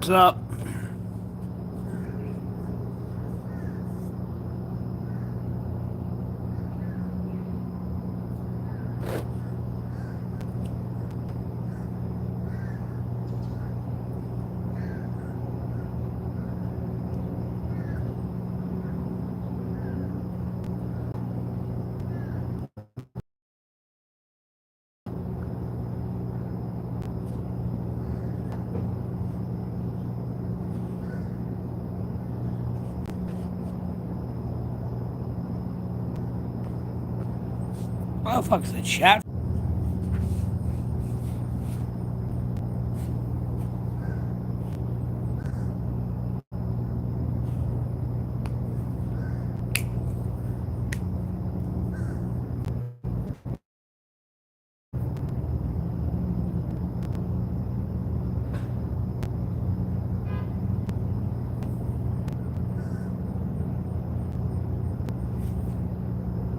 What's up? What the fuck's the chat?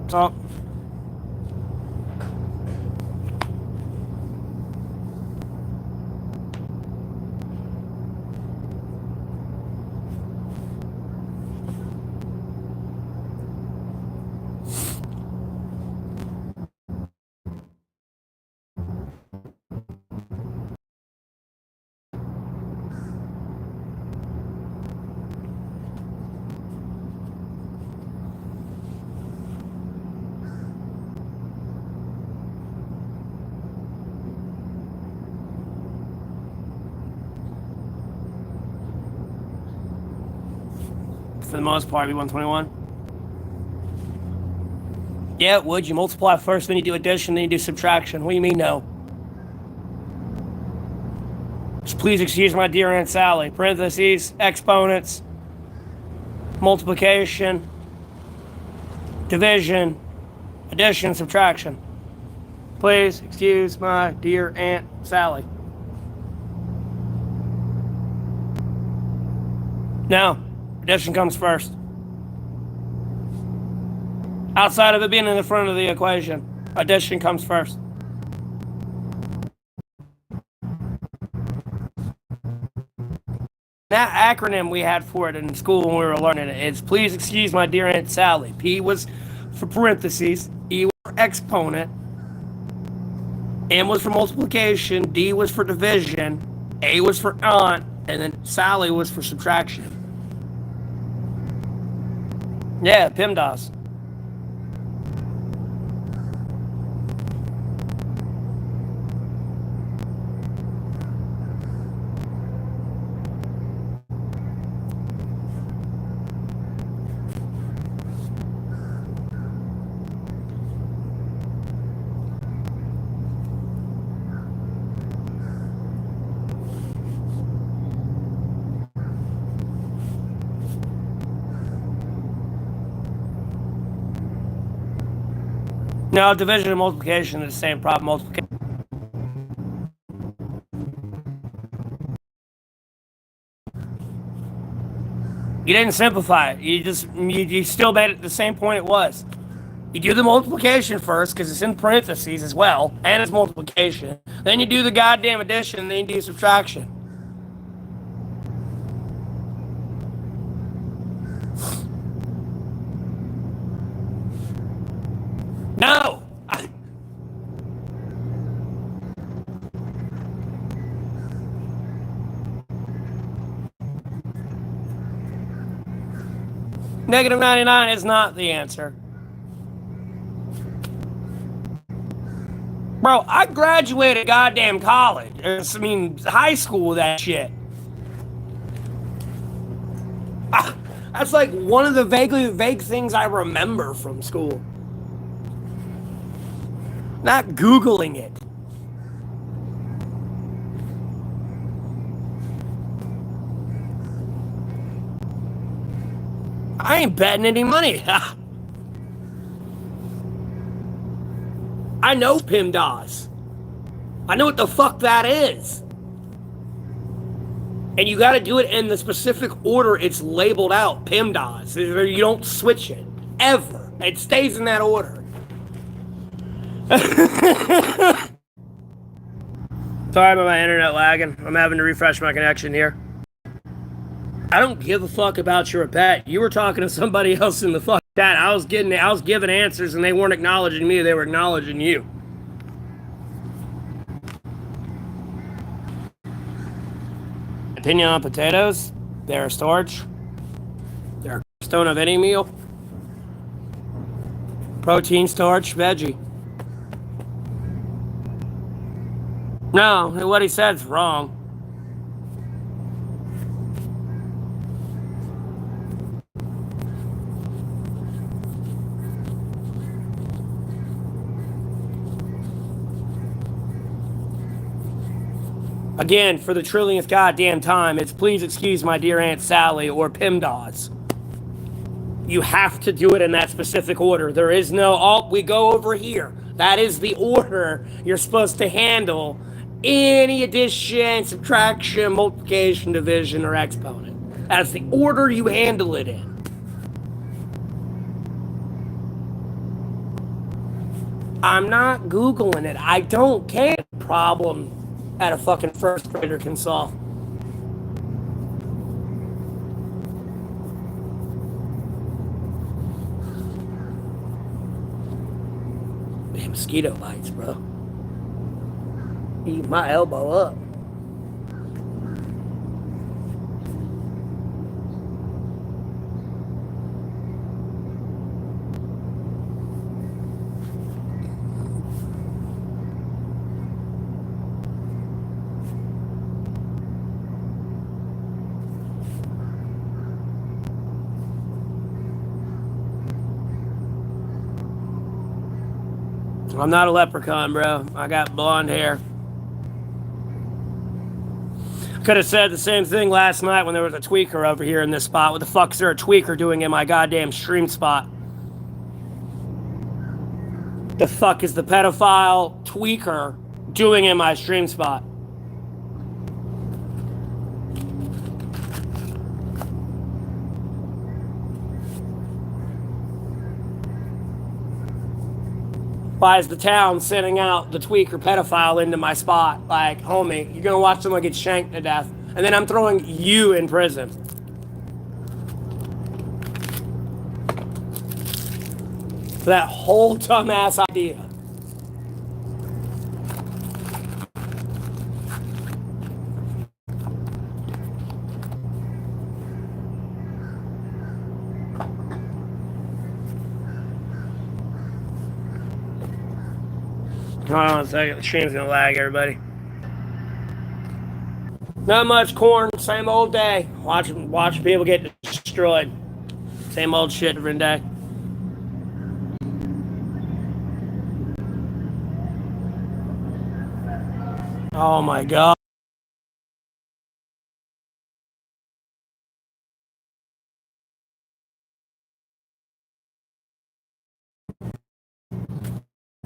What's up? For the most part, be 121. Yeah, it would. You multiply first, then you do addition, then you do subtraction. What do you mean, no? Just please excuse my dear Aunt Sally. Parentheses, exponents, multiplication, division, addition, subtraction. Please excuse my dear Aunt Sally. No, addition comes first. Outside of it being in the front of the equation, addition comes first. That acronym we had for it in school when we were learning it is please excuse my dear Aunt Sally. P was for parentheses, E was for exponent, M was for multiplication, D was for division, A was for aunt, and then Sally was for subtraction. Yeah, PIMDAS. No, division and multiplication is the same problem. Multiplication. You didn't simplify it. You still made it the same point it was. You do the multiplication first because it's in parentheses as well, and it's multiplication. Then you do the goddamn addition, and then you do subtraction. No! Negative 99 is not the answer. Bro, I graduated goddamn college. I mean, high school with that shit. That's like one of the vague things I remember from school. Not Googling it. I ain't betting any money. I know PIMDAS. I know what the fuck that is. And you gotta do it in the specific order it's labeled out, PIMDAS. You don't switch it. Ever. It stays in that order. Sorry about my internet lagging. I'm having to refresh my connection here. I don't give a fuck about your bet. You were talking to somebody else in the fuck chat. I was giving answers and they weren't acknowledging me, they were acknowledging you. Opinion on potatoes? They're a starch. They're a cornerstone of any meal. Protein, starch, veggie. No, what he said's wrong. Again, for the trillionth goddamn time, it's please excuse my dear Aunt Sally or PIMDAS. You have to do it in that specific order. There is no, oh, we go over here. That is the order you're supposed to handle any addition, subtraction, multiplication, division, or exponent. That's the order you handle it in. I'm not Googling it. I don't care. Problem at a fucking first grader can solve. Damn mosquito bites, bro. Eat my elbow up. I'm not a leprechaun, bro. I got blonde hair. Could have said the same thing last night when there was a tweaker over here in this spot. What the fuck's there a tweaker doing in my goddamn stream spot? The fuck is the pedophile tweaker doing in my stream spot? Why is the town sending out the tweaker pedophile into my spot? Like, homie, you're gonna watch someone get shanked to death, and then I'm throwing you in prison. For that whole dumbass idea. Hold on a second, the stream's gonna lag, everybody. Not much, corn, same old day. Watch people get destroyed. Same old shit every day. Oh my god.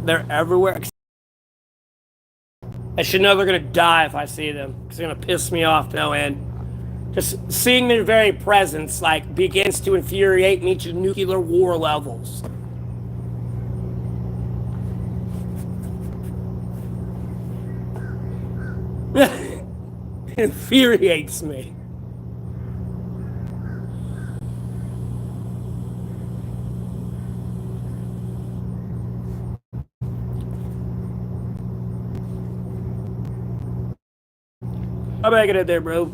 They're everywhere. I should know they're gonna die if I see them. It's gonna piss me off no end. Just seeing their very presence like begins to infuriate me to nuclear war levels. It infuriates me. I'm making it there, bro.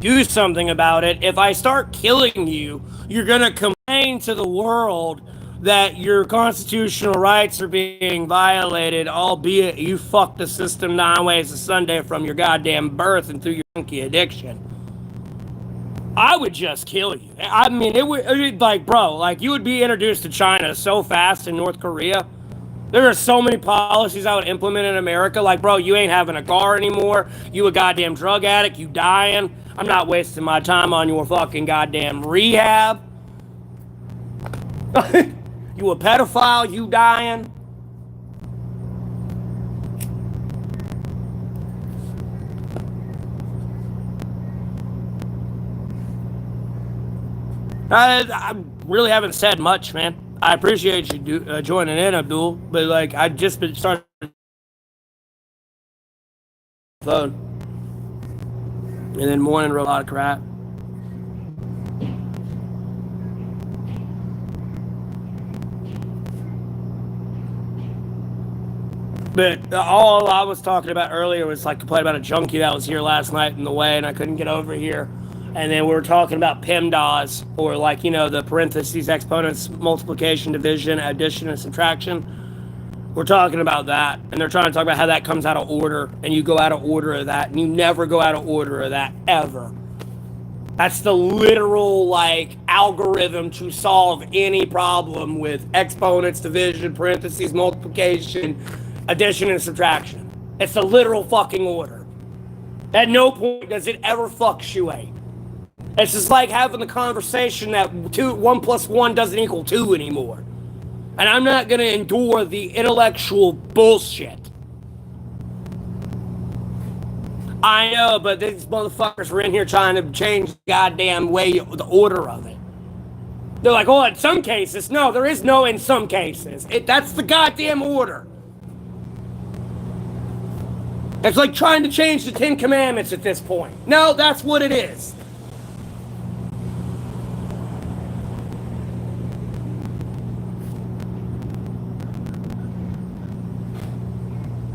Do something about it. If I start killing you, you're gonna complain to the world that your constitutional rights are being violated, albeit you fucked the system 9 ways a Sunday from your goddamn birth and through your monkey addiction. I would just kill you. I mean, it would like, bro, like you would be introduced to China so fast in North Korea. There are so many policies I would implement in America. Like, bro, you ain't having a car anymore. You a goddamn drug addict. You dying. I'm not wasting my time on your fucking goddamn rehab. You a pedophile. You dying. I really haven't said much, man. I appreciate you joining in, Abdul, but like I just been started phone, and then morning wrote a lot of crap. But all I was talking about earlier was like complaining about a junkie that was here last night in the way, and I couldn't get over here. And then we were talking about PEMDAS, or like, you know, the parentheses, exponents, multiplication, division, addition, and subtraction. We're talking about that, and they're trying to talk about how that comes out of order, and you go out of order of that, and you never go out of order of that, ever. That's the literal, like, algorithm to solve any problem with exponents, division, parentheses, multiplication, addition, and subtraction. It's the literal fucking order. At no point does it ever fluctuate. It's just like having the conversation that 1 + 1 doesn't equal 2 anymore. And I'm not going to endure the intellectual bullshit. I know, but these motherfuckers were in here trying to change the goddamn way, the order of it. They're like, oh, in some cases. No, there is no in some cases. That's the goddamn order. It's like trying to change the 10 Commandments at this point. No, that's what it is.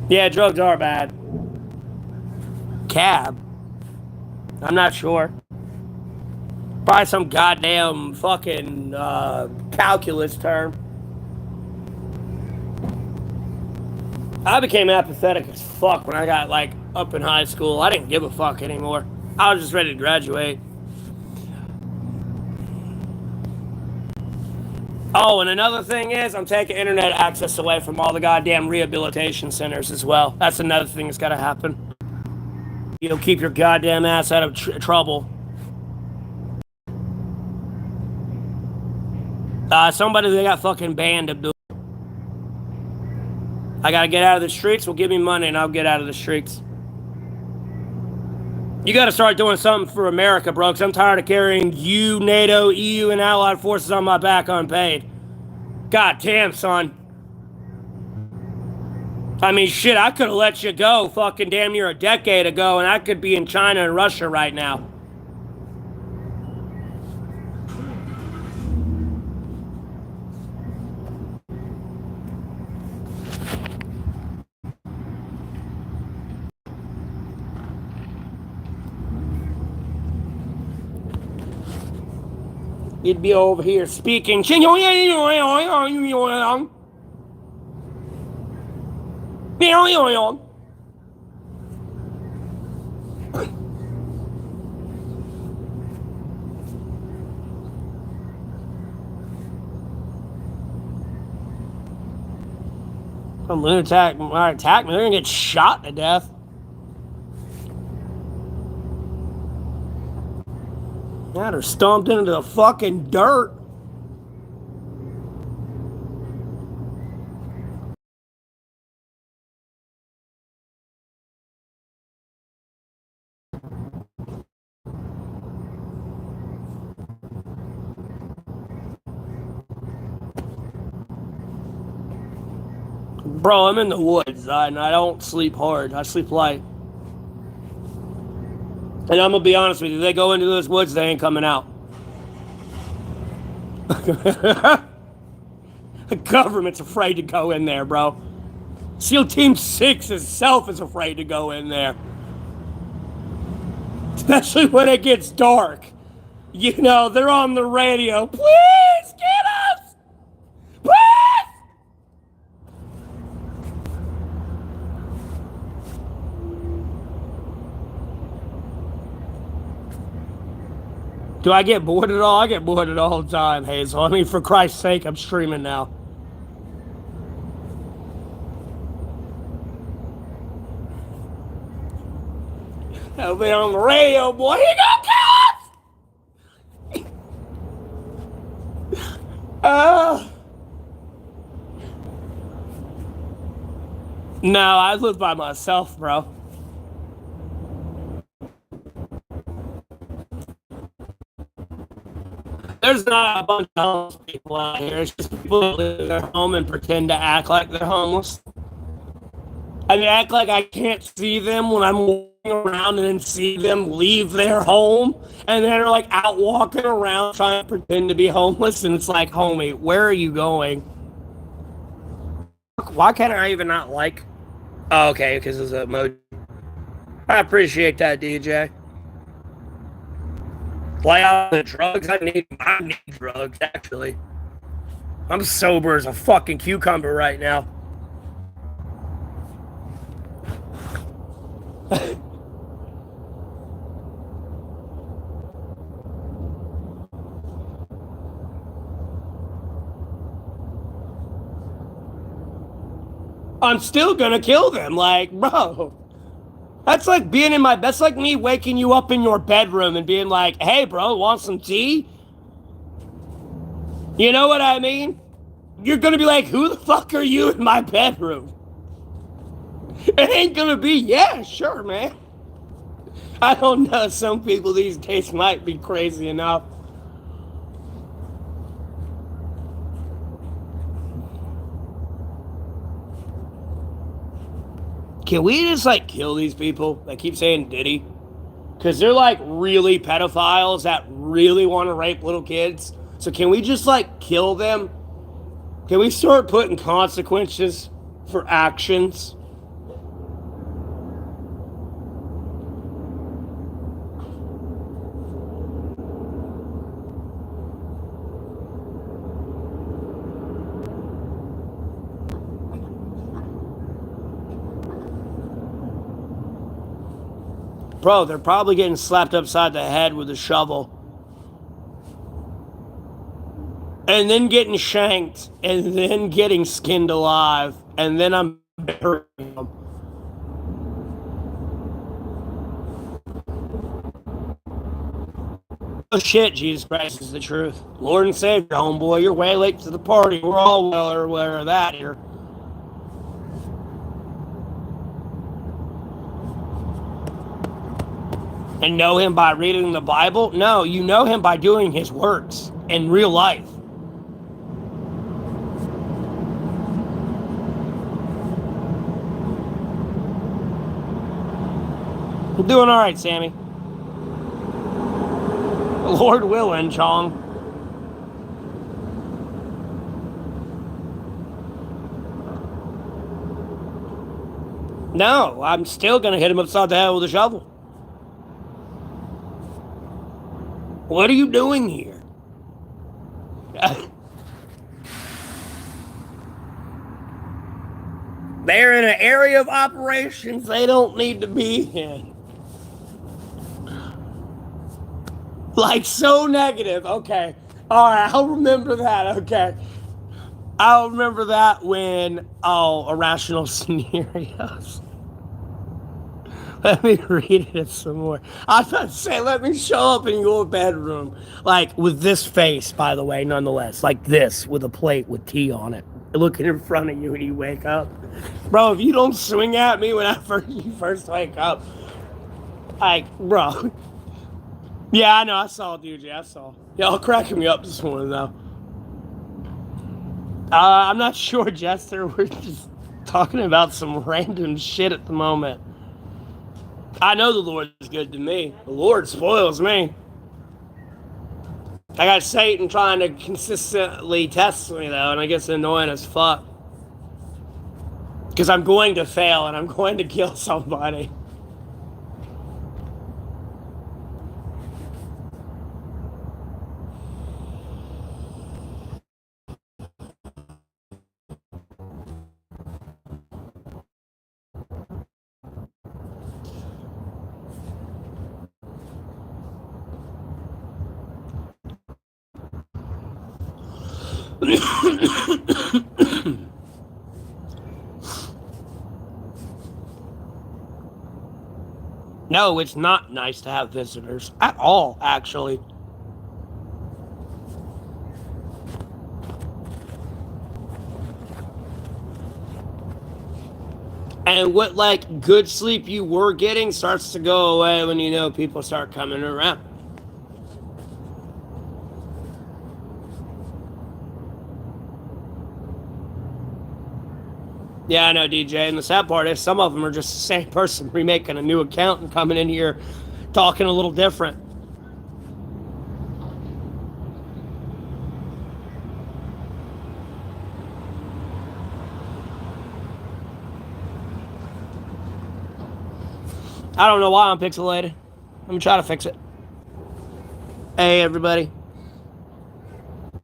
Yeah, drugs are bad. Cab? I'm not sure. Probably some goddamn fucking calculus term. I became apathetic as fuck when I got like up in high school. I didn't give a fuck anymore. I was just ready to graduate. Oh, and another thing is, I'm taking internet access away from all the goddamn rehabilitation centers as well. That's another thing that's got to happen. You'll keep your goddamn ass out of trouble. Somebody that got fucking banned, Abdul. I gotta get out of the streets. Well, give me money and I'll get out of the streets. You gotta start doing something for America, bro, because I'm tired of carrying you, NATO, EU, and allied forces on my back unpaid. God damn, son. I mean, shit, I could have let you go fucking damn near a decade ago, and I could be in China and Russia right now. You'd be over here speaking. A lunatic might attack me. They're gonna get shot to death. Yeah, they're stomped into the fucking dirt. Bro, I'm in the woods, and I don't sleep hard. I sleep light. And I'm gonna be honest with you, they go into those woods, they ain't coming out. The government's afraid to go in there, bro. SEAL Team 6 itself is afraid to go in there. Especially when it gets dark. You know, they're on the radio. Please get us! Please! Do I get bored at all? I get bored at all the time, Hazel. I mean, for Christ's sake, I'm streaming now. I'll be on the radio, boy. He gonna kill us! No, I live by myself, bro. There's not a bunch of homeless people out here. It's just people that live in their home and pretend to act like they're homeless. I mean, act like I can't see them when I'm walking around and then see them leave their home. And then they're like out walking around trying to pretend to be homeless. And it's like, homie, where are you going? Why can't I even not like? Oh, okay, because it's a emoji. I appreciate that, DJ. Lay out the drugs. I need drugs, actually. I'm sober as a fucking cucumber right now. I'm still gonna kill them. Like, bro. That's like being in my. That's like me waking you up in your bedroom and being like, hey, bro, want some tea? You know what I mean? You're gonna be like, who the fuck are you in my bedroom? It ain't gonna be, yeah, sure, man. I don't know. Some people these days might be crazy enough. Can we just like kill these people that keep saying Diddy? Because they're like really pedophiles that really want to rape little kids. So can we just like kill them? Can we start putting consequences for actions? Bro, they're probably getting slapped upside the head with a shovel. And then getting shanked. And then getting skinned alive. And then I'm burying them. Oh shit, Jesus Christ is the truth. Lord and Savior, homeboy, you're way late to the party. We're all well aware of that here. And know him by reading the Bible? No, you know him by doing his works in real life. I'm doing all right, Sammy. Lord willing, Chong. No, I'm still gonna hit him upside the head with a shovel. What are you doing here? They're in an area of operations they don't need to be in. Like, so negative. Okay. All right, I'll remember that. Okay. I'll remember that when, oh, irrational scenarios. Let me read it some more. I was about to say, let me show up in your bedroom. Like, with this face, by the way, nonetheless. Like this, with a plate with tea on it. Looking in front of you when you wake up. Bro, if you don't swing at me when you first wake up. Like, bro. Yeah, I know, I saw, DJ, I saw. Y'all cracking me up this morning, though. I'm not sure, Jester. We're just talking about some random shit at the moment. I know the Lord is good to me. The Lord spoils me. I got Satan trying to consistently test me, though, and I guess annoying as fuck. Because I'm going to fail and I'm going to kill somebody. No, it's not nice to have visitors at all, actually. And what, like, good sleep you were getting starts to go away when you know people start coming around. Yeah, I know, DJ. And the sad part is some of them are just the same person remaking a new account and coming in here talking a little different. I don't know why I'm pixelated. Let me try to fix it. Hey, everybody.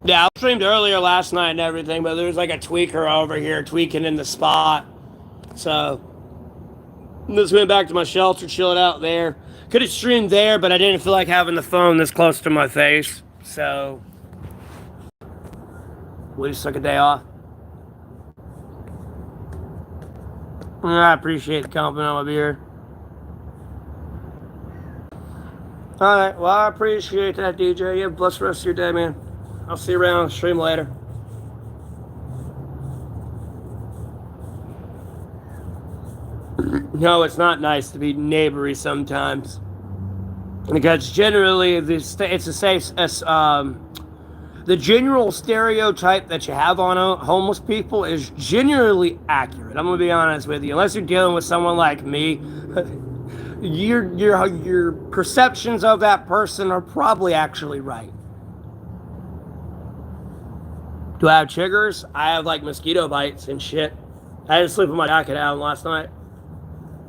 Yeah, I streamed earlier last night and everything, but there was like a tweaker over here tweaking in the spot. So, just went back to my shelter, chilled out there. Could have streamed there, but I didn't feel like having the phone this close to my face. So, we just took a day off. I appreciate the compliment on my beard. Alright, well, I appreciate that, DJ. You have a blessed rest of your day, man. I'll see you around, stream later. No, it's not nice to be neighbory sometimes. Because generally, it's a safe, the general stereotype that you have on homeless people is generally accurate. I'm gonna be honest with you. Unless you're dealing with someone like me, your perceptions of that person are probably actually right. Do I have triggers? I have like mosquito bites and shit. I had to sleep with my jacket out last night.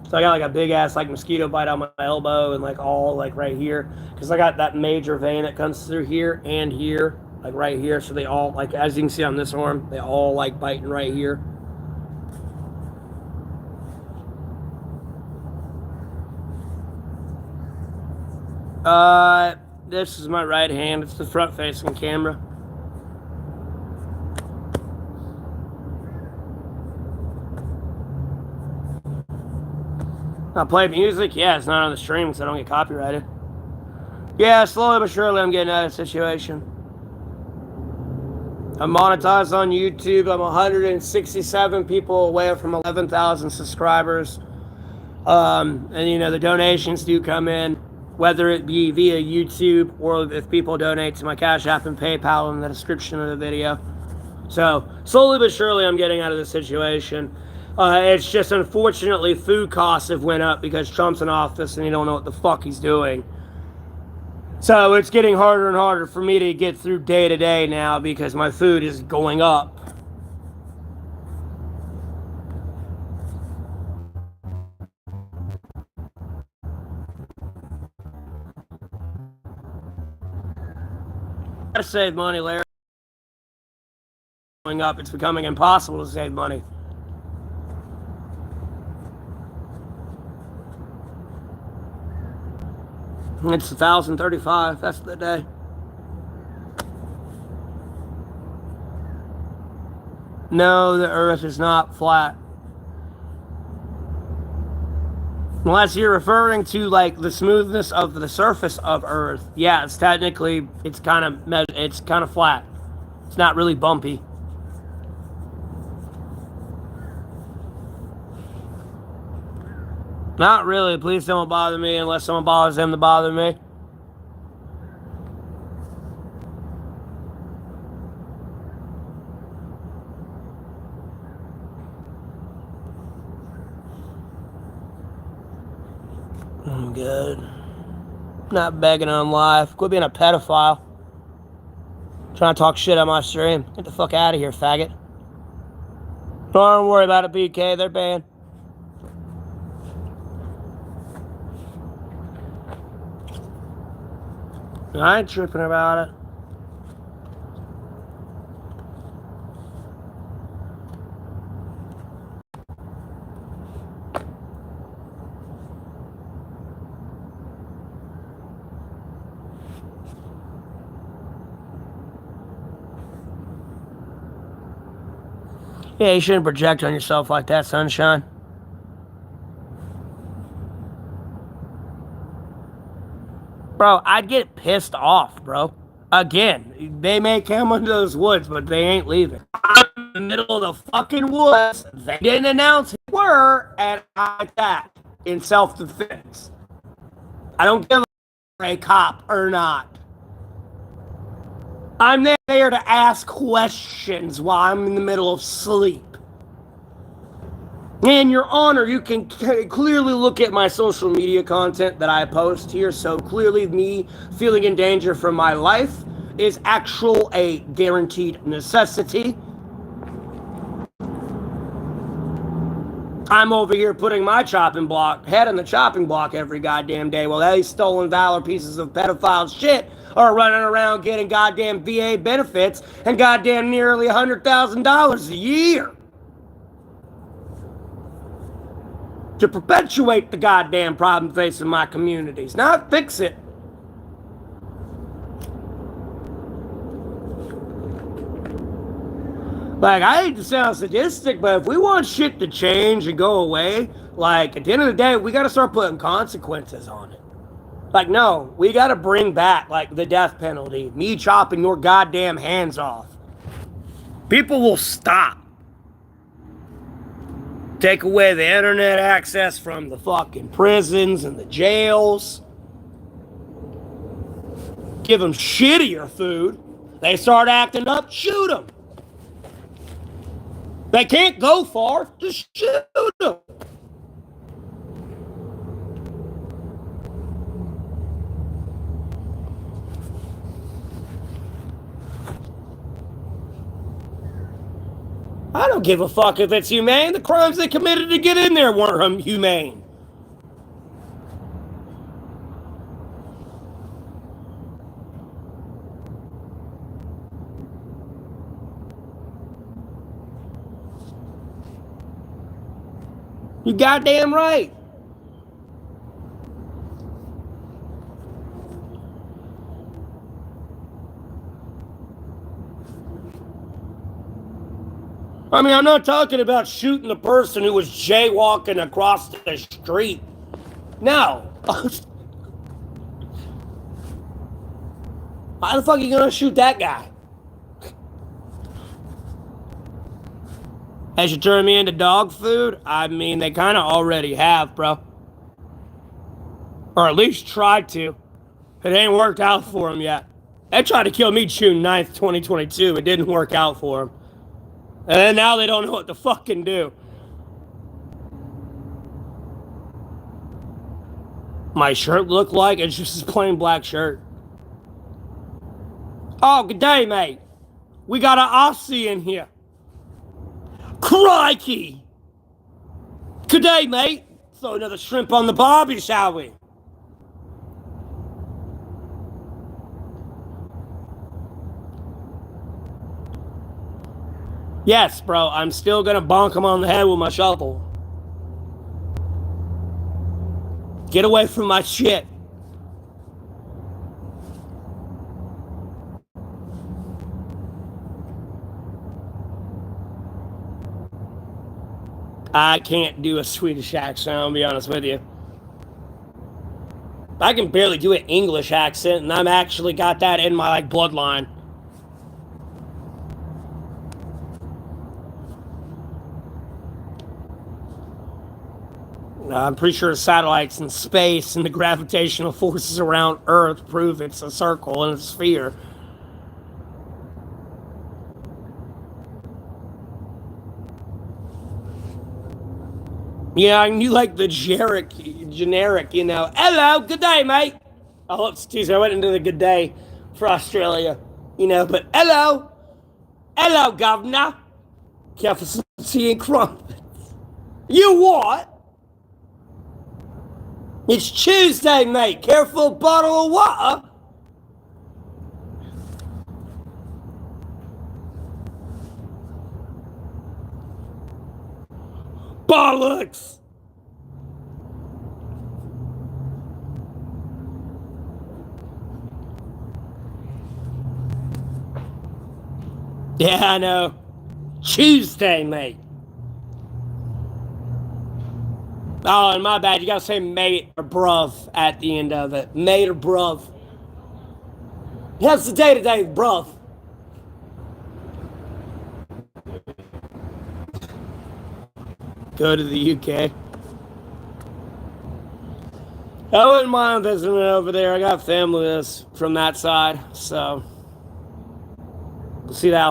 So I got like a big ass like mosquito bite on my elbow and like all like right here. Because I got that major vein that comes through here and here. Like right here. So they all, like as you can see on this arm, they all like biting right here. This is my right hand. It's the front facing camera. I play music? Yeah, it's not on the stream because I don't get copyrighted. Yeah, slowly but surely I'm getting out of the situation. I'm monetized on YouTube. I'm 167 people away from 11,000 subscribers. And you know, the donations do come in, whether it be via YouTube or if people donate to my Cash App and PayPal in the description of the video. So, slowly but surely I'm getting out of the situation. It's just unfortunately food costs have went up because Trump's in office and he don't know what the fuck he's doing. So it's getting harder and harder for me to get through day to day now because my food is going up. Gotta save money, Larry. Going up, it's becoming impossible to save money. It's 1,035. That's the day. No, the earth is not flat. Unless you're referring to like the smoothness of the surface of earth. Yeah, it's technically it's kind of flat. It's not really bumpy. Not really. Please don't bother me unless someone bothers them to bother me. I'm good. Not begging on life. Quit being a pedophile. Trying to talk shit on my stream. Get the fuck out of here, faggot. Don't worry about it, BK. They're banned. I ain't tripping about it. Yeah, you shouldn't project on yourself like that, sunshine. Bro, I'd get pissed off, bro. Again, they may come into those woods, but they ain't leaving. I'm in the middle of the fucking woods. They didn't announce who were, and I attacked in self-defense. I don't give a cop or not. I'm there to ask questions while I'm in the middle of sleep. And Your Honor, you can clearly look at my social media content that I post here. So clearly me feeling in danger for my life is a guaranteed necessity. I'm over here putting my head in the chopping block every goddamn day while these stolen valor pieces of pedophile shit are running around getting goddamn VA benefits and goddamn nearly $100,000 a year to perpetuate the goddamn problem facing my communities, not fix it. Like, I hate to sound sadistic, but if we want shit to change and go away, like, at the end of the day, we gotta start putting consequences on it. Like, no, we gotta bring back, like, the death penalty. Me chopping your goddamn hands off. People will stop. Take away the internet access from the fucking prisons and the jails. Give them shittier food. They start acting up, shoot them. They can't go far, just shoot them. I don't give a fuck if it's humane. The crimes they committed to get in there weren't humane. You goddamn right. I mean, I'm not talking about shooting the person who was jaywalking across the street. No. How the fuck are you gonna shoot that guy? They should turn me into dog food? I mean, they kind of already have, bro. Or at least tried to. It ain't worked out for them yet. They tried to kill me June 9th, 2022. It didn't work out for them. And then now they don't know what to fucking do. My shirt look like? It's just a plain black shirt. Oh, good day, mate. We got an Aussie in here. Crikey! Good day, mate. Throw another shrimp on the barbie, shall we? Yes, bro, I'm still gonna bonk him on the head with my shovel. Get away from my shit. I can't do a Swedish accent, I'll be honest with you. I can barely do an English accent, and I've actually got that in my like bloodline. I'm pretty sure satellites in space and the gravitational forces around Earth prove it's a circle and a sphere. Yeah, I knew like the generic, hello, good day, mate. Oh, excuse me, I went into the good day for Australia, but hello, governor. Careful, tea and crumpets. You what? It's Tuesday, mate. Careful, bottle of water. Bollocks! Yeah, I know. Tuesday, mate. Oh, and my bad. You gotta say mate or bruv at the end of it. Mate or bruv. How's the day today, bruv? Go to the UK. I wouldn't mind visiting over there. I got family that's from that side, so see that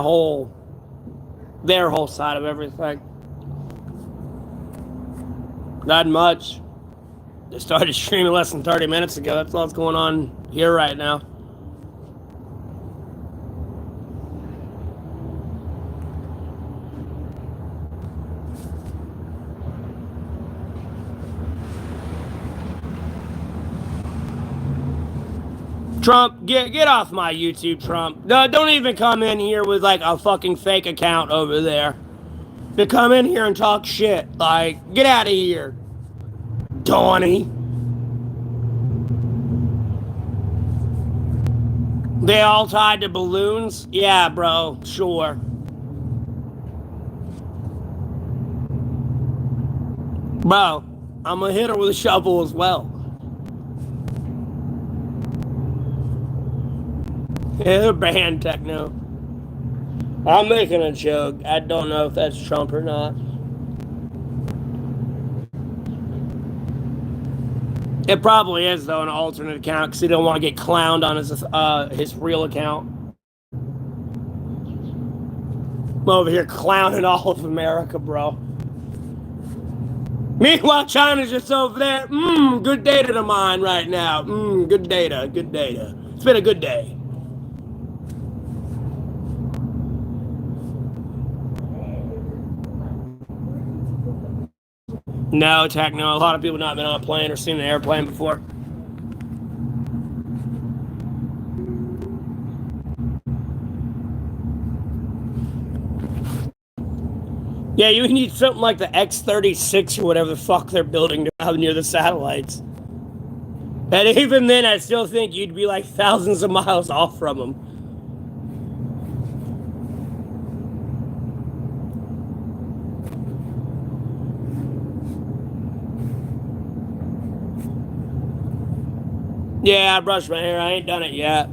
their whole side of everything. Not much. They started streaming less than 30 minutes ago. That's all that's going on here right now. Trump, get off my YouTube, Trump. No, don't even come in here with like a fucking fake account over there. To come in here and talk shit. Like, get out of here, Donnie. They all tied to balloons? Yeah, bro, sure. Bro, I'm gonna hit her with a shovel as well. Yeah, they're banned techno. I'm making a joke. I don't know if that's Trump or not. It probably is, though, an alternate account because he don't want to get clowned on his real account. I'm over here clowning all of America, bro. Meanwhile, China's just over there. Good data to mine right now. Good data, good data. It's been a good day. No, techno. A lot of people not been on a plane or seen an airplane before. Yeah, you need something like the X-36 or whatever the fuck they're building out near the satellites. And even then, I still think you'd be like thousands of miles off from them. Yeah, I brushed my hair. I ain't done it yet.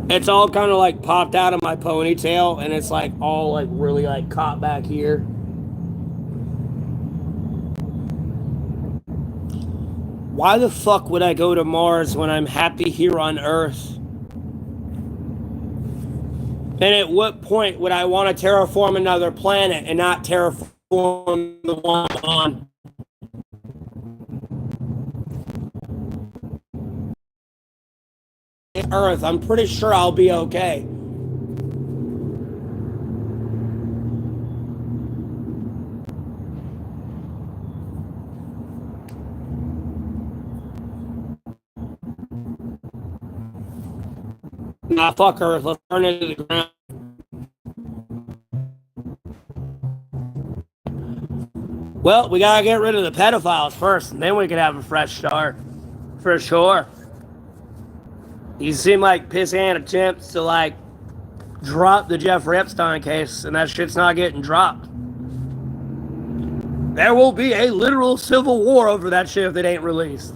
It's all kind of like popped out of my ponytail, and it's like all like really like caught back here. Why the fuck would I go to Mars when I'm happy here on Earth? And at what point would I want to terraform another planet and not terraform the one on? Earth, I'm pretty sure I'll be okay. Nah, fuck Earth. Let's turn it to the ground. Well, we gotta get rid of the pedophiles first, and then we can have a fresh start. For sure. These seem like pissant attempts to, like, drop the Jeffrey Epstein case, and that shit's not getting dropped. There will be a literal civil war over that shit if it ain't released.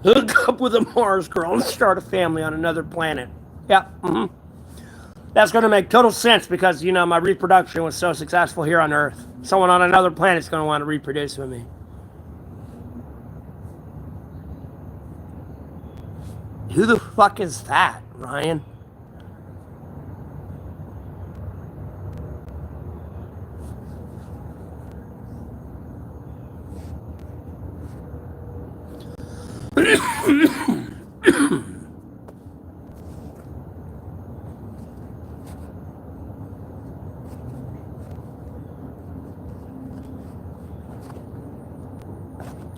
Hook up with a Mars girl and start a family on another planet. Yeah, That's going to make total sense because, my reproduction was so successful here on Earth. Someone on another planet's going to want to reproduce with me. Who the fuck is that, Ryan?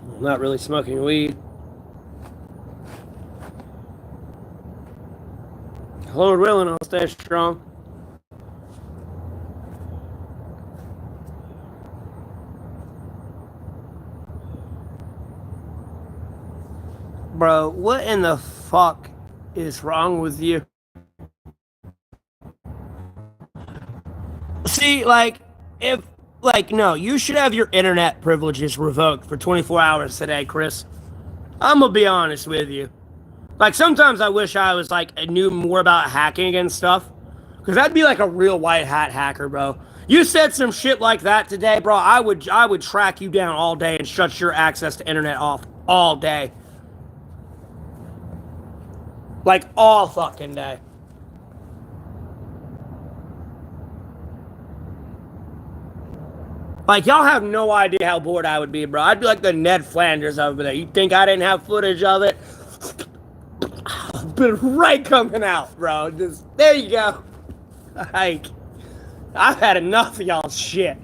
I'm not really smoking weed. Lord willing, I'll stay strong. Bro, what in the fuck is wrong with you? See, no, you should have your internet privileges revoked for 24 hours today, Chris. I'm gonna be honest with you. Sometimes I wish I was, knew more about hacking and stuff. Because that'd be like a real white hat hacker, bro. You said some shit like that today, bro, I would track you down all day and shut your access to internet off all day. All fucking day. Y'all have no idea how bored I would be, bro. I'd be like the Ned Flanders over there. You think I didn't have footage of it? Been right coming out, bro. There you go. I've had enough of y'all's shit.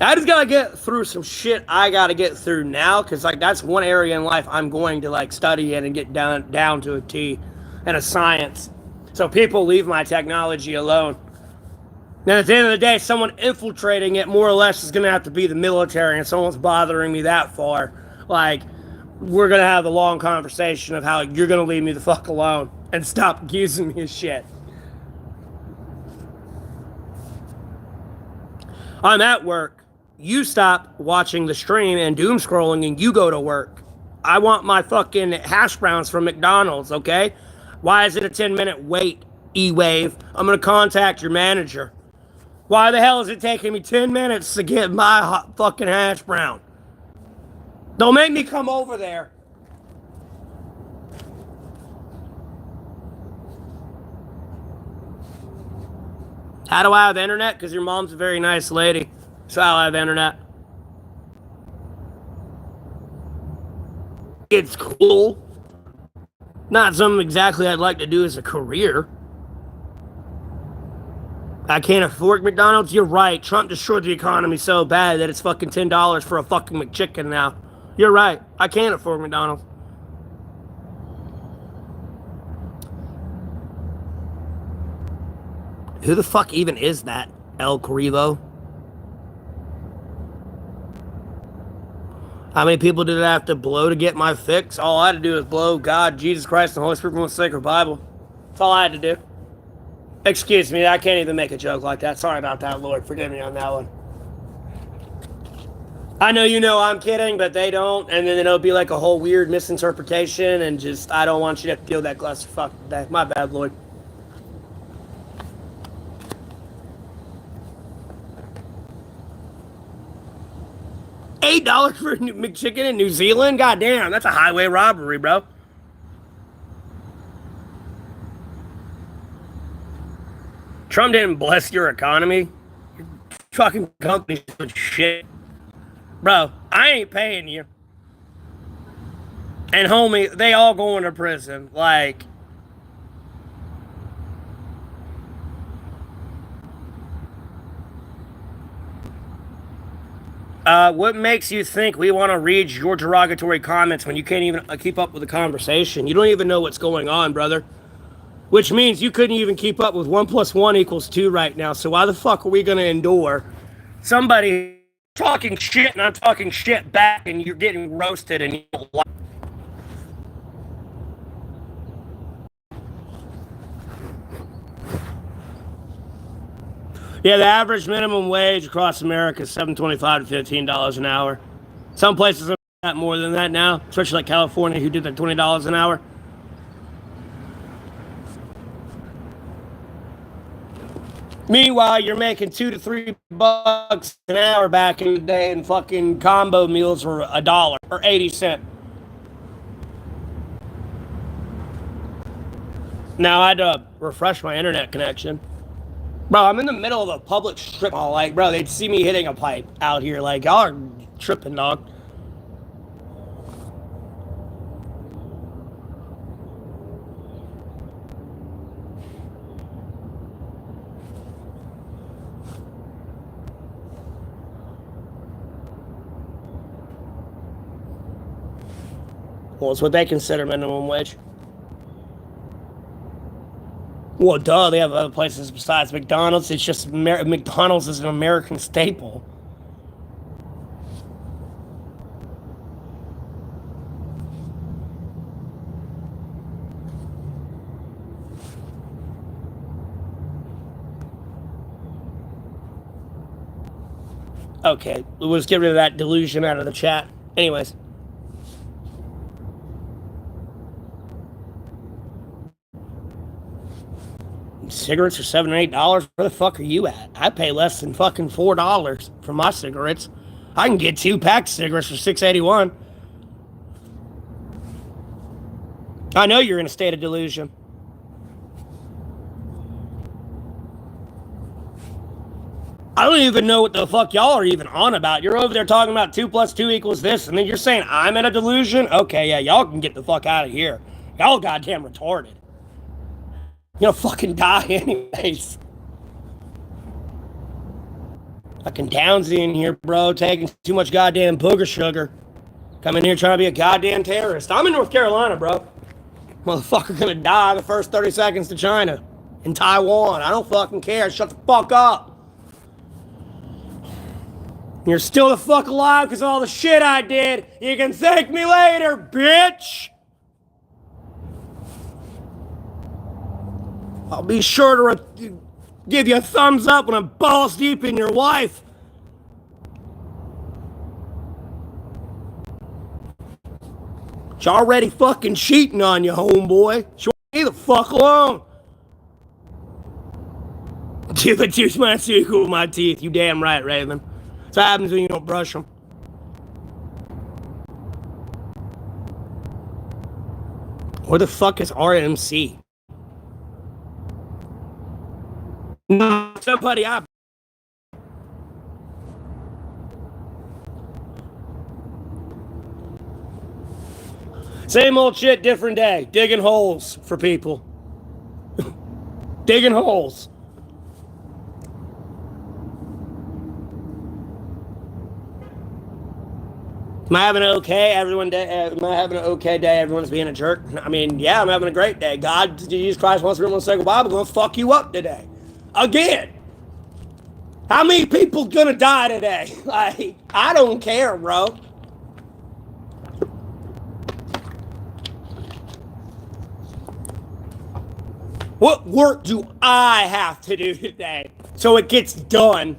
I just gotta get through some shit I gotta get through now, because that's one area in life I'm going to study in and get down to a T and a science. So people leave my technology alone. Then at the end of the day, someone infiltrating it more or less is gonna have to be the military, and someone's bothering me that far. We're gonna have the long conversation of how you're gonna leave me the fuck alone and stop accusing me of shit. I'm at work. You stop watching the stream and doom scrolling and you go to work. I want my fucking hash browns from McDonald's, okay? Why is it a 10-minute wait, E-Wave? I'm gonna contact your manager. Why the hell is it taking me 10 minutes to get my hot fucking hash brown? Don't make me come over there. How do I have internet? Because your mom's a very nice lady. So I have internet. It's cool. Not something exactly I'd like to do as a career. I can't afford McDonald's? You're right. Trump destroyed the economy so bad that it's fucking $10 for a fucking McChicken now. You're right. I can't afford McDonald's. Who the fuck even is that? El Corrivo? How many people did I have to blow to get my fix? All I had to do was blow God, Jesus Christ, and the Holy Spirit from the sacred Bible. That's all I had to do. Excuse me, I can't even make a joke like that. Sorry about that, Lord. Forgive me on that one. I know you know I'm kidding, but they don't. And then it'll be like a whole weird misinterpretation. And just, I don't want you to feel that clusterfuck today. My bad, Lord. $8 for a McChicken in New Zealand? God damn, that's a highway robbery, bro. Trump didn't bless your economy. Your fucking company's doing shit. Bro, I ain't paying you. And homie, they all going to prison. What makes you think we want to read your derogatory comments when you can't even keep up with the conversation? You don't even know what's going on, brother. Which means you couldn't even keep up with 1 plus 1 equals 2 right now. So why the fuck are we going to endure somebody talking shit and I'm talking shit back and you're getting roasted and you don't like. Yeah, the average minimum wage across America is $7.25 to $15 an hour. Some places are at more than that now, especially like California, who did the $20 an hour. Meanwhile, you're making $2 to $3 an hour back in the day, and fucking combo meals were $1 or 80 cents. Now I had to refresh my internet connection. Bro, I'm in the middle of a public strip mall. Like, bro, they'd see me hitting a pipe out here. Like, y'all are tripping, dog. Well, it's what they consider minimum wage. Well, duh, they have other places besides McDonald's. It's just McDonald's is an American staple. Okay, let's get rid of that delusion out of the chat. Anyways. Cigarettes are $7 or $8. Where the fuck are you at? I pay less than fucking $4 for my cigarettes. I can get 2 packs of cigarettes for $6.81. I know you're in a state of delusion. I don't even know what the fuck y'all are even on about. You're over there talking about 2 plus 2 equals this, and then you're saying I'm in a delusion? Okay, yeah, y'all can get the fuck out of here. Y'all goddamn retarded. You're gonna fucking die anyways. Fucking Downsy in here, bro, taking too much goddamn booger sugar. Coming here trying to be a goddamn terrorist. I'm in North Carolina, bro. Motherfucker gonna die the first 30 seconds to China. In Taiwan. I don't fucking care. Shut the fuck up. You're still the fuck alive because of all the shit I did. You can thank me later, bitch. I'll be sure to give you a thumbs up when I'm balls deep in your wife. She's already fucking cheating on you, homeboy. She won't leave the fuck alone. Dude, the juice might see cool with my teeth. You damn right, Raven. That's what happens when you don't brush them. Where the fuck is RMC? No, somebody I. Same old shit, different day. Digging holes for people. Digging holes. Am I having an okay? Am I having an okay day? Everyone's being a jerk. I mean, yeah, I'm having a great day. God, Jesus Christ wants to say goodbye. I'm gonna fuck you up today, again. How many people gonna die today? Like, I don't care, bro. What work do I have to do today so it gets done?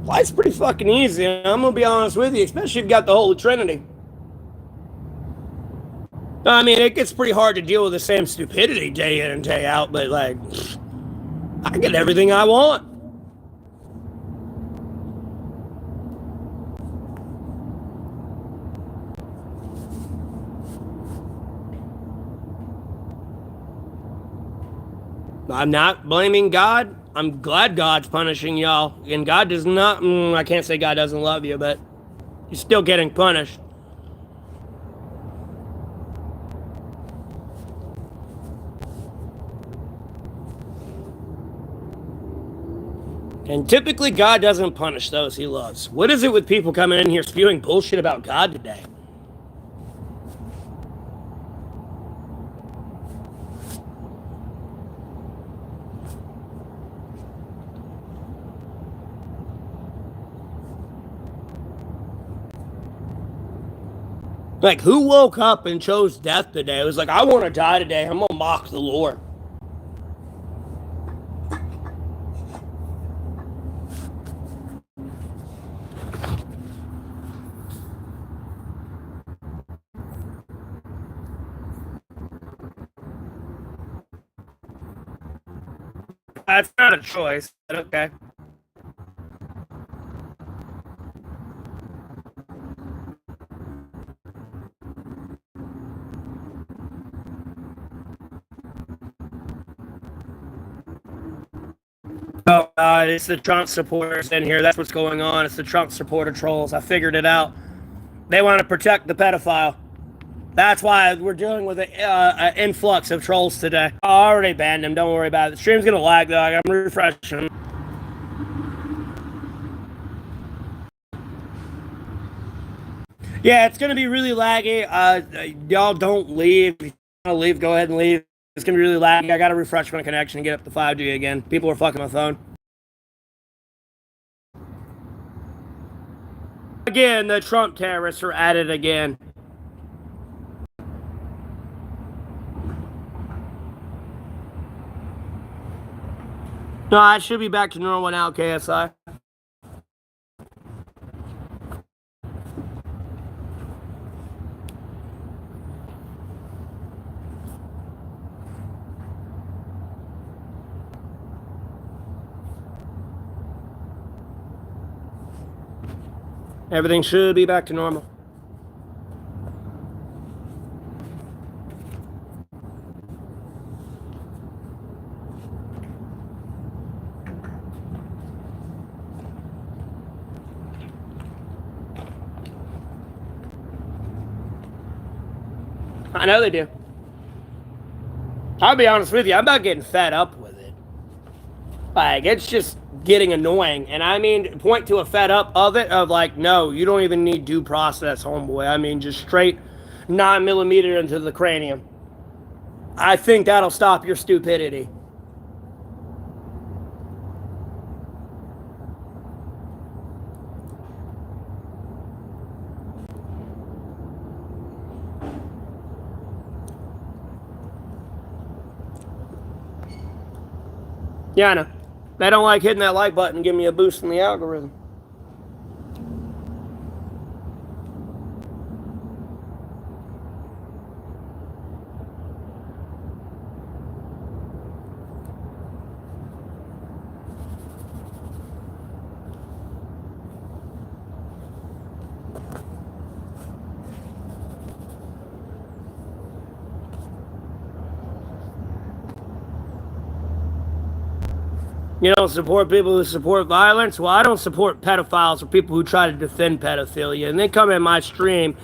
Life's pretty fucking easy. I'm gonna be honest with you, especially if you've got the Holy Trinity. I mean, it gets pretty hard to deal with the same stupidity day in and day out, but like, I get everything I want. I'm not blaming God. I'm glad God's punishing y'all. And God does not, I can't say God doesn't love you, but you're still getting punished. And typically, God doesn't punish those he loves. What is it with people coming in here spewing bullshit about God today? Like, who woke up and chose death today? It was like, I want to die today. I'm going to mock the Lord. That's not a choice, but okay. Oh, it's the Trump supporters in here. That's what's going on. It's the Trump supporter trolls. I figured it out. They want to protect the pedophile. That's why we're dealing with an influx of trolls today. I already banned him. Don't worry about it. The stream's going to lag, though. I'm refreshing. Yeah, it's going to be really laggy. Y'all don't leave. If you want to leave, go ahead and leave. It's going to be really laggy. I got to refresh my connection and get up to 5G again. People are fucking my phone. Again, the Trump terrorists are at it again. No, I should be back to normal now, KSI. Everything should be back to normal. I know they do. I'll be honest with you, I'm about getting fed up with it. Like, it's just getting annoying. And I mean, point to a fed up of it, of like, no, you don't even need due process, homeboy. I mean, just straight 9mm into the cranium. I think that'll stop your stupidity. Yeah, I know. They don't like hitting that like button and give me a boost in the algorithm. You don't support people who support violence? Well, I don't support pedophiles or people who try to defend pedophilia. And they come in my stream,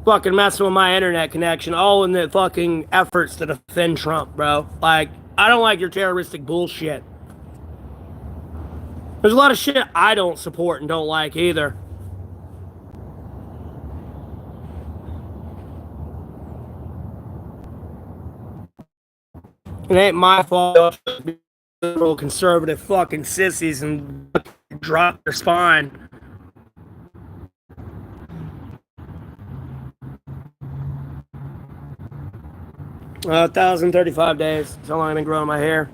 fucking messing with my internet connection, all in the fucking efforts to defend Trump, bro. Like, I don't like your terroristic bullshit. There's a lot of shit I don't support and don't like either. It ain't my fault. Little conservative fucking sissies and drop their spine. 1,035 days. That's how long I've been growing my hair.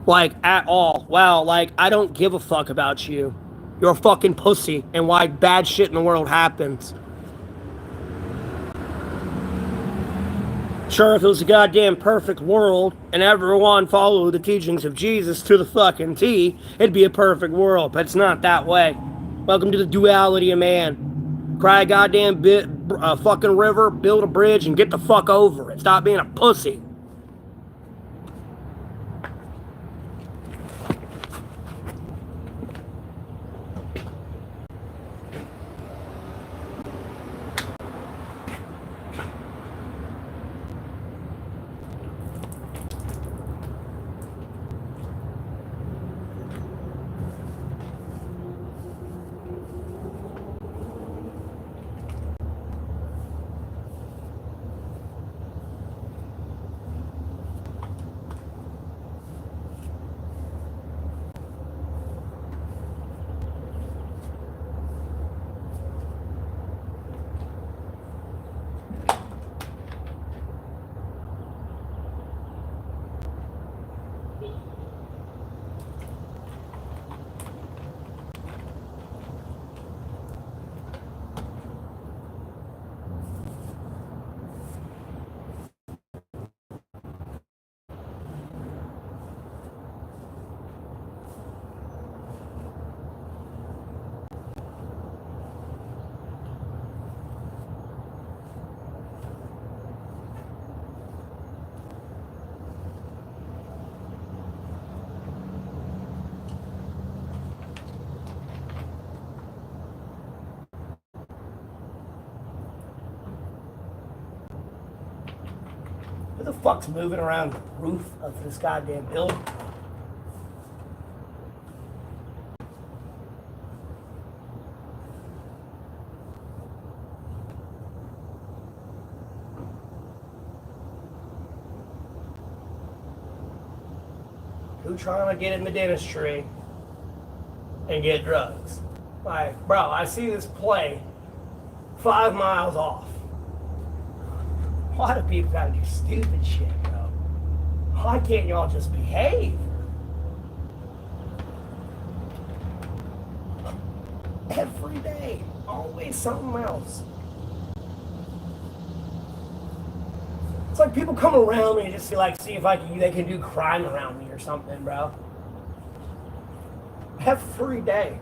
Like, at all. Wow, like, I don't give a fuck about you. You're a fucking pussy, and why bad shit in the world happens. Sure, if it was a goddamn perfect world and everyone followed the teachings of Jesus to the fucking T, it'd be a perfect world, but it's not that way. Welcome to the duality of man. Cry a goddamn fucking river, build a bridge, and get the fuck over it. Stop being a pussy. the fuck's moving around the roof of this goddamn building? Who trying to get in the dentistry and get drugs? Like, bro, I see this play 5 miles off. Why do people gotta do stupid shit, bro? Why can't y'all just behave? Every day, always something else. It's like people come around me and just see if they can do crime around me or something, bro. Every day.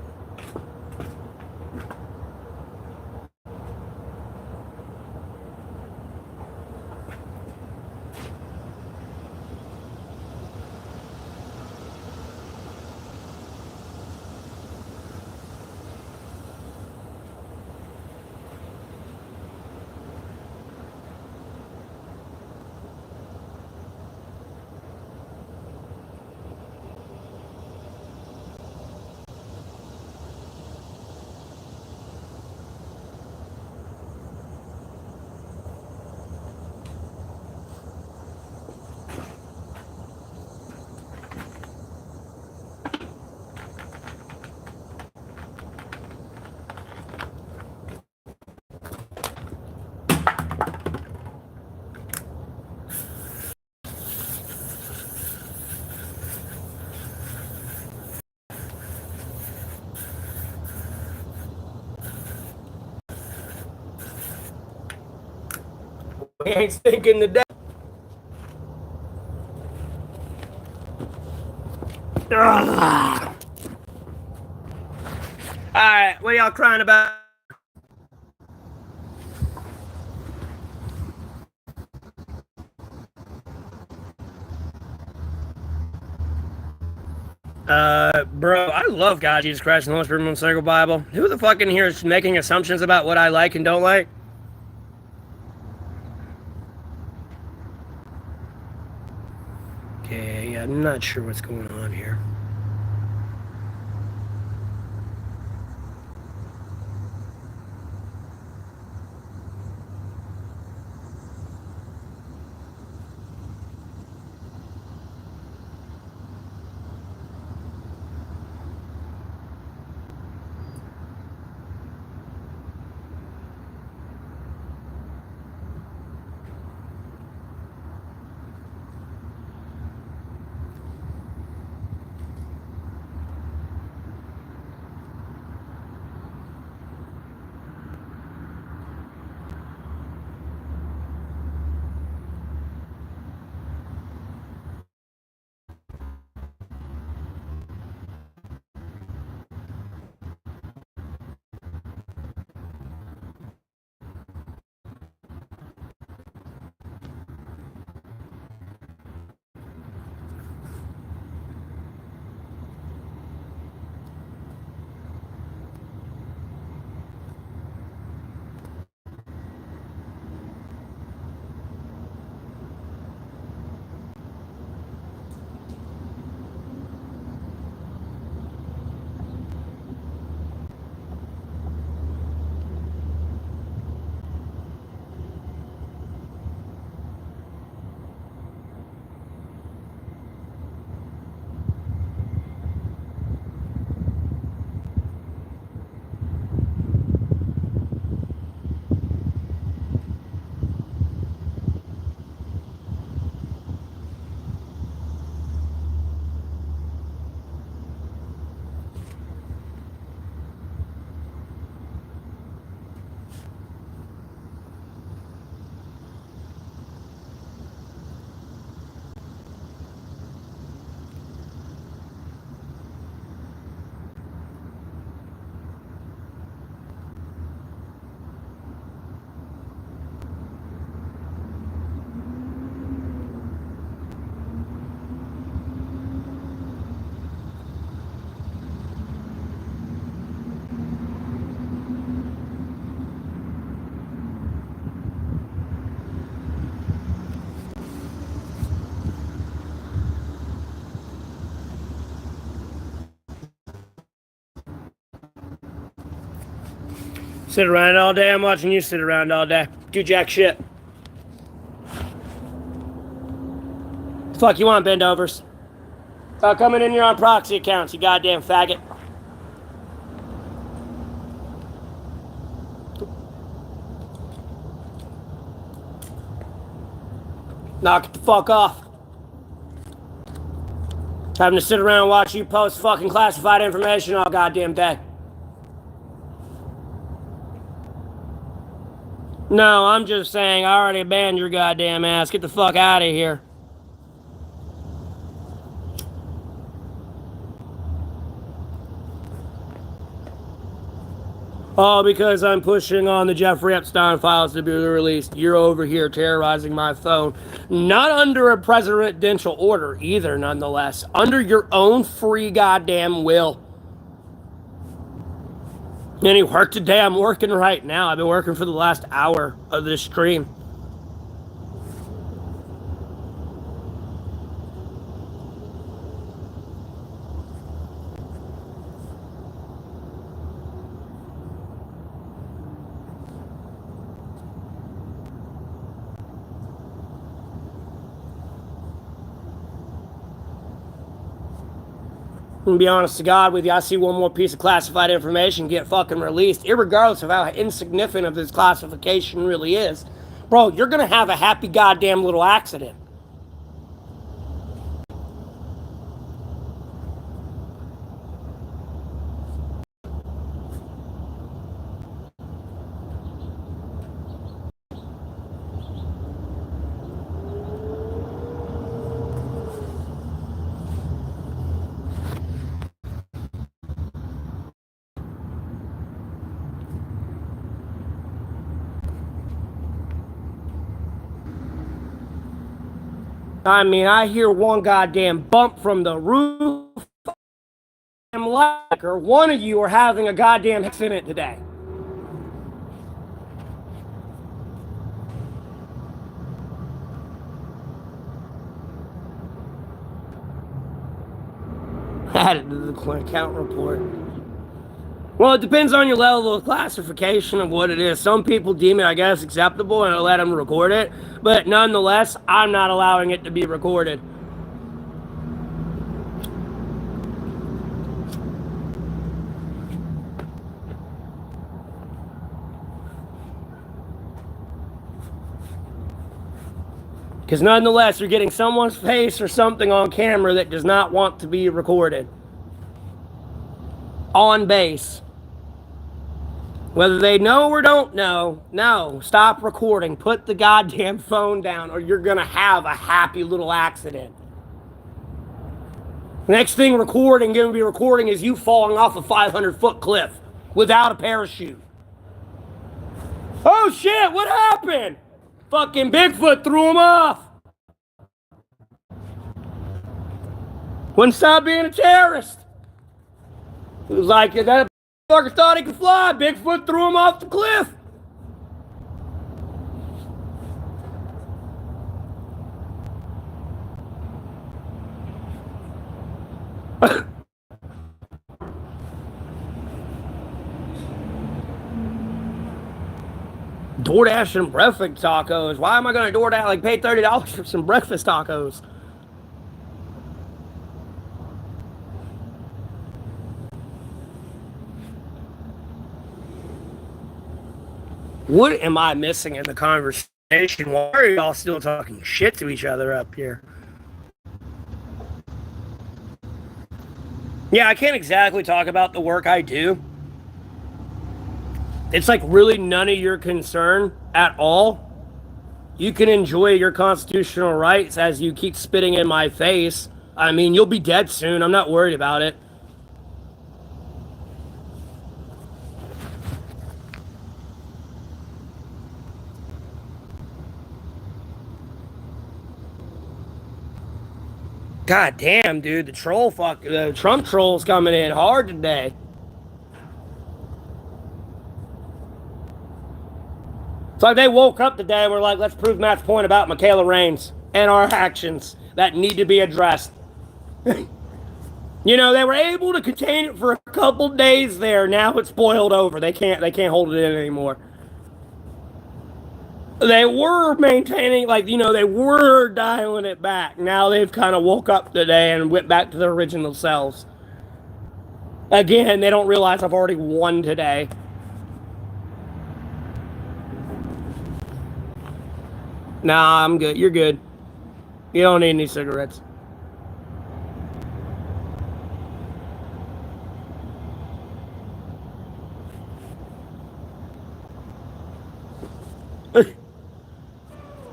We ain't stinking to death. Alright, what are y'all crying about? Bro, I love God, Jesus Christ, and the Holy Spirit, and the Sacred Bible. Who the fuck in here is making assumptions about what I like and don't like? Okay, yeah, I'm not sure what's going on here. Sit around all day. I'm watching you sit around all day. Do jack shit. Fuck you want, bendovers? Coming in here on proxy accounts, you goddamn faggot. Knock it the fuck off. Having to sit around and watch you post fucking classified information all goddamn day. No, I'm just saying, I already banned your goddamn ass. Get the fuck out of here. All because I'm pushing on the Jeffrey Epstein files to be released. You're over here terrorizing my phone. Not under a presidential order either, nonetheless. Under your own free goddamn will. Any work today? I'm working right now. I've been working for the last hour of this stream. And be honest to God with you, I see one more piece of classified information get fucking released, irregardless of how insignificant of this classification really is. Bro, you're gonna have a happy goddamn little accident. I mean, I hear one goddamn bump from the roof. Or one of you are having a goddamn accident today. Added to the account report. Well, it depends on your level of classification of what it is. Some people deem it, I guess, acceptable and let them record it. But nonetheless, I'm not allowing it to be recorded. Because nonetheless, you're getting someone's face or something on camera that does not want to be recorded. On base. Whether they know or don't know, no, stop recording. Put the goddamn phone down or you're going to have a happy little accident. Next thing going to be recording is you falling off a 500-foot cliff without a parachute. Oh shit, what happened? Fucking Bigfoot threw him off. Wouldn't stop being a terrorist. It was like that fucker thought he could fly. Bigfoot threw him off the cliff. DoorDash and breakfast tacos. Why am I going to DoorDash, pay $30 for some breakfast tacos? What am I missing in the conversation? Why are y'all still talking shit to each other up here? Yeah, I can't exactly talk about the work I do. It's really none of your concern at all. You can enjoy your constitutional rights as you keep spitting in my face. I mean, you'll be dead soon. I'm not worried about it. God damn, dude, the Trump troll's coming in hard today. It's like they woke up today and were like, let's prove Matt's point about Michaela Raines and our actions that need to be addressed. You know, they were able to contain it for a couple days there. Now it's boiled over. They can't hold it in anymore. They were maintaining, like, you know, they were dialing it back. Now they've kind of woke up today and went back to their original selves. Again, they don't realize I've already won today. Nah, I'm good. You're good. You don't need any cigarettes.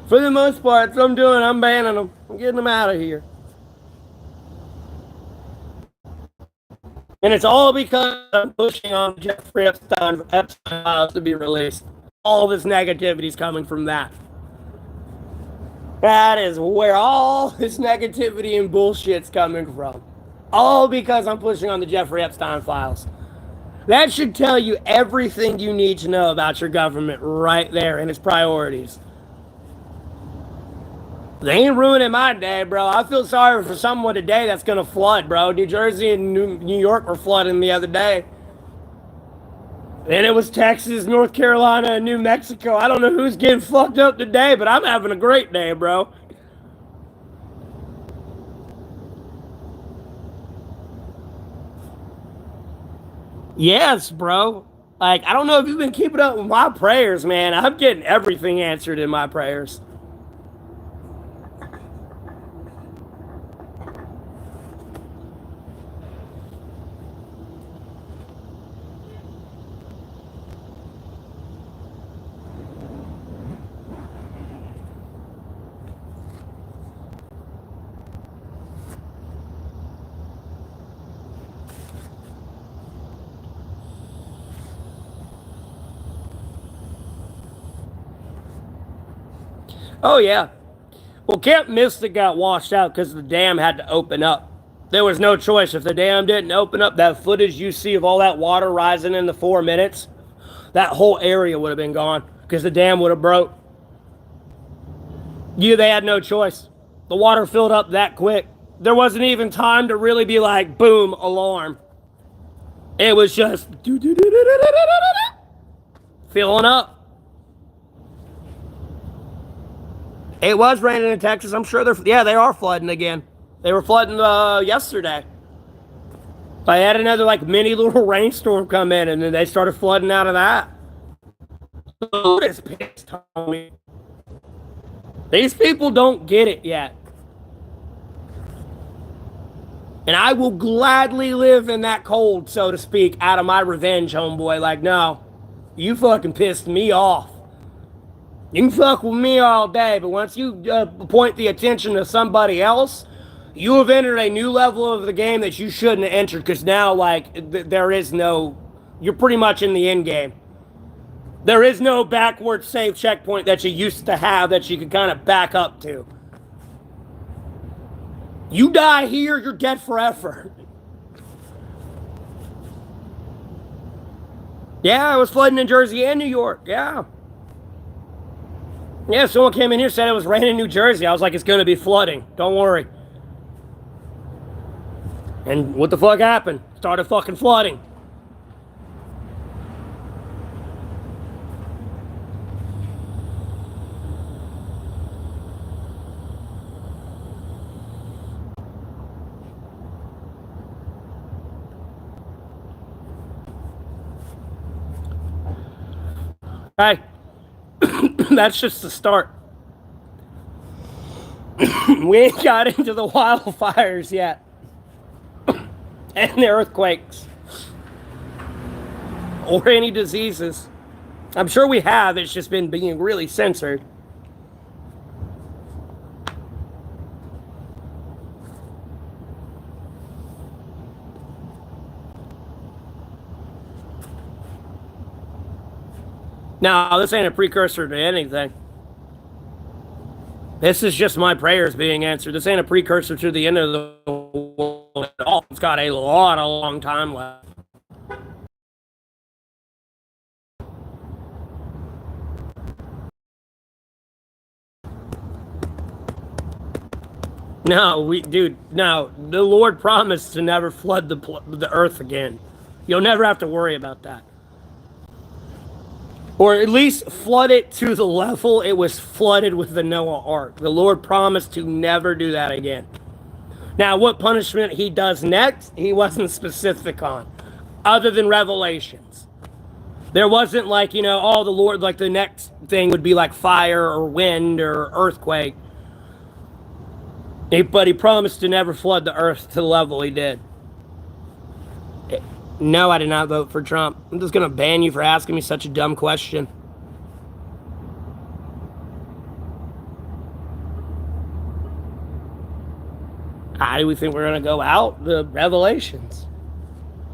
For the most part, that's what I'm doing. I'm banning them. I'm getting them out of here. And it's all because I'm pushing on Jeffrey Epstein files to be released. All this negativity is coming from that. That is where all this negativity and bullshit's coming from. All because I'm pushing on the Jeffrey Epstein files. That should tell you everything you need to know about your government right there and its priorities. They ain't ruining my day, bro. I feel sorry for someone today that's gonna flood, bro. New Jersey and New York were flooding the other day. Then it was Texas, North Carolina, and New Mexico. I don't know who's getting fucked up today, but I'm having a great day, bro. Yes, bro. Like, I don't know if you've been keeping up with my prayers, man. I'm getting everything answered in my prayers. Oh, yeah. Well, Camp Mystic got washed out because the dam had to open up. There was no choice. If the dam didn't open up, that footage you see of all that water rising in the 4 minutes, that whole area would have been gone because the dam would have broke. They had no choice. The water filled up that quick. There wasn't even time to really be like, boom, alarm. It was just filling up. It was raining in Texas. I'm sure they are flooding again. They were flooding yesterday. I had another like mini little rainstorm come in, and then they started flooding out of that. Who is pissed on me? These people don't get it yet. And I will gladly live in that cold, so to speak, out of my revenge, homeboy. Like, no, you fucking pissed me off. You can fuck with me all day, but once you point the attention to somebody else, you have entered a new level of the game that you shouldn't have entered, because now, like, there is no... You're pretty much in the end game. There is no backward save checkpoint that you used to have that you could kind of back up to. You die here, you're dead forever. Yeah, it was flooding in Jersey and New York, yeah. Yeah, someone came in here and said it was raining in New Jersey. I was like, it's going to be flooding. Don't worry. And what the fuck happened? Started fucking flooding. Hey, that's just the start. We ain't got into the wildfires yet. And the earthquakes. Or any diseases. I'm sure we have, it's just been being really censored. No, this ain't a precursor to anything. This is just my prayers being answered. This ain't a precursor to the end of the world at all. It's got a long time left. No, the Lord promised to never flood the earth again. You'll never have to worry about that. Or at least flood it to the level it was flooded with the Noah Ark. The Lord promised to never do that again. Now, what punishment he does next, he wasn't specific on, other than Revelations. There wasn't like, the Lord, like the next thing would be like fire or wind or earthquake. But he promised to never flood the earth to the level he did. No, I did not vote for Trump. I'm just going to ban you for asking me such a dumb question. How do we think we're going to go out? The Revelations.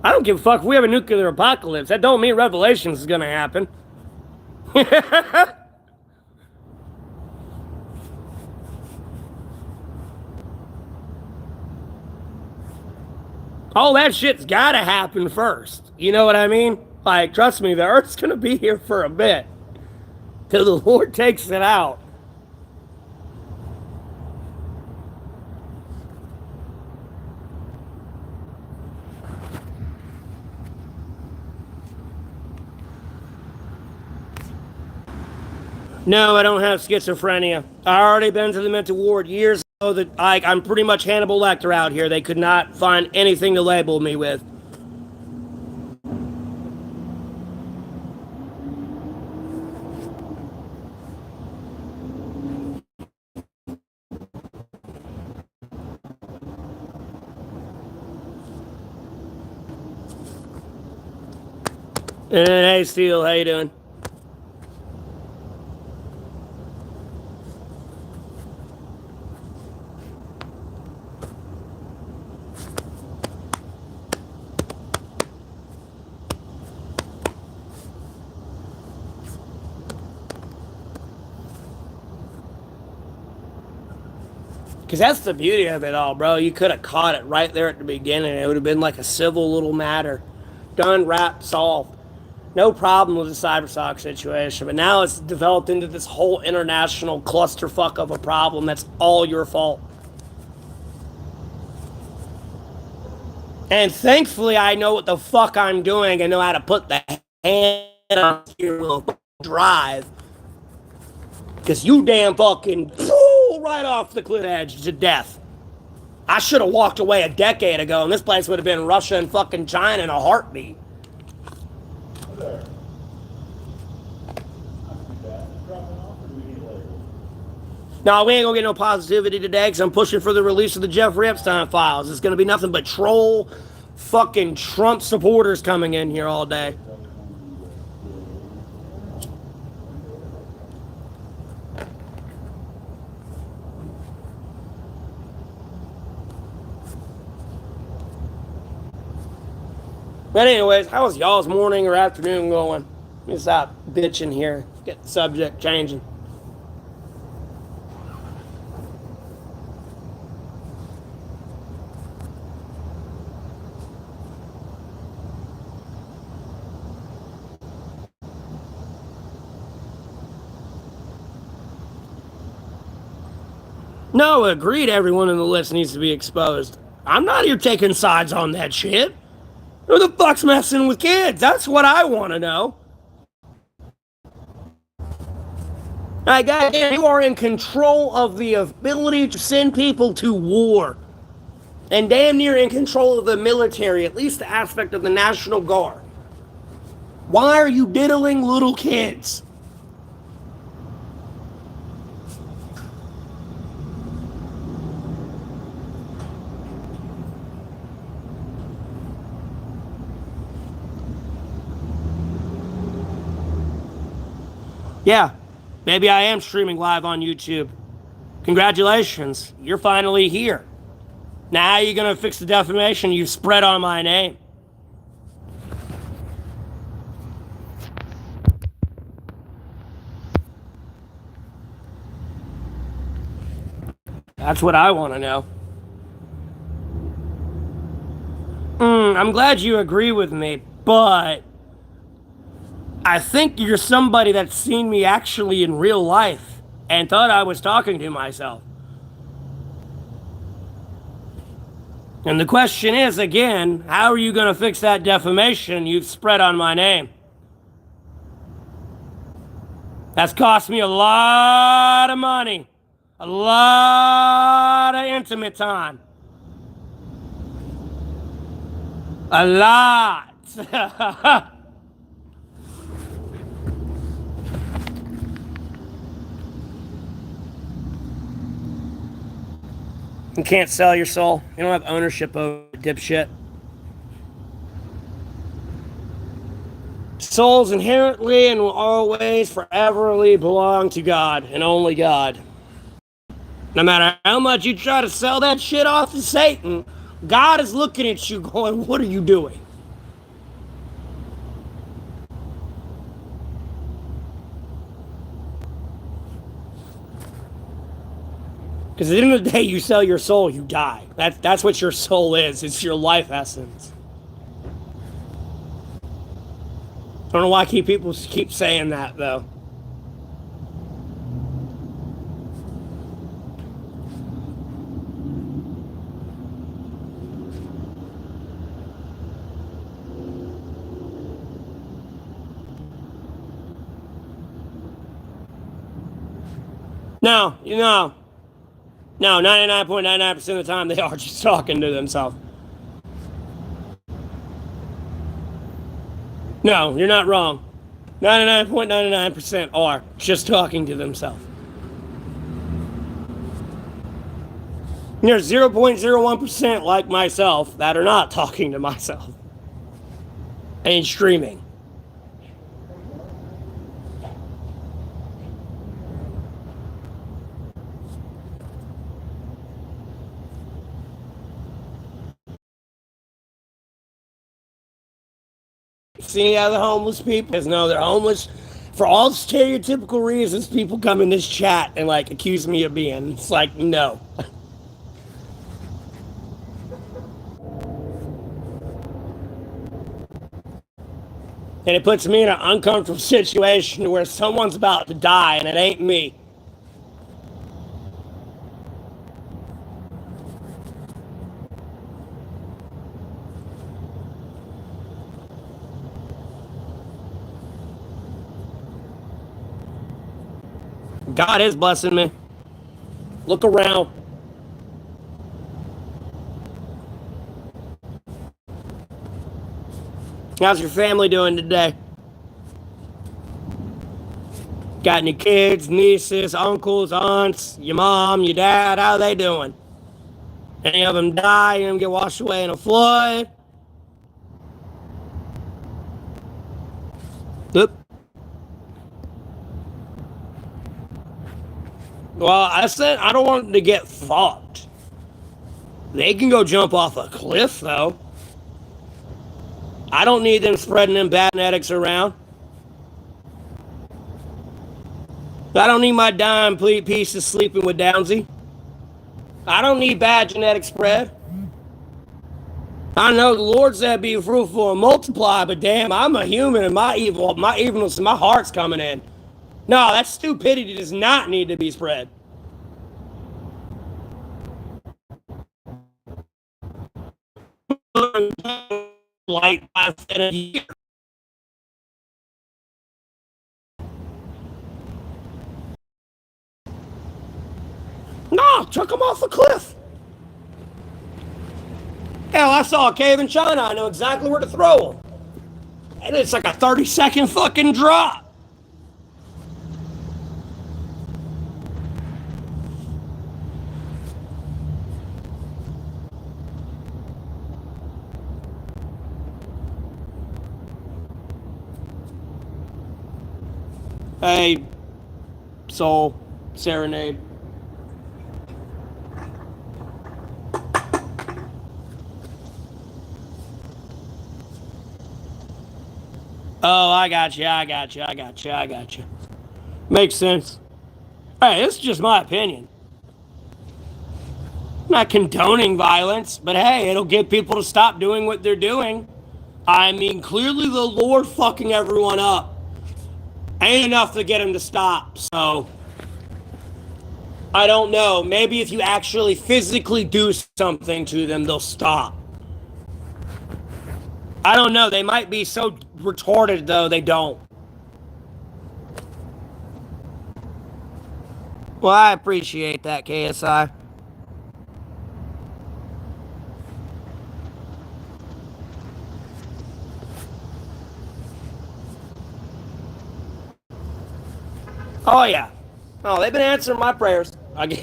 I don't give a fuck if we have a nuclear apocalypse. That don't mean Revelations is going to happen. All that shit's got to happen first. You know what I mean? Like, trust me, the Earth's going to be here for a bit. Till the Lord takes it out. No, I don't have schizophrenia. I already been to the mental ward years ago. That I'm pretty much Hannibal Lecter out here. They could not find anything to label me with. Hey, Steele, how you doing? Because that's the beauty of it all, bro. You could have caught it right there at the beginning. It would have been like a civil little matter. Done, wrapped, solved. No problem with the cybersock situation. But now it's developed into this whole international clusterfuck of a problem that's all your fault. And thankfully, I know what the fuck I'm doing and know how to put the hand on the steering wheel drive. Because you damn fucking right off the cliff edge to death. I should have walked away a decade ago, and this place would have been Russia and fucking China in a heartbeat. No, we ain't gonna get no positivity today because I'm pushing for the release of the Jeffrey Epstein files. It's gonna be nothing but troll fucking Trump supporters coming in here all day. But anyways, how was y'all's morning or afternoon going? Let me stop bitching here. Get the subject changing. No, agreed, everyone in the list needs to be exposed. I'm not here taking sides on that shit. Who the fuck's messing with kids? That's what I want to know. Like, goddamn, you are in control of the ability to send people to war. And damn near in control of the military, at least the aspect of the National Guard. Why are you diddling little kids? Yeah, maybe I am streaming live on YouTube. Congratulations, you're finally here. Now you're gonna fix the defamation you spread on my name. That's what I want to know. I'm glad you agree with me, but I think you're somebody that's seen me actually in real life and thought I was talking to myself. And the question is, again, how are you going to fix that defamation you've spread on my name? That's cost me a lot of money, a lot of intimate time, a lot. You can't sell your soul. You don't have ownership over it, dipshit. Souls inherently and will always foreverly belong to God and only God. No matter how much you try to sell that shit off to Satan, God is looking at you going, what are you doing? Because at the end of the day, you sell your soul, you die. That's what your soul is. It's your life essence. I don't know why people keep saying that, though. No, 99.99% of the time they are just talking to themselves. No, you're not wrong. 99.99% are just talking to themselves. There's 0.01% like myself that are not talking to myself and streaming. See how the homeless people is no, they're homeless for all stereotypical reasons. People come in this chat and like accuse me of being. It's like no. And it puts me in an uncomfortable situation where someone's about to die and it ain't me. God is blessing me. Look around. How's your family doing today? Got any kids, nieces, uncles, aunts, your mom, your dad? How are they doing? Any of them die? Any of them get washed away in a flood? Oop. Well, I said I don't want them to get fucked. They can go jump off a cliff, though. I don't need them spreading them bad genetics around. I don't need my dime pieces sleeping with Downsy. I don't need bad genetic spread. I know the Lord said be fruitful and multiply, but damn, I'm a human and my evilness and my heart's coming in. No, that stupidity does not need to be spread. Like I said a year. No, took him off the cliff. Hell, I saw a cave in China. I know exactly where to throw him. And it's like a 30-second fucking drop. Hey, soul, serenade. Oh, I got you. Makes sense. Hey, this is just my opinion. I'm not condoning violence, but hey, it'll get people to stop doing what they're doing. I mean, clearly the Lord fucking everyone up ain't enough to get him to stop, so I don't know. Maybe if you actually physically do something to them, they'll stop. I don't know. They might be so retarded, though, they don't. Well, I appreciate that, KSI. Oh, yeah. Oh, they've been answering my prayers. Honestly,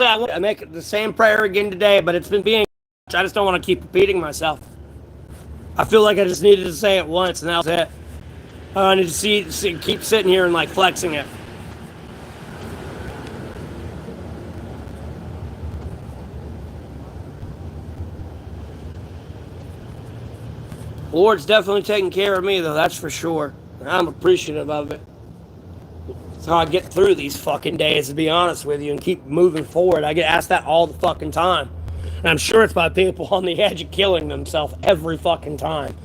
I make the same prayer again today, but it's been being. I just don't want to keep repeating myself. I feel like I just needed to say it once, and that was it. I need to keep sitting here and like flexing it. Lord's definitely taking care of me, though, that's for sure. I'm appreciative of it. That's how I get through these fucking days, to be honest with you, and keep moving forward. I get asked that all the fucking time. And I'm sure it's by people on the edge of killing themselves every fucking time.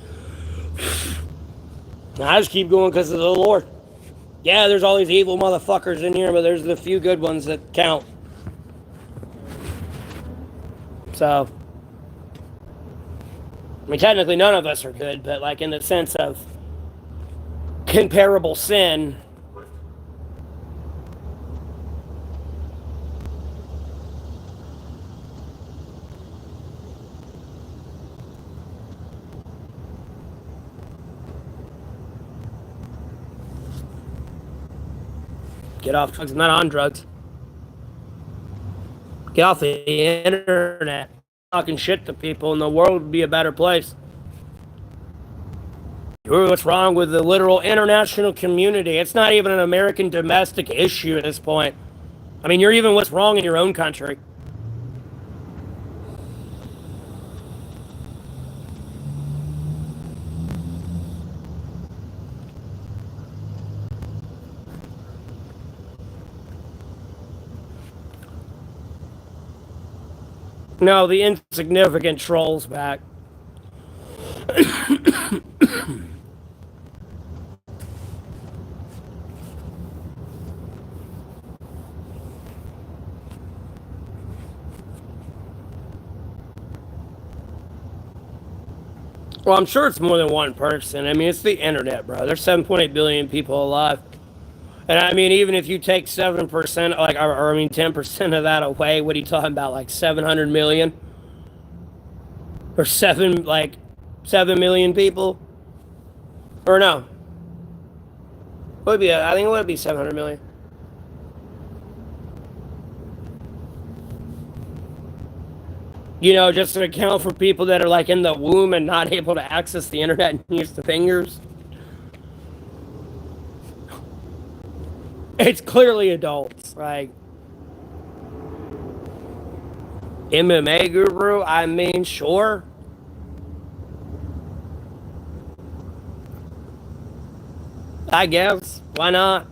And I just keep going because of the Lord. Yeah, there's all these evil motherfuckers in here, but there's the few good ones that count. So, I mean, technically none of us are good, but like in the sense of comparable sin, get off drugs. I'm not on drugs. Get off the internet. Talking shit to people, and the world would be a better place. What's wrong with the literal international community? It's not even an American domestic issue at this point. I mean, you're even what's wrong in your own country. No, the insignificant troll's back. Well, I'm sure it's more than one person. I mean, it's the internet, bro. There's 7.8 billion people alive. And I mean, even if you take 7%, like, or I mean, 10% of that away, what are you talking about? Like 700 million? Or 7 million people? Or no? I think it would be 700 million. You know, just to account for people that are like in the womb and not able to access the internet and use the fingers. It's clearly adults. Like, MMA guru, I mean, sure. I guess. Why not?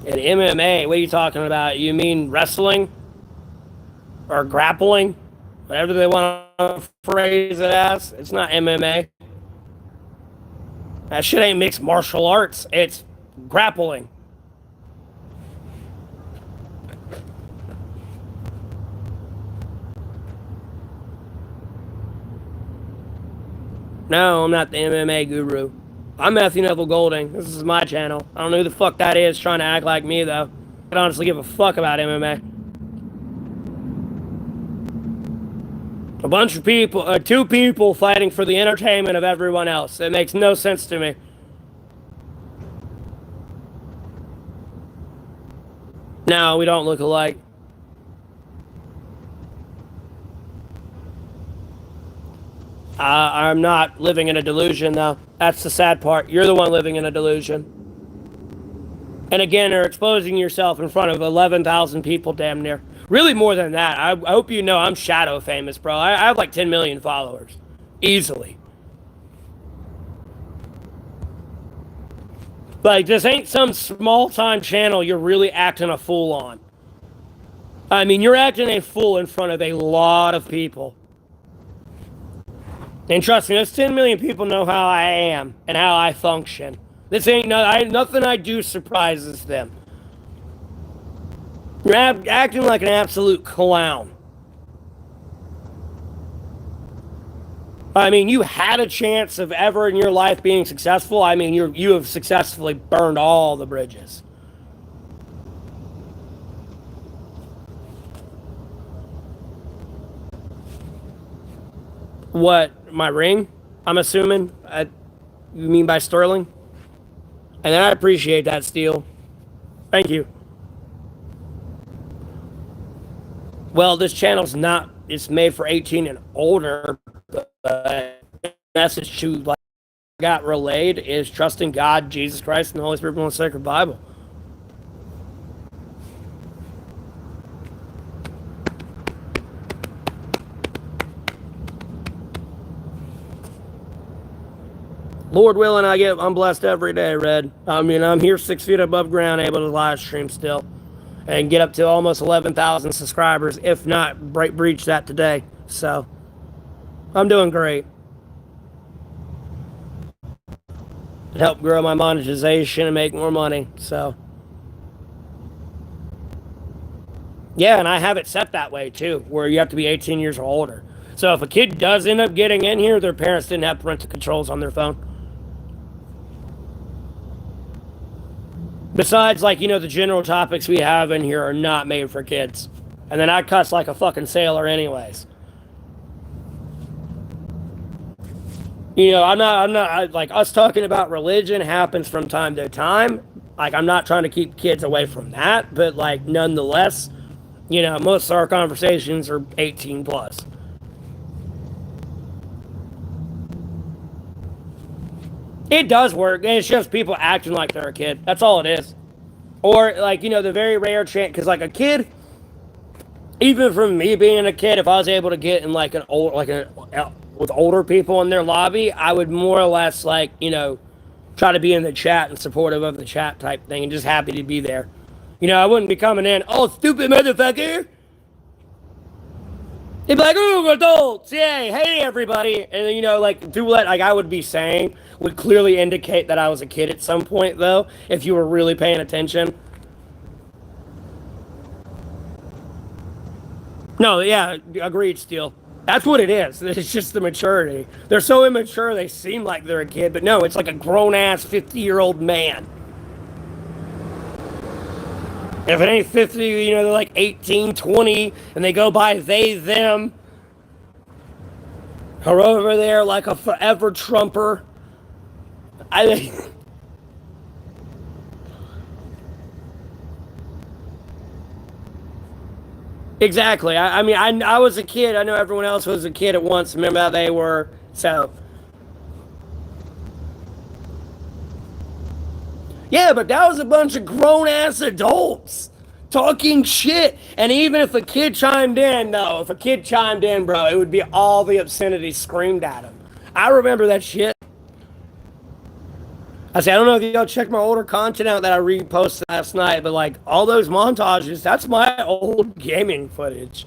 In MMA, what are you talking about? You mean wrestling? Or grappling? Whatever they want to phrase it as. It's not MMA. That shit ain't mixed martial arts. It's grappling. No, I'm not the MMA guru. I'm Matthew Neville Golding. This is my channel. I don't know who the fuck that is trying to act like me, though. I don't honestly give a fuck about MMA. A bunch of people, two people fighting for the entertainment of everyone else. It makes no sense to me. No, we don't look alike. I'm not living in a delusion, though. That's the sad part. You're the one living in a delusion. And again, you're exposing yourself in front of 11,000 people, damn near. Really more than that. I hope you know I'm shadow famous, bro. I have like 10 million followers. Easily. Like, this ain't some small-time channel you're really acting a fool on. I mean, you're acting a fool in front of a lot of people. And trust me, those 10 million people know how I am and how I function. This ain't nothing I do surprises them. You're acting like an absolute clown. I mean, you had a chance of ever in your life being successful. I mean, you have successfully burned all the bridges. What, my ring? I'm assuming. You mean by sterling? And then I appreciate that, Steel. Thank you. Well, this channel's not, it's made for 18 and older, but the message to like got relayed is trusting God, Jesus Christ, and the Holy Spirit and the sacred Bible. Lord willing, I'm blessed every day, Red. I mean, I'm here 6 feet above ground, able to live stream still, and get up to almost 11,000 subscribers, if not breach that today. So, I'm doing great. It helped grow my monetization and make more money. So, yeah, and I have it set that way too, where you have to be 18 years or older. So if a kid does end up getting in here, their parents didn't have parental controls on their phone. Besides, like, you know, the general topics we have in here are not made for kids. And then I cuss like a fucking sailor anyways. You know, I'm not like, us talking about religion happens from time to time. Like, I'm not trying to keep kids away from that, but like, nonetheless, you know, most of our conversations are 18 plus. It does work. It's just people acting like they're a kid. That's all it is. Or, like, you know, the very rare chance, because, like, a kid, even from me being a kid, if I was able to get in, like, with older people in their lobby, I would more or less, like, you know, try to be in the chat and supportive of the chat type thing and just happy to be there. You know, I wouldn't be coming in, oh, stupid motherfucker. They'd be like, ooh, adults, yay, hey, everybody. And, you know, like, do what, like, I would be saying would clearly indicate that I was a kid at some point, though, if you were really paying attention. No, yeah, agreed, Steel. That's what it is. It's just the maturity. They're so immature, they seem like they're a kid, but no, it's like a grown-ass 50-year-old man. If it ain't 50, you know, they're like 18, 20, and they go by they, them. Or over there like a forever Trumper. Exactly. I mean, I was a kid. I know everyone else was a kid at once. Remember how they were. So. Yeah, but that was a bunch of grown-ass adults talking shit. And even if a kid chimed in, though, if a kid chimed in, bro, it would be all the obscenity screamed at him. I remember that shit. I don't know if y'all checked my older content out that I reposted last night, but like all those montages, that's my old gaming footage.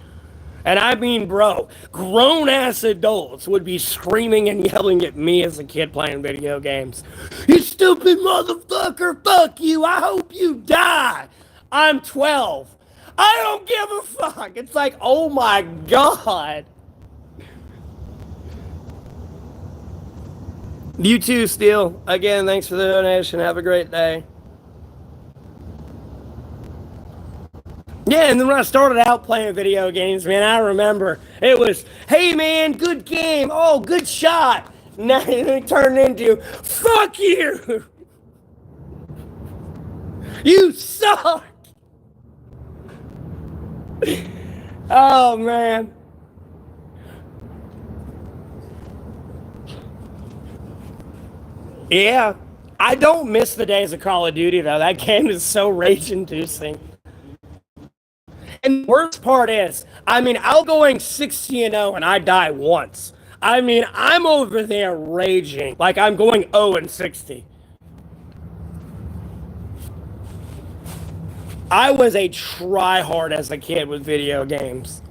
And I mean, bro, grown-ass adults would be screaming and yelling at me as a kid playing video games. You stupid motherfucker, fuck you, I hope you die. I'm 12. I don't give a fuck. It's like, oh my God. You too, Steel. Again, thanks for the donation. Have a great day. Yeah, and then when I started out playing video games, man, I remember it was, hey man, good game. Oh, good shot. Now it turned into, fuck you. You suck. Oh, man. Yeah. I don't miss the days of Call of Duty, though. That game is so rage-inducing. And the worst part is, I mean, I'll going 60-0 and I die once. I mean, I'm over there raging. Like, I'm going 0-60. I was a try-hard as a kid with video games.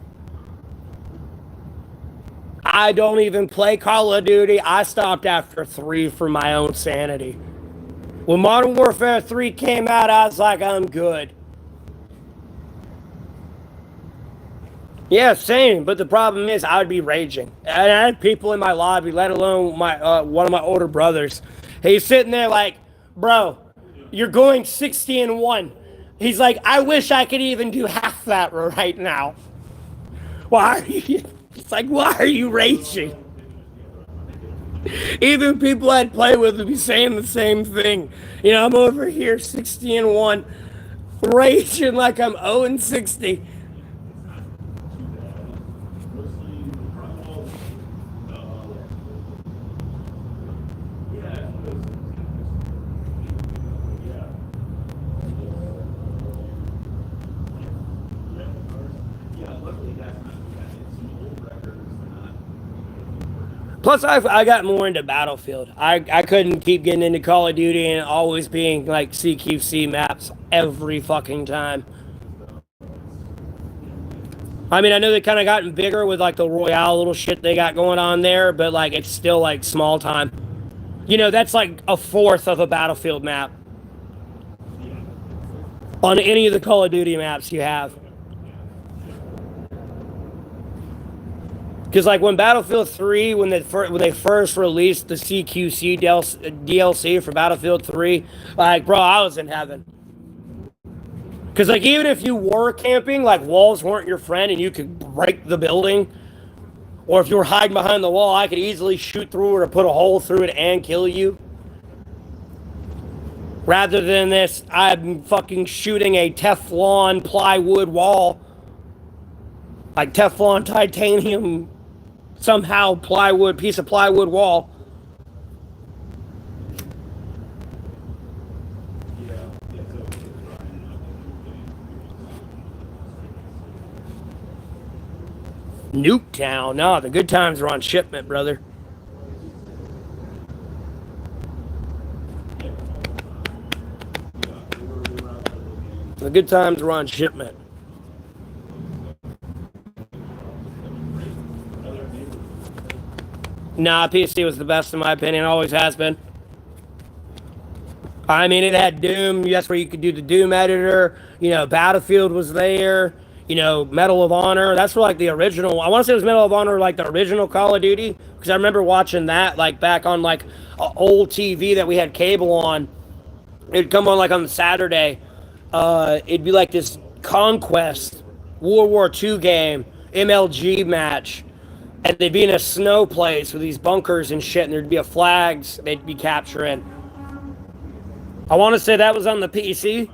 I don't even play Call of Duty. I stopped after 3 for my own sanity. When Modern Warfare 3 came out, I was like, I'm good. Yeah, same. But the problem is, I would be raging. And I had people in my lobby, let alone my one of my older brothers. He's sitting there like, bro, you're going 60-1. He's like, I wish I could even do half that right now. Why are you? It's like, why are you raging? Even people I'd play with would be saying the same thing. You know, I'm over here 60-1, raging like I'm 0-60. Plus, I got more into Battlefield. I couldn't keep getting into Call of Duty and always being like CQC maps every fucking time. I mean, I know they kind of gotten bigger with like the Royale little shit they got going on there, but like it's still like small time. You know, that's like a fourth of a Battlefield map on any of the Call of Duty maps you have. Because like when Battlefield 3, when they first released the CQC DLC for Battlefield 3, like bro, I was in heaven. Because like even if you were camping, like walls weren't your friend and you could break the building, or if you were hiding behind the wall, I could easily shoot through it or put a hole through it and kill you. Rather than this, I'm fucking shooting a Teflon plywood wall, like Teflon titanium, somehow plywood, piece of plywood wall. Nuketown. No, the good times are on shipment, brother. The good times are on shipment. Nah, PC was the best in my opinion. Always has been. I mean, it had Doom. That's where you could do the Doom editor. You know, Battlefield was there. You know, Medal of Honor. That's for like the original. I want to say it was Medal of Honor, like the original Call of Duty, because I remember watching that like back on like old TV that we had cable on. It'd come on like on the Saturday. It'd be like this Conquest World War II game, MLG match, and they'd be in a snow place with these bunkers and shit, and there'd be a flags they'd be capturing. I want to say that was on the PC,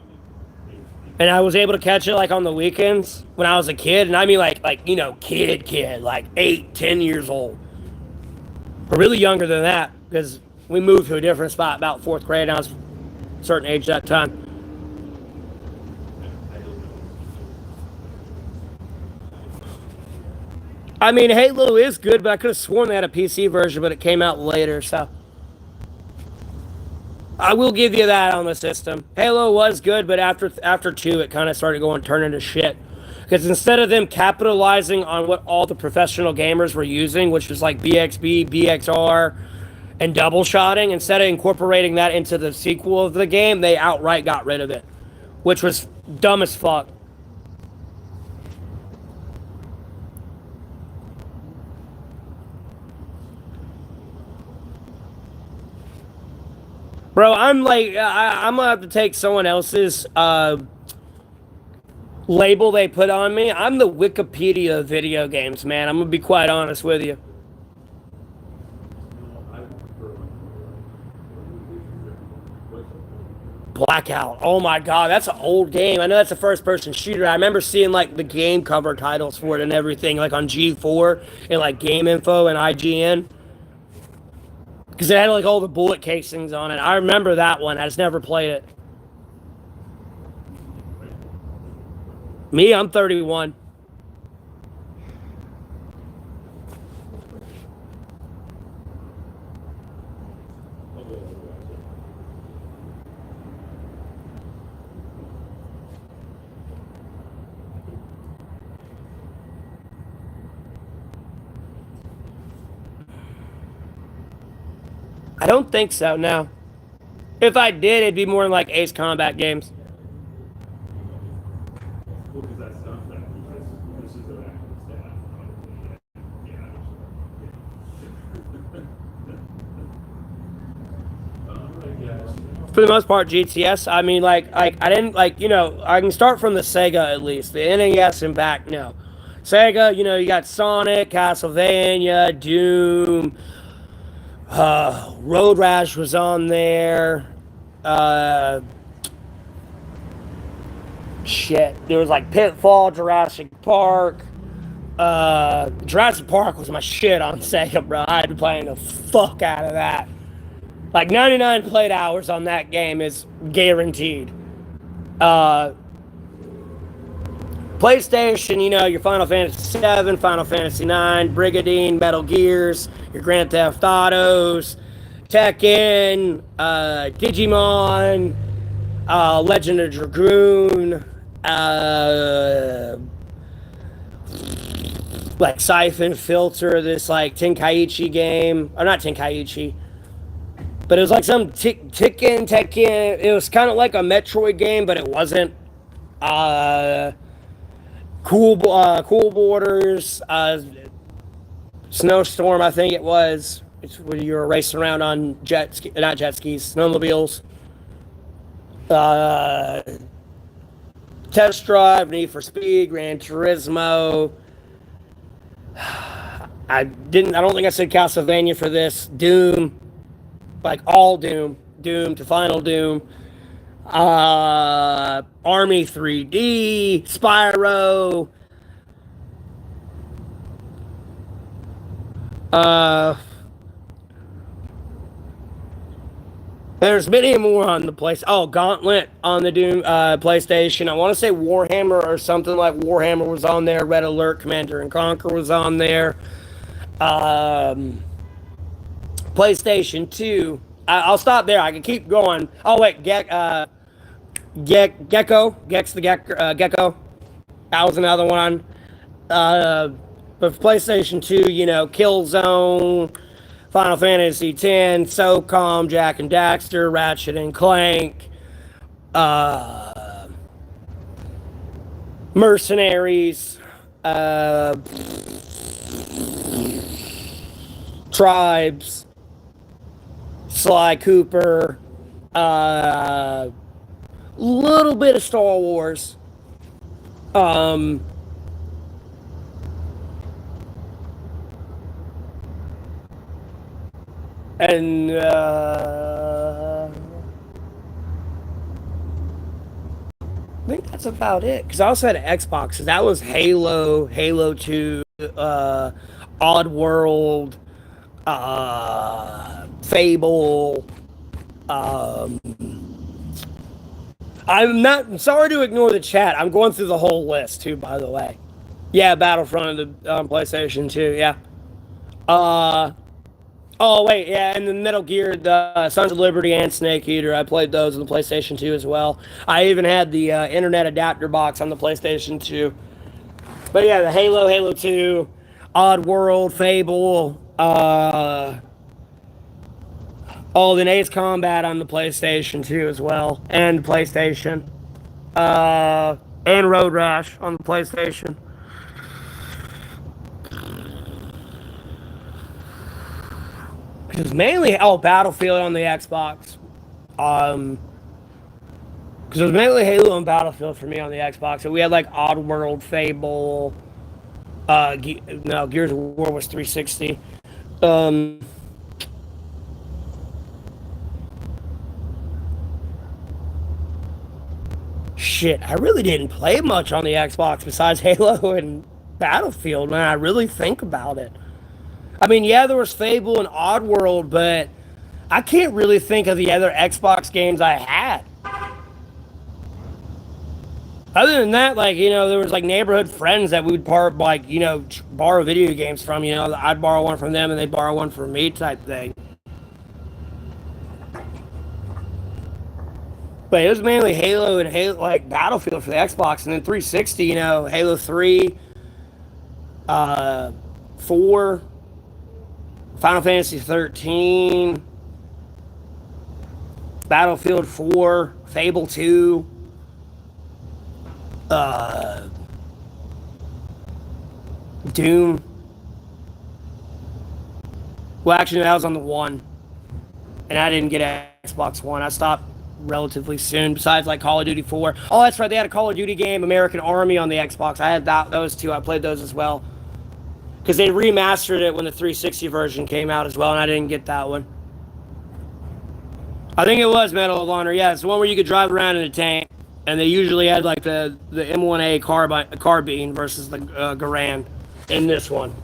and I was able to catch it like on the weekends when I was a kid, and I mean like you know kid, like 8, 10 years old, or really younger than that because we moved to a different spot about 4th grade. And I was a certain age that time. I mean, Halo is good, but I could have sworn they had a PC version, but it came out later, so I will give you that on the system. Halo was good, but after 2, it kind of started turning to shit. Because instead of them capitalizing on what all the professional gamers were using, which was like BXB, BXR, and double shotting, instead of incorporating that into the sequel of the game, they outright got rid of it, which was dumb as fuck. Bro, I'm like, I'm gonna have to take someone else's label they put on me. I'm the Wikipedia of video games, man. I'm gonna be quite honest with you. Blackout. Oh my god, that's an old game. I know that's a first-person shooter. I remember seeing like the game cover titles for it and everything, like on G4 and like Game Info and IGN. Because it had like all the bullet casings on it. I remember that one. I just never played it. Me, I'm 31. I don't think so, no. If I did, it'd be more like Ace Combat games. Well, because that's not that. This is an active staff. Yeah. I guess. For the most part, GTS. I mean, like I didn't like, I can start from the Sega at least. The NES and back, no. Sega, you got Sonic, Castlevania, Doom, Road Rash was on there. Shit, there was like Pitfall, Jurassic Park. Jurassic Park was my shit on Sega, bro. I had been playing the fuck out of that. Like 99 played hours on that game is guaranteed. PlayStation, your Final Fantasy VII, Final Fantasy IX, Brigadine, Metal Gears, your Grand Theft Autos, Tekken, Digimon, Legend of Dragoon, like Siphon Filter, this like Tenkaichi game, or not Tenkaichi, but it was like some Tekken. It was kind of like a Metroid game, but it wasn't. Cool Borders, Snowstorm, I think it was. It's when you were racing around on not jet skis, snowmobiles. Test Drive, Need for Speed, Gran Turismo. I don't think I said Castlevania for this. Doom, like all Doom to Final Doom. Army 3D, Spyro. There's many more on the place. Oh, Gauntlet on the Doom PlayStation. I want to say Warhammer or something like Warhammer was on there. Red Alert, Commander and Conquer was on there. PlayStation 2. I'll stop there. I can keep going. Oh wait, Gecko. Gecko. That was another one. But for PlayStation 2, Killzone, Final Fantasy X, SOCOM, Jack and Daxter, Ratchet and Clank, Mercenaries, Tribes, Sly Cooper, little bit of Star Wars, and I think that's about it. Because I also had an Xbox. So that was Halo, Halo 2, Oddworld, Fable. I'm sorry to ignore the chat. I'm going through the whole list too, by the way. Yeah, Battlefront on the PlayStation 2. Yeah. Oh wait, yeah, and the Metal Gear, the Sons of Liberty and Snake Eater. I played those on the PlayStation 2 as well. I even had the internet adapter box on the PlayStation 2. But yeah, the Halo 2, Oddworld, Fable, then Ace Combat on the PlayStation 2 as well, and PlayStation, and Road Rash on the PlayStation. It was mainly Battlefield on the Xbox. Because it was mainly Halo and Battlefield for me on the Xbox. So we had like Oddworld, Fable. Gears of War was 360. Shit, I really didn't play much on the Xbox besides Halo and Battlefield when I really think about it. I mean, yeah, there was Fable and Oddworld, but I can't really think of the other Xbox games I had. Other than that, like, there was like neighborhood friends that we would borrow video games from. I'd borrow one from them and they'd borrow one from me type thing. But it was mainly Halo and like Battlefield for the Xbox, and then 360, Halo 3, 4, Final Fantasy 13, Battlefield 4, Fable 2, uh, Doom. Well, actually, that was on the One, and I didn't get an Xbox One. I stopped relatively soon. Besides, like Call of Duty 4. Oh, that's right. They had a Call of Duty game, American Army, on the Xbox. I had those two. I played those as well because they remastered it when the 360 version came out as well, and I didn't get that one. I think it was Medal of Honor. Yeah, it's the one where you could drive around in a tank, and they usually had like the M1A carbine versus the Garand. In this one,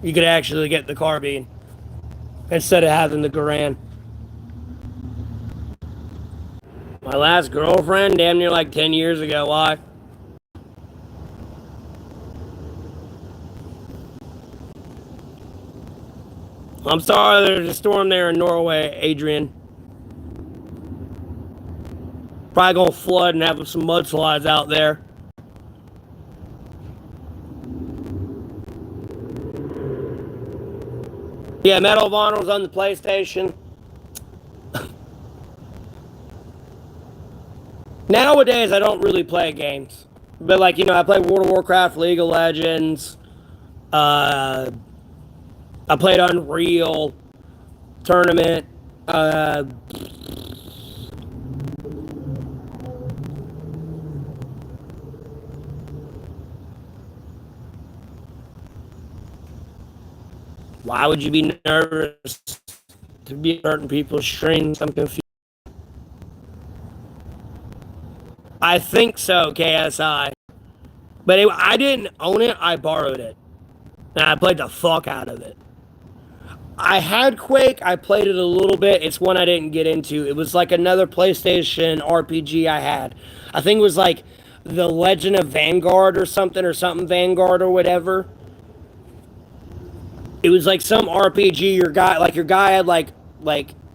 you could actually get the carbine instead of having the Garand. My last girlfriend, damn near like 10 years ago. Why? I'm sorry there's a storm there in Norway, Adrian. Probably gonna flood and have some mudslides out there. Yeah, Medal of Honor was on the PlayStation. Nowadays, I don't really play games. But, like, I play World of Warcraft, League of Legends. I played Unreal Tournament. Why would you be nervous to be hurting people's strings? I'm confused. I think so, KSI. But I didn't own it, I borrowed it. And I played the fuck out of it. I had Quake, I played it a little bit. It's one I didn't get into. It was like another PlayStation RPG I had. I think it was like The Legend of Vanguard or something Vanguard or whatever. It was like some RPG. Your guy had like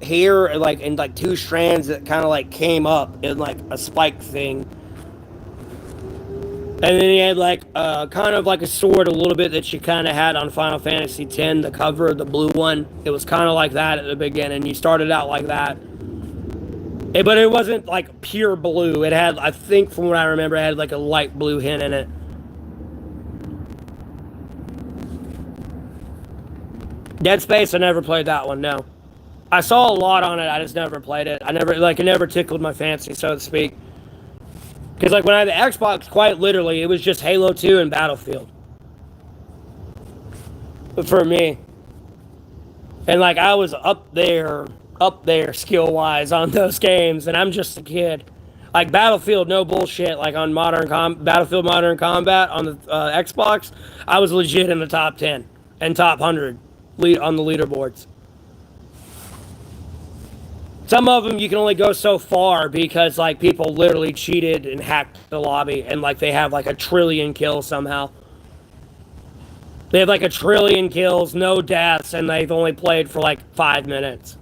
hair like in like two strands that kind of like came up in like a spike thing, and then he had like kind of like a sword a little bit that you kind of had on Final Fantasy X, the cover, the blue one. It was kind of like that at the beginning. You started out like that, but it wasn't like pure blue. It had, I think from what I remember, it had like a light blue hint in it. Dead Space, I never played that one, no. I saw a lot on it, I just never played it. It never tickled my fancy, so to speak. Because, like, when I had the Xbox, quite literally, it was just Halo 2 and Battlefield. But for me. And, like, I was up there, skill-wise on those games, and I'm just a kid. Like, Battlefield, no bullshit, like, on Battlefield Modern Combat on the Xbox, I was legit in the top 10 and top 100. On the leaderboards. Some of them you can only go so far because like people literally cheated and hacked the lobby and like they have like 1 trillion kills somehow. They have like 1 trillion kills, no deaths, and they've only played for like 5 minutes.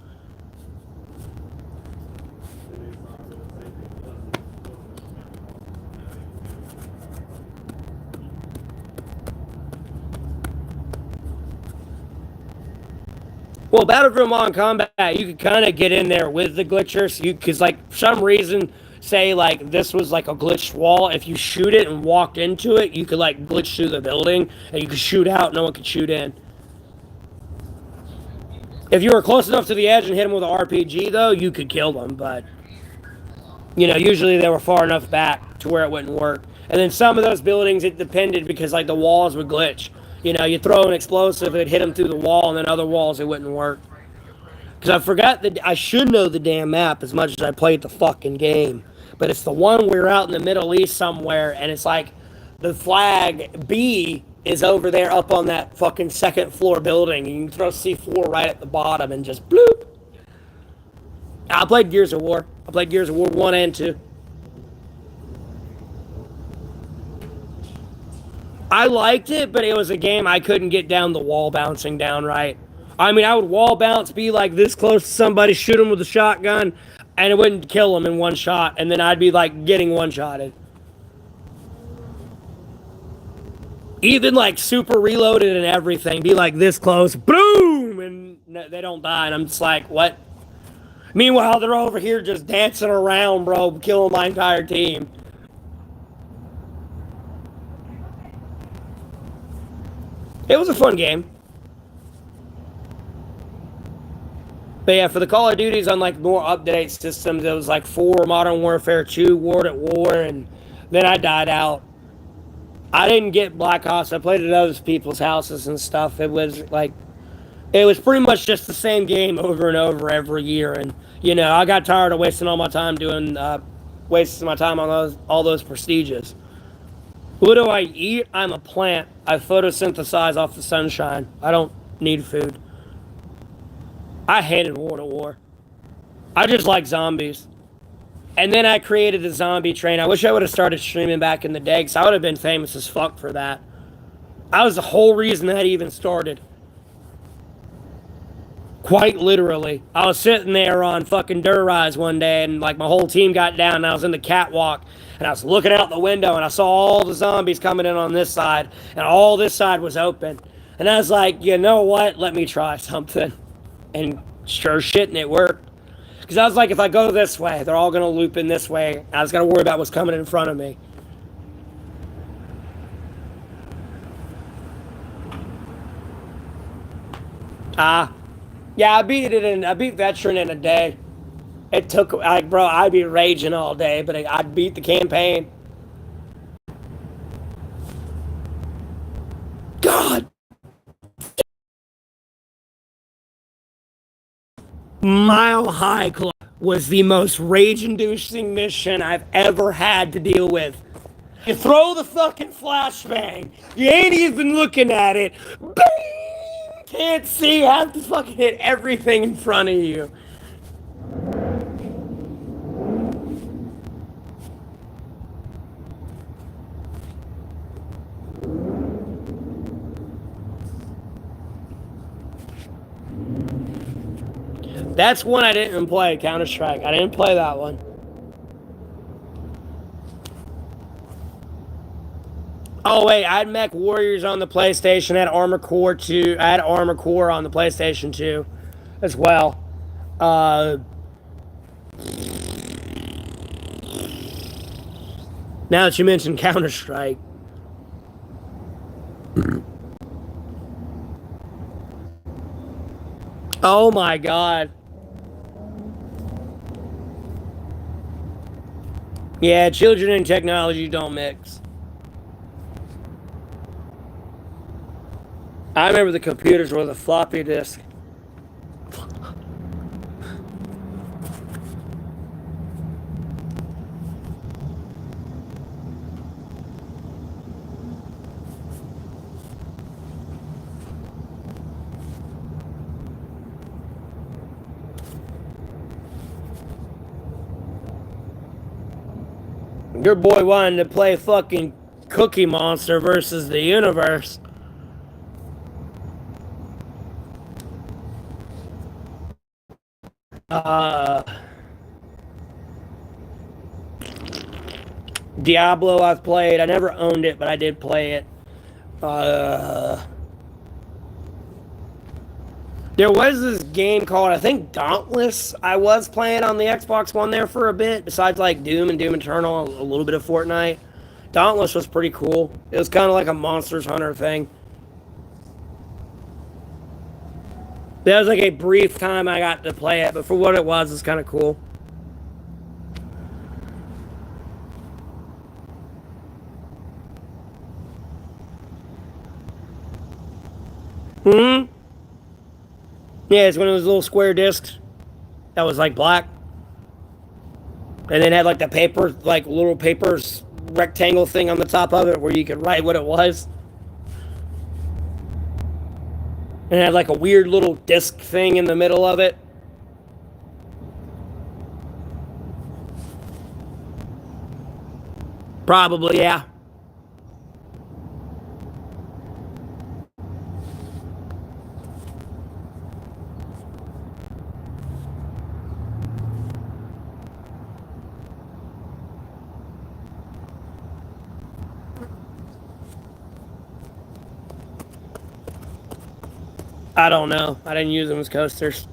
Well, Battlefield Modern Combat, you could kind of get in there with the glitchers, because like for some reason, say like this was like a glitched wall. If you shoot it and walked into it, you could like glitch through the building, and you could shoot out. No one could shoot in. If you were close enough to the edge and hit them with an RPG, though, you could kill them. But usually they were far enough back to where it wouldn't work. And then some of those buildings, it depended because like the walls would glitch. You throw an explosive, it'd hit them through the wall, and then other walls, it wouldn't work. Because I forgot that I should know the damn map as much as I played the fucking game. But it's the one we're out in the Middle East somewhere, and it's like the flag B is over there up on that fucking second floor building. You can throw C4 right at the bottom and just bloop. I played Gears of War. I played Gears of War 1 and 2. I liked it, but it was a game I couldn't get down the wall bouncing down right. I mean, I would wall bounce, be like this close to somebody, shoot them with a shotgun, and it wouldn't kill them in one shot, and then I'd be like getting one-shotted. Even like super reloaded and everything, be like this close, boom, and they don't die, and I'm just like, what? Meanwhile, they're over here just dancing around, bro, killing my entire team. It was a fun game. But yeah, for the Call of Duties on like more up-to-date systems, it was like 4 Modern Warfare 2, World at War, and then I died out. I didn't get Black Ops. I played at other people's houses and stuff. It was pretty much just the same game over and over every year, and I got tired of wasting all my time wasting my time on all those prestiges. What do I eat? I'm a plant. I photosynthesize off the sunshine. I don't need food. I hated World at War. I just like zombies. And then I created a zombie train. I wish I would have started streaming back in the day, because I would have been famous as fuck for that. That was the whole reason that even started. Quite literally. I was sitting there on fucking Rise one day, and like my whole team got down, and I was in the catwalk, and I was looking out the window, and I saw all the zombies coming in on this side, and all this side was open. And I was like, you know what? Let me try something. And sure shit, and it worked. Because I was like, if I go this way, they're all going to loop in this way. I was going to worry about what's coming in front of me. Yeah, I beat Veteran in a day. It took, like, bro, I'd be raging all day, but I'd beat the campaign. God! Mile High Club was the most rage-inducing mission I've ever had to deal with. You throw the fucking flashbang. You ain't even looking at it. Bang! Can't see. Have to fucking hit everything in front of you. That's one I didn't play, Counter-Strike. I didn't play that one. Oh wait, I had Mech Warriors on the PlayStation. I had Armor Core 2. I had Armor Core on the PlayStation 2 as well. Now that you mentioned Counter-Strike. Oh my god. Yeah, children and technology don't mix. I remember the computers were the floppy disk. Your boy wanted to play fucking Cookie Monster versus the universe. Diablo I've played. I never owned it, but I did play it. There was this game called, I think, Dauntless. I was playing on the Xbox One there for a bit, besides like Doom and Doom Eternal, a little bit of Fortnite. Dauntless was pretty cool. It was kind of like a Monsters Hunter thing. That was like a brief time I got to play it, but for what it was, it's kind of cool. Yeah, it's one of those little square discs that was like black. And then had like the paper, like little papers rectangle thing on the top of it where you could write what it was. And it had like a weird little disc thing in the middle of it. Probably, yeah. I don't know. I didn't use them as coasters.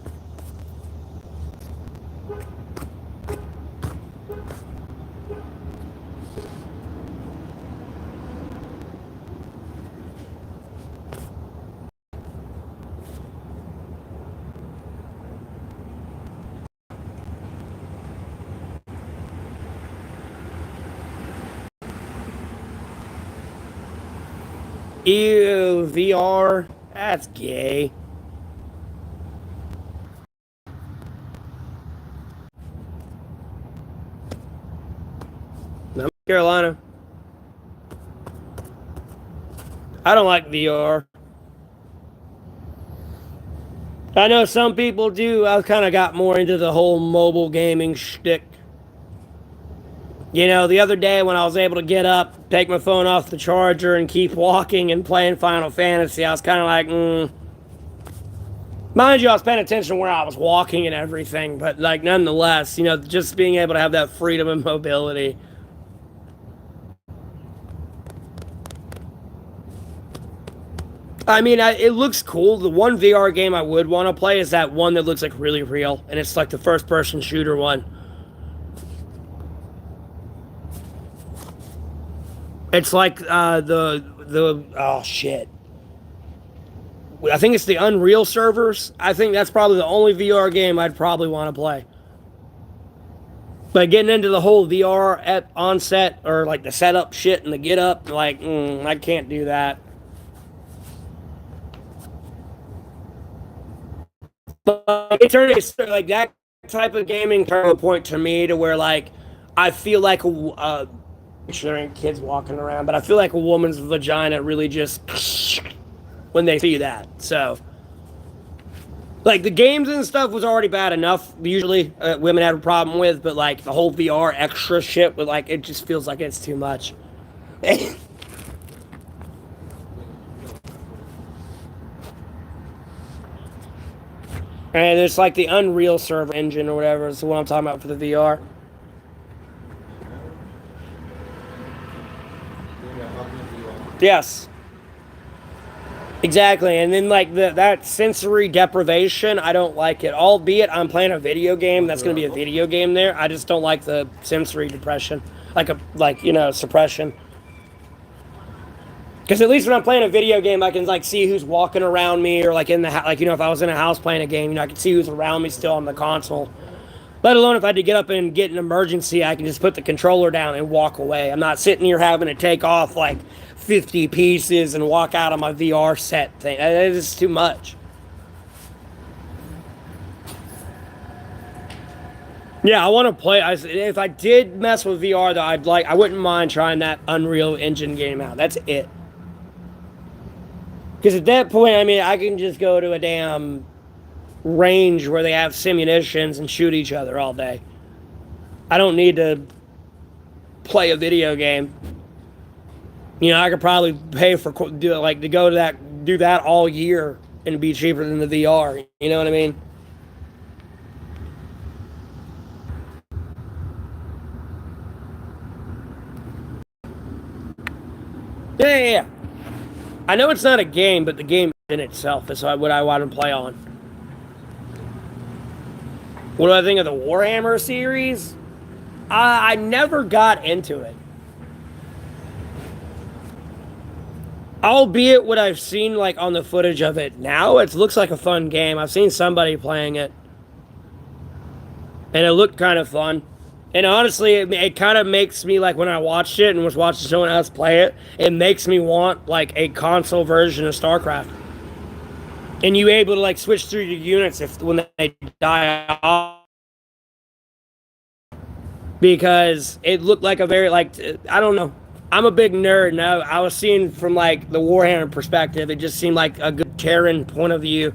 Ew, VR. That's gay. North Carolina. I don't like VR. I know some people do. I kind of got more into the whole mobile gaming shtick. You know, the other day when I was able to get up, take my phone off the charger, and keep walking and playing Final Fantasy, I was kind of like, Mind you, I was paying attention where I was walking and everything, but like nonetheless, you know, just being able to have that freedom and mobility. I mean, it looks cool. The one VR game I would want to play is that one that looks like really real, and it's like the first-person shooter one. It's like the oh shit. I think it's the Unreal servers. I think that's probably the only VR game I'd probably want to play. But getting into the whole VR at onset or like the setup shit and the get up, like I can't do that. But it turned like that type of gaming turned a point to me to where like I feel like there ain't kids walking around, but I feel like a woman's vagina really just when they see that. So, like the games and stuff was already bad enough. Usually, women have a problem with, but like the whole VR extra shit with like it just feels like it's too much. And it's like the Unreal server engine or whatever is the one I'm talking about for the VR. Yes. Exactly, and then like that sensory deprivation, I don't like it. Albeit I'm playing a video game, that's going to be a video game there. I just don't like the sensory depression, suppression. Because at least when I'm playing a video game, I can like see who's walking around me, or like in the like if I was in a house playing a game, I can see who's around me still on the console. Let alone if I had to get up and get an emergency, I can just put the controller down and walk away. I'm not sitting here having to take off like 50 pieces and walk out of my VR set thing. It is too much. Yeah, I want to play. If I did mess with VR, though, I wouldn't mind trying that Unreal Engine game out. That's it. Because at that point, I mean, I can just go to a damn range where they have simunitions and shoot each other all day. I don't need to play a video game. You know, I could probably pay for to go to do that all year and be cheaper than the VR. You know what I mean? Yeah. I know it's not a game, but the game in itself is what I want to play on. What do I think of the Warhammer series? I never got into it. Albeit what I've seen like on the footage of it now, it looks like a fun game. I've seen somebody playing it. And it looked kind of fun. And honestly, it kind of makes me, like, when I watched it and was watching someone else play it, it makes me want, like, a console version of StarCraft. And you able to, like, switch through your units when they die off. Because it looked like a very, like, I don't know. I'm a big nerd now. I was seeing from, like, the Warhammer perspective, it just seemed like a good Terran point of view.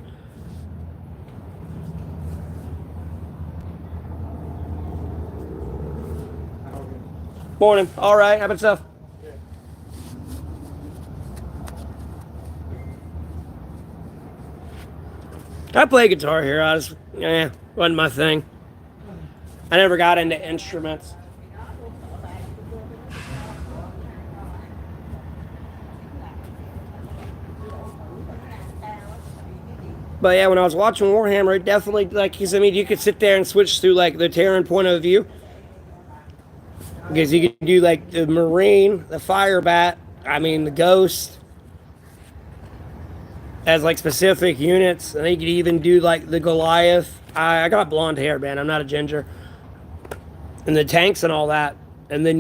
Morning. All right. How about stuff? I play guitar here. Wasn't my thing. I never got into instruments. But yeah, when I was watching Warhammer, it definitely, like, because I mean, you could sit there and switch through, like, the Terran point of view. Because you could do, like, the Marine, the Fire Bat, the Ghost, as, like, specific units. And you could even do, like, the Goliath. I got blonde hair, man. I'm not a ginger. And the tanks and all that. And then,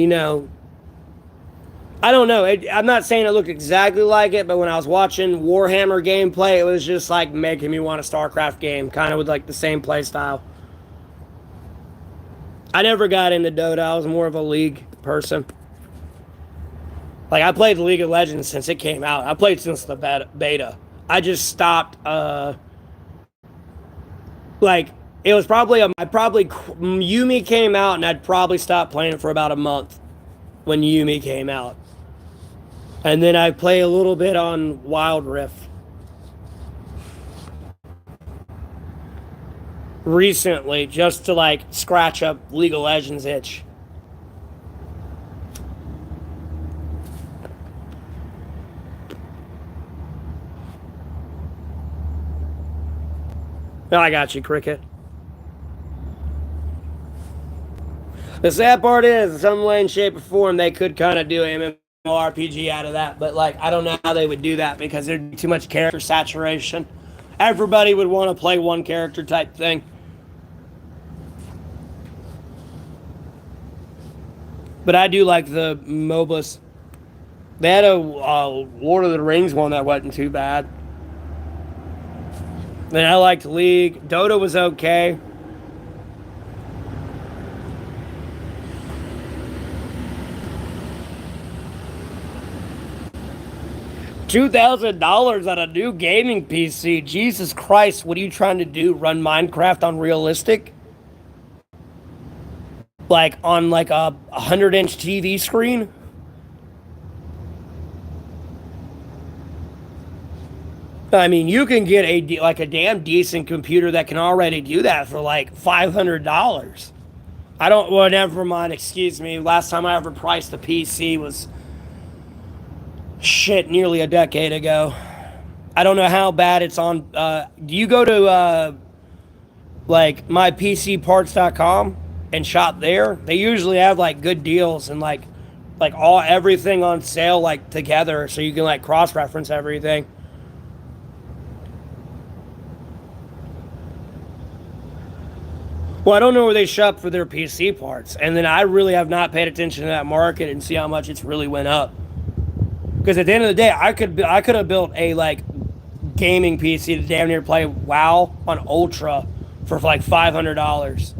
I don't know. I'm not saying it looked exactly like it, but when I was watching Warhammer gameplay, it was just like making me want a StarCraft game, kind of with like the same play style. I never got into Dota. I was more of a League person. Like I played League of Legends since it came out. I played since the beta. I just stopped. Like it was probably Yumi came out, and I'd probably stopped playing it for about a month when Yumi came out. And then I play a little bit on Wild Rift recently just to like scratch up League of Legends itch. I got you, Cricket. The sad part is, in some way, shape, or form, they could kind of do an MMORPG out of that, but like I don't know how they would do that because there'd be too much character saturation. Everybody would want to play one character type thing. But I do like the MOBAs. They had a Lord of the Rings one that wasn't too bad. Then I liked League. Dota was okay. $2,000 on a new gaming PC. Jesus Christ, what are you trying to do? Run Minecraft on realistic? Like on like a 100-inch TV screen? I mean, you can get a damn decent computer that can already do that for like $500. I don't. Well, never mind. Excuse me. Last time I ever priced a PC was shit, nearly a decade ago. I don't know how bad it's on. Do you go to like mypcparts.com and shop there? They usually have like good deals and like everything on sale like together, so you can like cross reference everything. Well, I don't know where they shop for their PC parts, and then I really have not paid attention to that market and see how much it's really went up. Because at the end of the day, I could have built a like gaming PC to damn near play WoW on Ultra for like $500.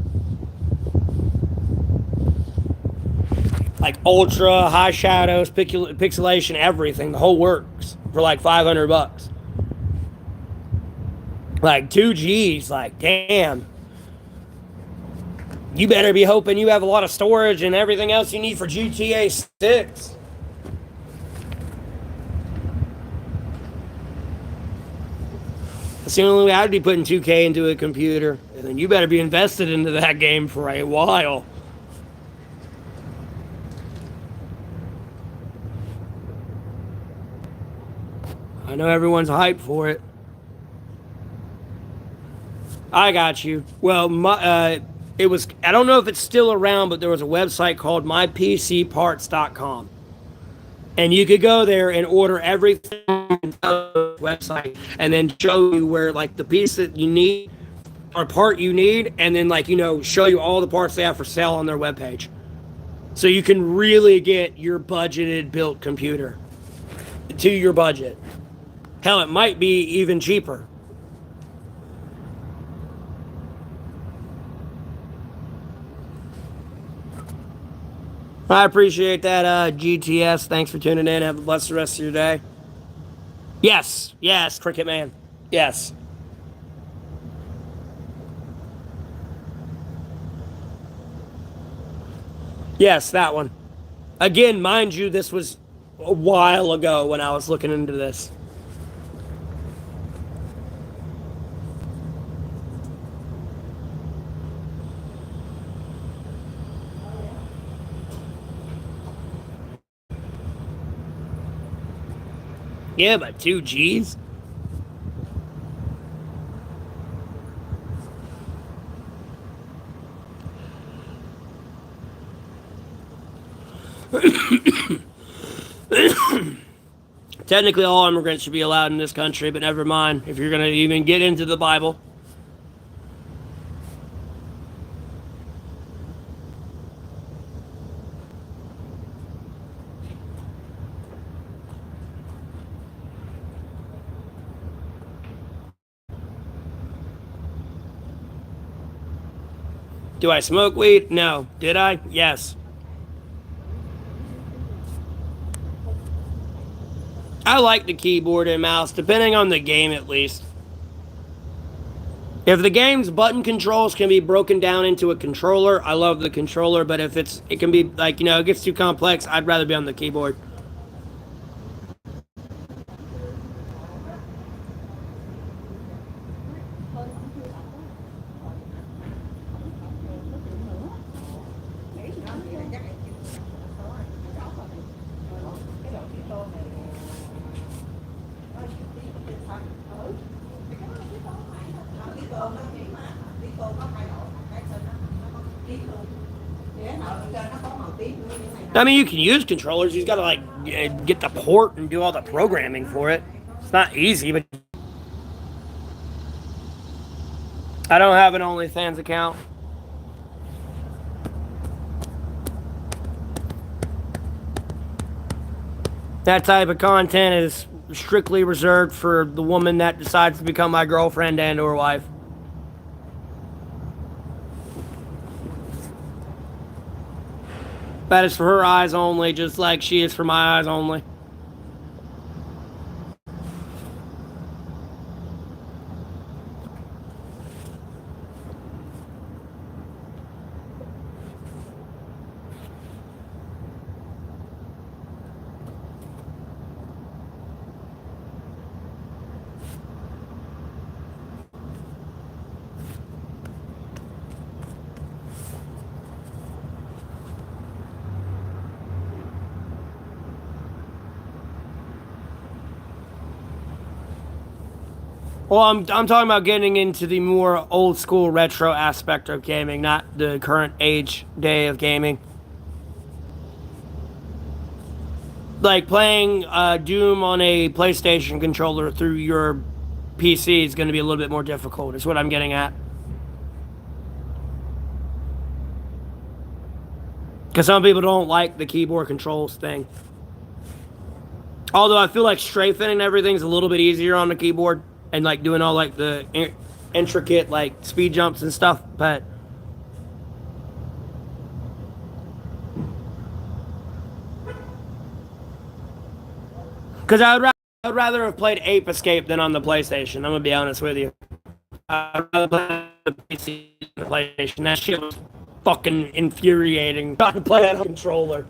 Like Ultra, high shadows, pixelation, everything, the whole works for like $500. Like 2Gs, like damn. You better be hoping you have a lot of storage and everything else you need for GTA 6. That's the only way I'd be putting 2K into a computer. And then you better be invested into that game for a while. I know everyone's hyped for it. I got you. Well, it was, I don't know if it's still around, but there was a website called mypcparts.com. And you could go there and order everything on the website and then show you where like the piece that you need or part you need, and then like, show you all the parts they have for sale on their webpage. So you can really get your budgeted built computer to your budget. Hell, it might be even cheaper. I appreciate that, GTS. Thanks for tuning in. Have a blessed rest of your day. Yes, Cricket Man. Yes. Yes, that one. Again, mind you, this was a while ago when I was looking into this. Yeah, but 2Gs? Technically, all immigrants should be allowed in this country, but never mind if you're going to even get into the Bible. Do I smoke weed? No. Did I? Yes. I like the keyboard and mouse, depending on the game at least. If the game's button controls can be broken down into a controller, I love the controller, but if it can be like, it gets too complex, I'd rather be on the keyboard. I mean, you can use controllers. You just gotta get the port and do all the programming for it. It's not easy, but I don't have an OnlyFans account. That type of content is strictly reserved for the woman that decides to become my girlfriend and or wife. That is for her eyes only, just like she is for my eyes only. Well, I'm talking about getting into the more old school retro aspect of gaming, not the current age day of gaming. Like playing Doom on a PlayStation controller through your PC is going to be a little bit more difficult, is what I'm getting at. Because some people don't like the keyboard controls thing. Although I feel like strafing and everything's a little bit easier on the keyboard. And doing all the intricate speed jumps and stuff, but because I would rather have played Ape Escape than on the PlayStation. I'm gonna be honest with you. I'd rather play the PC than the PlayStation. That shit was fucking infuriating. Trying to play that on a controller.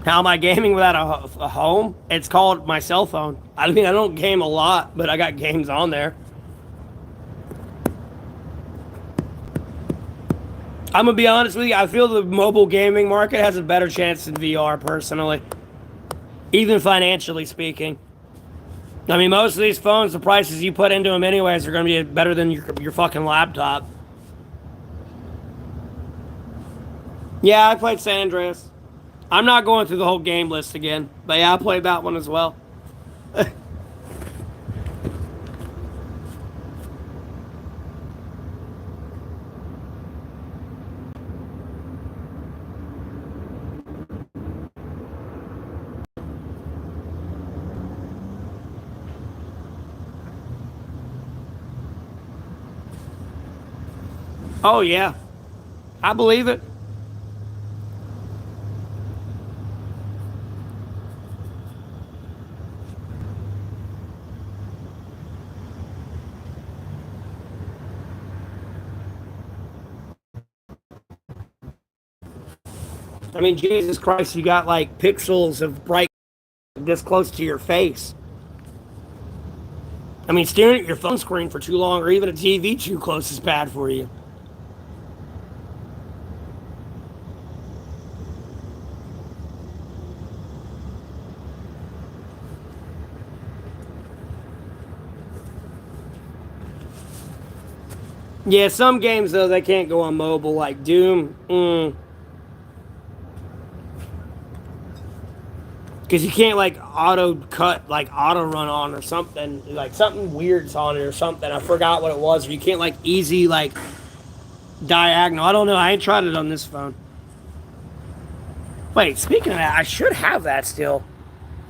How am I gaming without a home? It's called my cell phone. I mean, I don't game a lot, but I got games on there. I'm gonna be honest with you. I feel the mobile gaming market has a better chance than VR, personally. Even financially speaking. I mean, most of these phones, the prices you put into them anyways are gonna be better than your fucking laptop. Yeah, I played San Andreas. I'm not going through the whole game list again, but yeah, I played that one as well. Oh yeah, I believe it. I mean, Jesus Christ, you got pixels of bright this close to your face. I mean, staring at your phone screen for too long or even a TV too close is bad for you. Yeah, some games, though, they can't go on mobile, like Doom. Because you can't, auto cut, auto run on or something. Something weird's on it or something. I forgot what it was. Or you can't, easy, diagonal. I don't know. I ain't tried it on this phone. Wait, speaking of that, I should have that still.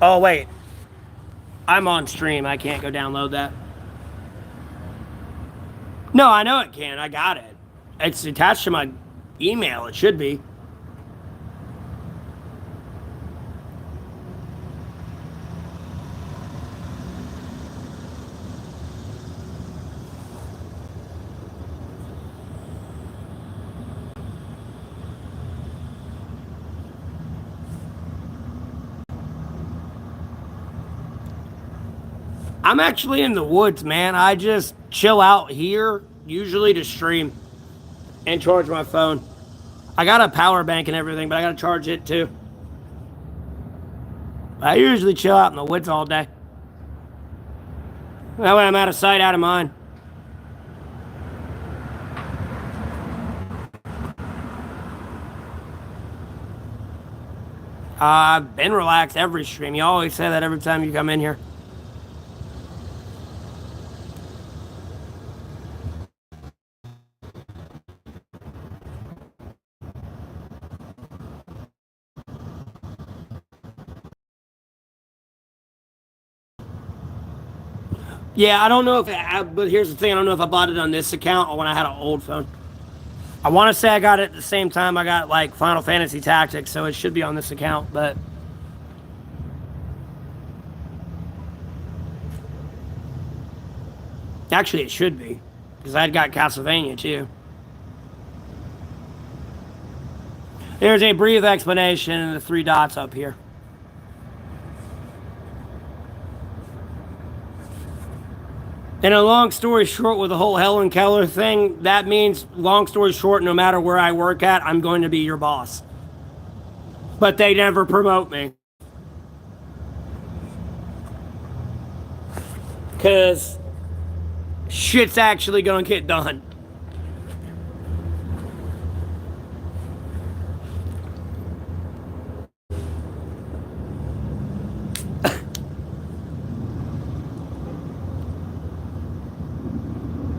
Oh, wait. I'm on stream. I can't go download that. No, I know it can. I got it. It's attached to my email. It should be. I'm actually in the woods, man. I just chill out here, usually to stream and charge my phone. I got a power bank and everything, but I got to charge it too. I usually chill out in the woods all day. That way I'm out of sight, out of mind. I've been relaxed every stream. You always say that every time you come in here. Yeah, I don't know but here's the thing. I don't know if I bought it on this account or when I had an old phone. I want to say I got it at the same time I got like Final Fantasy Tactics, so it should be on this account, but actually it should be because I'd got Castlevania too. There's a brief explanation in the 3 dots up here. And a long story short, with the whole Helen Keller thing, that means, long story short, no matter where I work at, I'm going to be your boss. But they never promote me. Because shit's actually going to get done.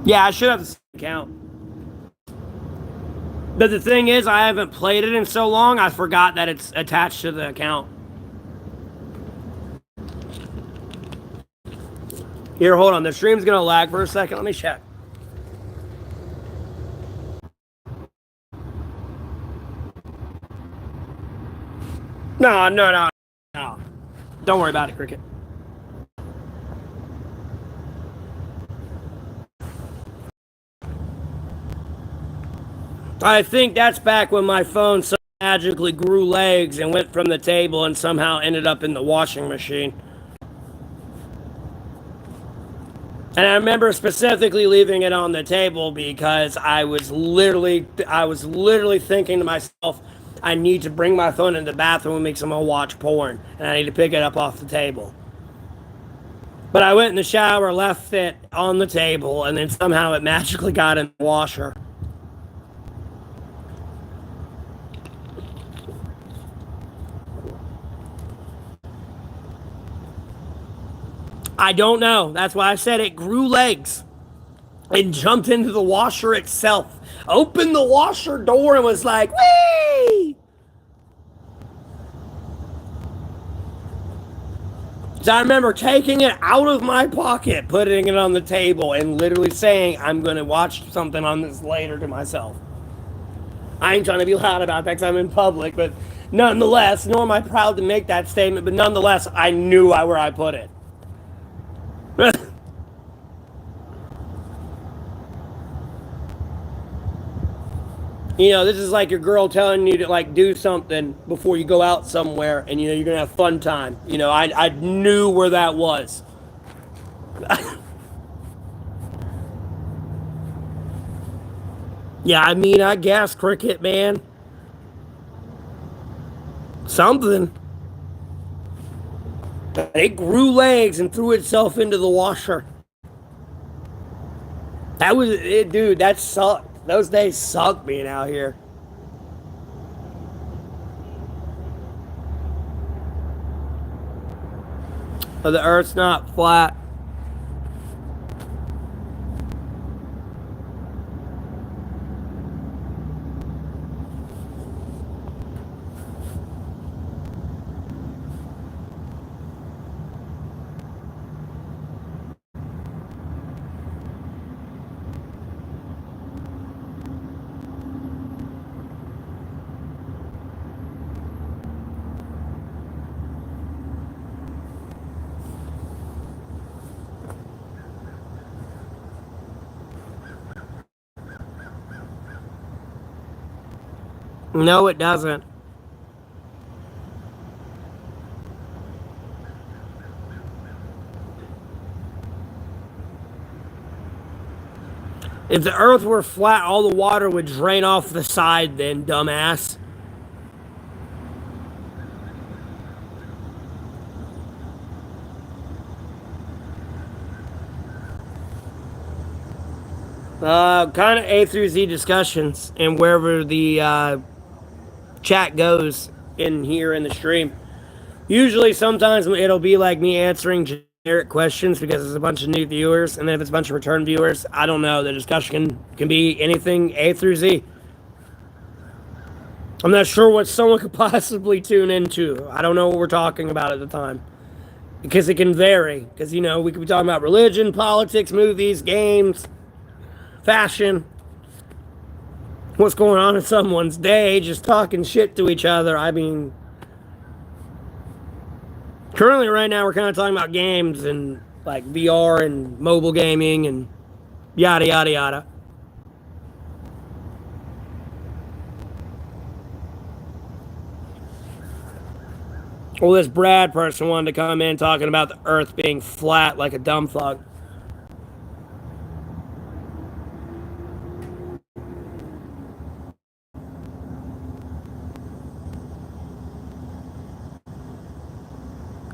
Yeah, I should have the account. But the thing is, I haven't played it in so long, I forgot that it's attached to the account. Here, hold on. The stream's going to lag for a second. Let me check. No. Don't worry about it, Cricket. I think that's back when my phone so magically grew legs and went from the table and somehow ended up in the washing machine. And I remember specifically leaving it on the table because I was literally thinking to myself, I need to bring my phone in the bathroom and make someone watch porn, and I need to pick it up off the table. But I went in the shower, left it on the table, and then somehow it magically got in the washer. I don't know. That's why I said it grew legs and jumped into the washer itself. Opened the washer door and was like, whee! So I remember taking it out of my pocket, putting it on the table, and literally saying, I'm going to watch something on this later to myself. I ain't trying to be loud about that because I'm in public, but nonetheless, nor am I proud to make that statement, but nonetheless, I knew where I put it. You know, this is like your girl telling you to like do something before you go out somewhere, and you know you're gonna have fun time. You know, I knew where that was. Yeah, I mean, I guess, Cricket, man. Something. It grew legs and threw itself into the washer. That was it, dude. That sucked. Those days suck being out here. But the earth's not flat. No, it doesn't. If the earth were flat, all the water would drain off the side then, dumbass. Kind of A through Z discussions, and wherever the chat goes in here in the stream. Usually, sometimes it'll be like me answering generic questions because there's a bunch of new viewers, and then if it's a bunch of return viewers, I don't know. The discussion can be anything A through Z. I'm not sure what someone could possibly tune into. I don't know what we're talking about at the time. Because it can vary. Because, we could be talking about religion, politics, movies, games, fashion, what's going on in someone's day, just talking shit to each other. I mean, currently, right now, we're kind of talking about games and like VR and mobile gaming and yada, yada, yada. Well, this Brad person wanted to come in talking about the earth being flat like a dumb fuck.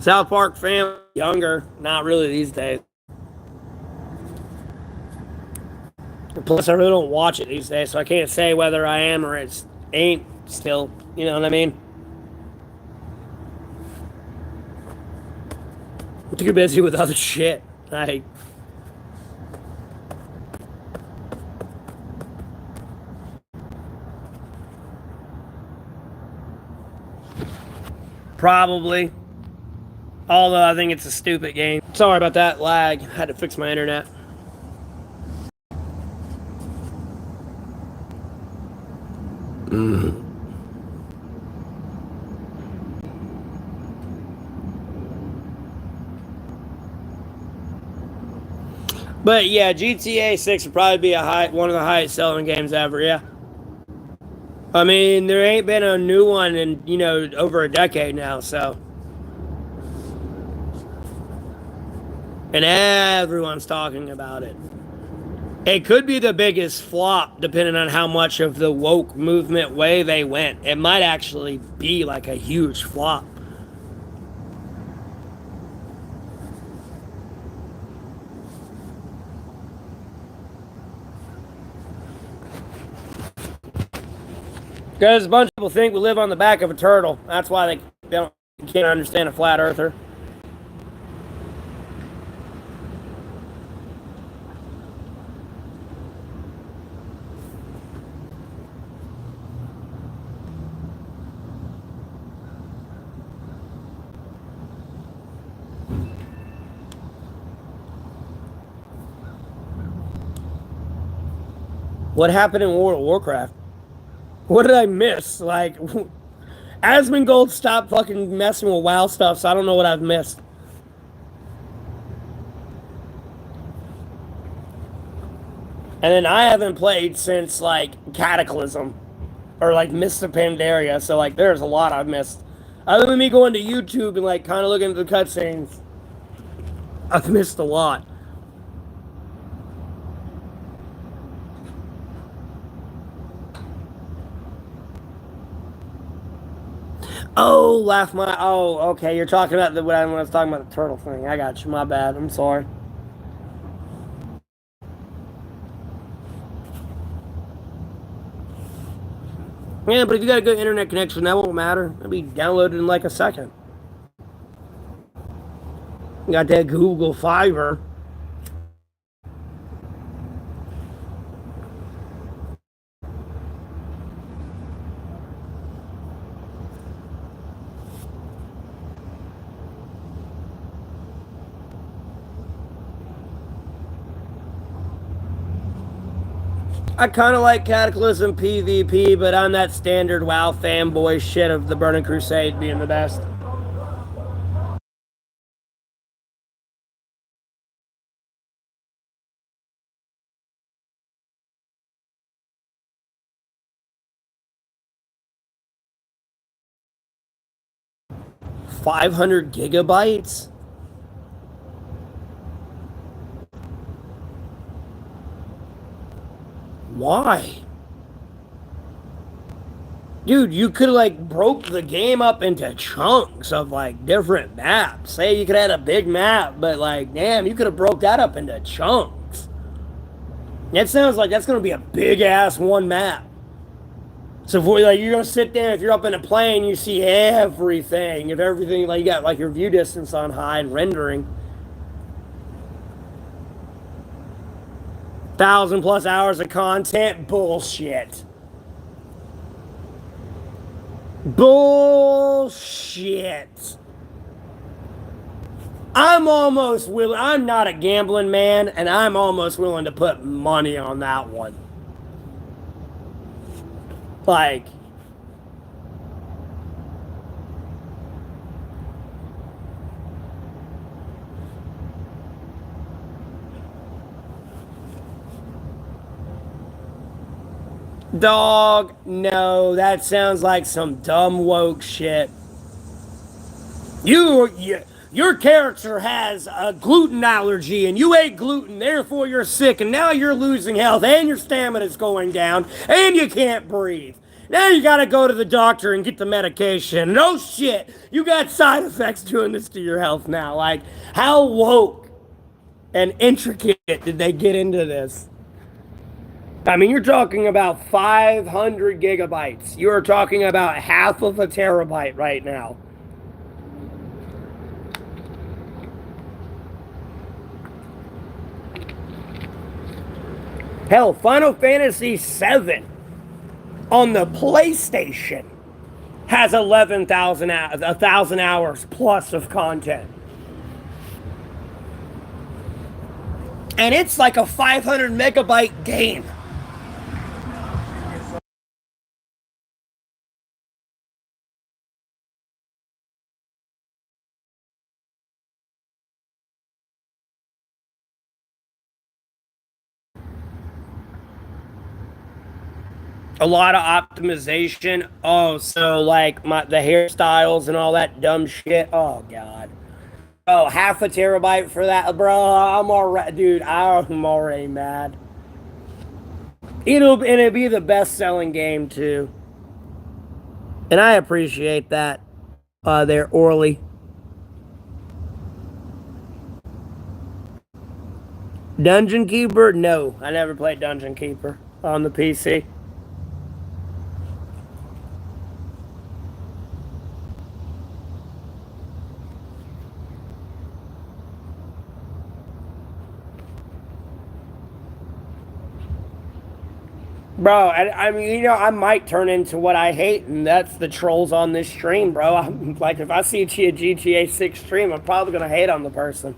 South Park family, younger, not really these days. Plus, I really don't watch it these days, so I can't say whether I am or it ain't still. You know what I mean? I'm too busy with other shit. Like, probably. Although I think it's a stupid game. Sorry about that lag. I had to fix my internet. But yeah, GTA 6 would probably be one of the highest selling games ever, yeah. I mean, there ain't been a new one in, over a decade now, so. And everyone's talking about it. It could be the biggest flop depending on how much of the woke movement way they went. It might actually be like a huge flop. Because a bunch of people think we live on the back of a turtle. That's why they can't understand a flat earther. What happened in World of Warcraft? What did I miss? Like, Asmongold stopped fucking messing with WoW stuff, so I don't know what I've missed. And then I haven't played since, like, Cataclysm. Or, like, Mists of Pandaria, so, like, there's a lot I've missed. Other than me going to YouTube and, like, kind of looking at the cutscenes, I've missed a lot. Oh, laugh my. Oh, okay. You're talking about when I was talking about the turtle thing. I got you. My bad. I'm sorry. Yeah, but if you got a good internet connection, that won't matter. It'll be downloaded in like a second. You got that Google Fiber. I kind of like Cataclysm PvP, but I'm that standard WoW fanboy shit of the Burning Crusade being the best. 500 gigabytes? Why? Dude, you could like broke the game up into chunks of like different maps. Say you could have a big map, but like damn, you could have broke that up into chunks. That sounds like that's gonna be a big ass one map. So if like you're gonna sit there, if you're up in a plane, you see everything. If everything like you got like your view distance on high and rendering. 1,000+ hours of content? Bullshit. Bullshit. I'm almost willing, I'm not a gambling man, and I'm almost willing to put money on that one. Like, dog, no, that sounds like some dumb woke shit. Your character has a gluten allergy and you ate gluten, therefore you're sick, and now you're losing health and your stamina's going down and you can't breathe. Now you gotta go to the doctor and get the medication. No shit, you got side effects doing this to your health now. Like, how woke and intricate did they get into this? I mean, you're talking about 500 gigabytes. You are talking about half of a terabyte right now. Hell, Final Fantasy VII on the PlayStation has 1,000 hours plus of content. And it's like a 500 megabyte game. A lot of optimization. Oh, so like the hairstyles and all that dumb shit. Oh god. Oh, half a terabyte for that, bro. I'm already, dude. I'm already mad. It'll be the best-selling game too, and I appreciate that. There, Orly. Dungeon Keeper? No, I never played Dungeon Keeper on the PC. Bro, I mean, I might turn into what I hate, and that's the trolls on this stream, bro. I'm like, if I see a GTA 6 stream, I'm probably gonna hate on the person.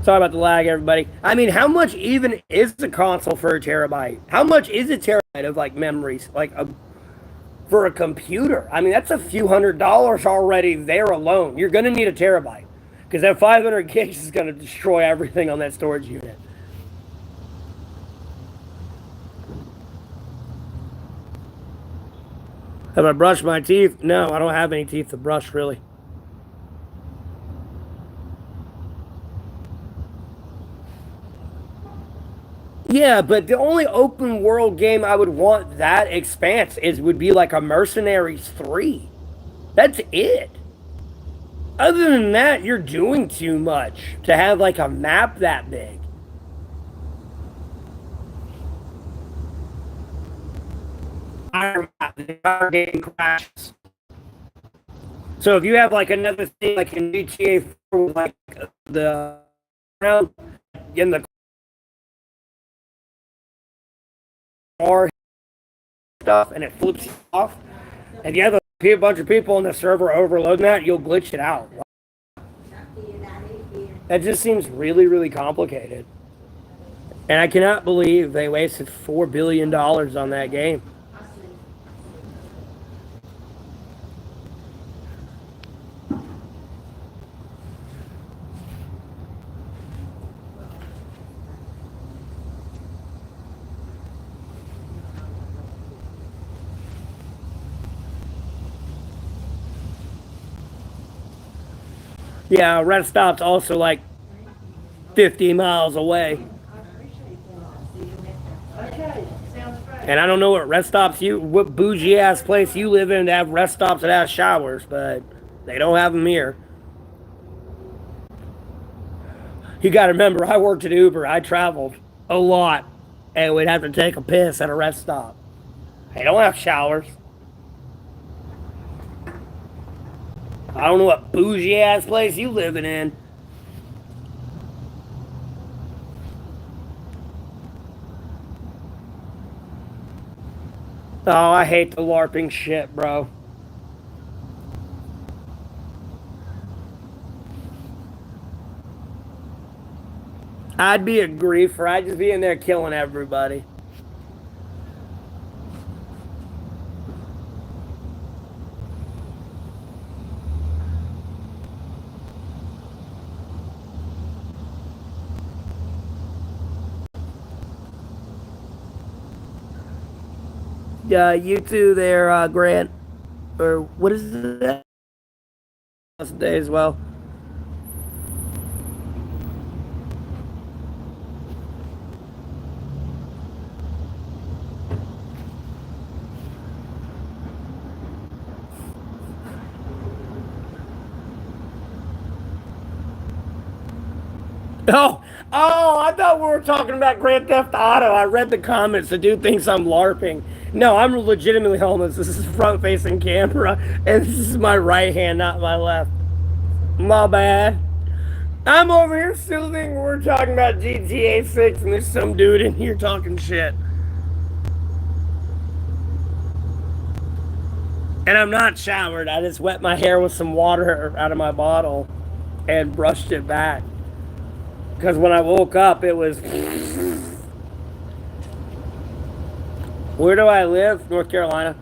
Sorry about the lag, everybody. I mean, how much even is the console for a terabyte? How much is a terabyte of like memories, for a computer? I mean, that's a few $100s already there alone. You're gonna need a terabyte because that 500 gigs is gonna destroy everything on that storage unit. Have I brushed my teeth? No, I don't have any teeth to brush, really. Yeah, but the only open world game I would want that expanse would be like a Mercenaries 3. That's it. Other than that, you're doing too much to have like a map that big. The entire game crashes. So if you have like another thing like in GTA 4 with like the ground in the car stuff and it flips you off, and you have a bunch of people on the server overloading that, you'll glitch it out. That just seems really, really complicated. And I cannot believe they wasted $4 billion on that game. Yeah, rest stop's also like 50 miles away. And I don't know what rest stops what bougie ass place you live in to have rest stops that have showers, but they don't have them here. You gotta remember, I worked at Uber. I traveled a lot, and we'd have to take a piss at a rest stop. They don't have showers. I don't know what bougie ass place you living in. Oh, I hate the LARPing shit, bro. I'd be a griefer. I'd just be in there killing everybody. You too there, Grant. Or what is that? Day as well. I thought we were talking about Grand Theft Auto. I read the comments. The dude thinks I'm LARPing. No, I'm legitimately homeless. This is front-facing camera, and this is my right hand, not my left. My bad. I'm over here still thinking we're talking about GTA 6, and there's some dude in here talking shit. And I'm not showered. I just wet my hair with some water out of my bottle and brushed it back. Because when I woke up, it was. Where do I live? North Carolina.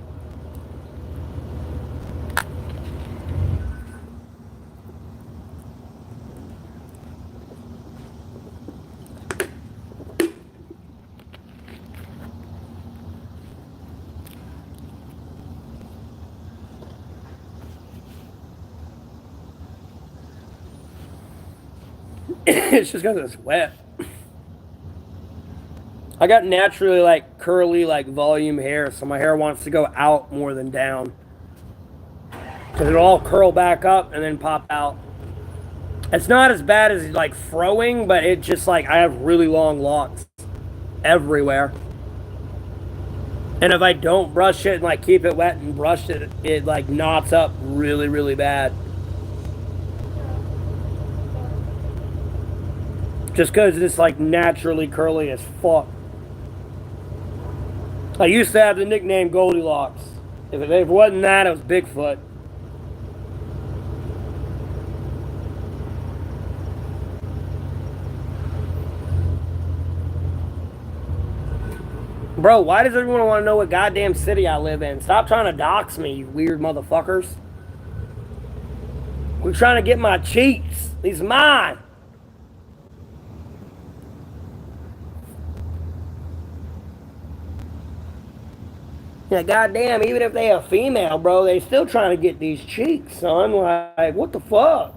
It's just because it's wet. I got naturally like curly, like volume hair, so my hair wants to go out more than down. Because it'll all curl back up and then pop out. It's not as bad as like froing, but it just like I have really long locks everywhere. And if I don't brush it and like keep it wet and brush it, it like knots up really, really bad. Just because it's like naturally curly as fuck. I used to have the nickname Goldilocks. If it wasn't that, it was Bigfoot. Bro, why does everyone want to know what goddamn city I live in? Stop trying to dox me, you weird motherfuckers. We're trying to get my cheeks. These mine. Yeah, goddamn, even if they a female, bro, they still trying to get these cheeks, son. Like, what the fuck?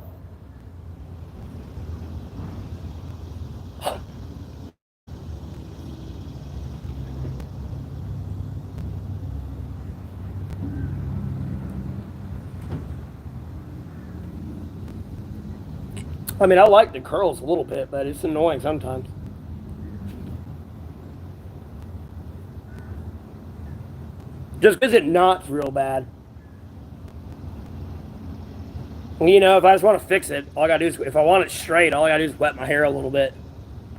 I mean, I like the curls a little bit, but it's annoying sometimes. Just because it knots real bad. You know, if I just want to fix it, all I gotta do is, if I want it straight, all I gotta do is wet my hair a little bit.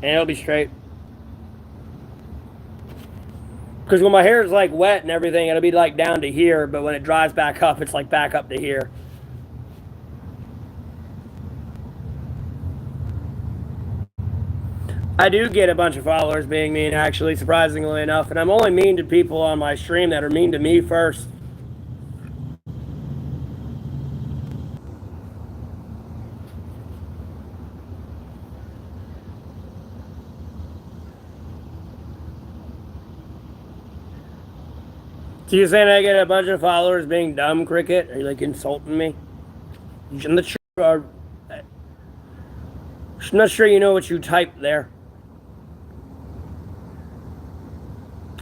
And it'll be straight. Because when my hair is like wet and everything, it'll be like down to here, but when it dries back up, it's like back up to here. I do get a bunch of followers being mean, actually, surprisingly enough, and I'm only mean to people on my stream that are mean to me first. So you're saying I get a bunch of followers being dumb, Cricket? Are you like insulting me? And the truth, I'm not sure you know what you typed there.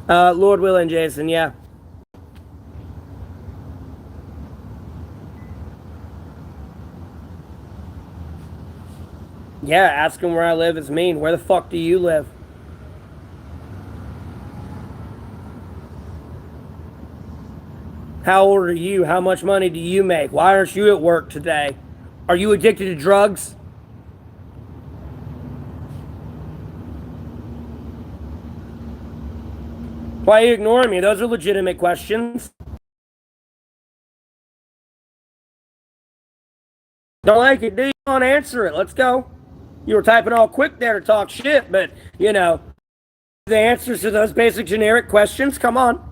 Lord willing, Jason, yeah. Yeah, asking where I live is mean. Where the fuck do you live? How old are you? How much money do you make? Why aren't you at work today? Are you addicted to drugs? Why are you ignoring me? Those are legitimate questions. Don't like it, do you? Want to answer it? Let's go. You were typing all quick there to talk shit, but, you know, the answers to those basic generic questions, come on.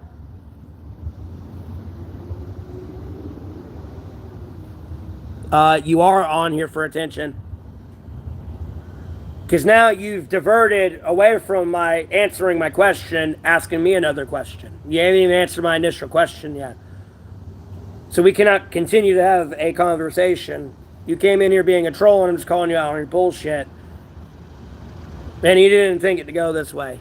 You are on here for attention. Because now you've diverted away from my answering my question, asking me another question. You haven't even answered my initial question yet. So we cannot continue to have a conversation. You came in here being a troll and I'm just calling you out on your bullshit. And you didn't think it to go this way.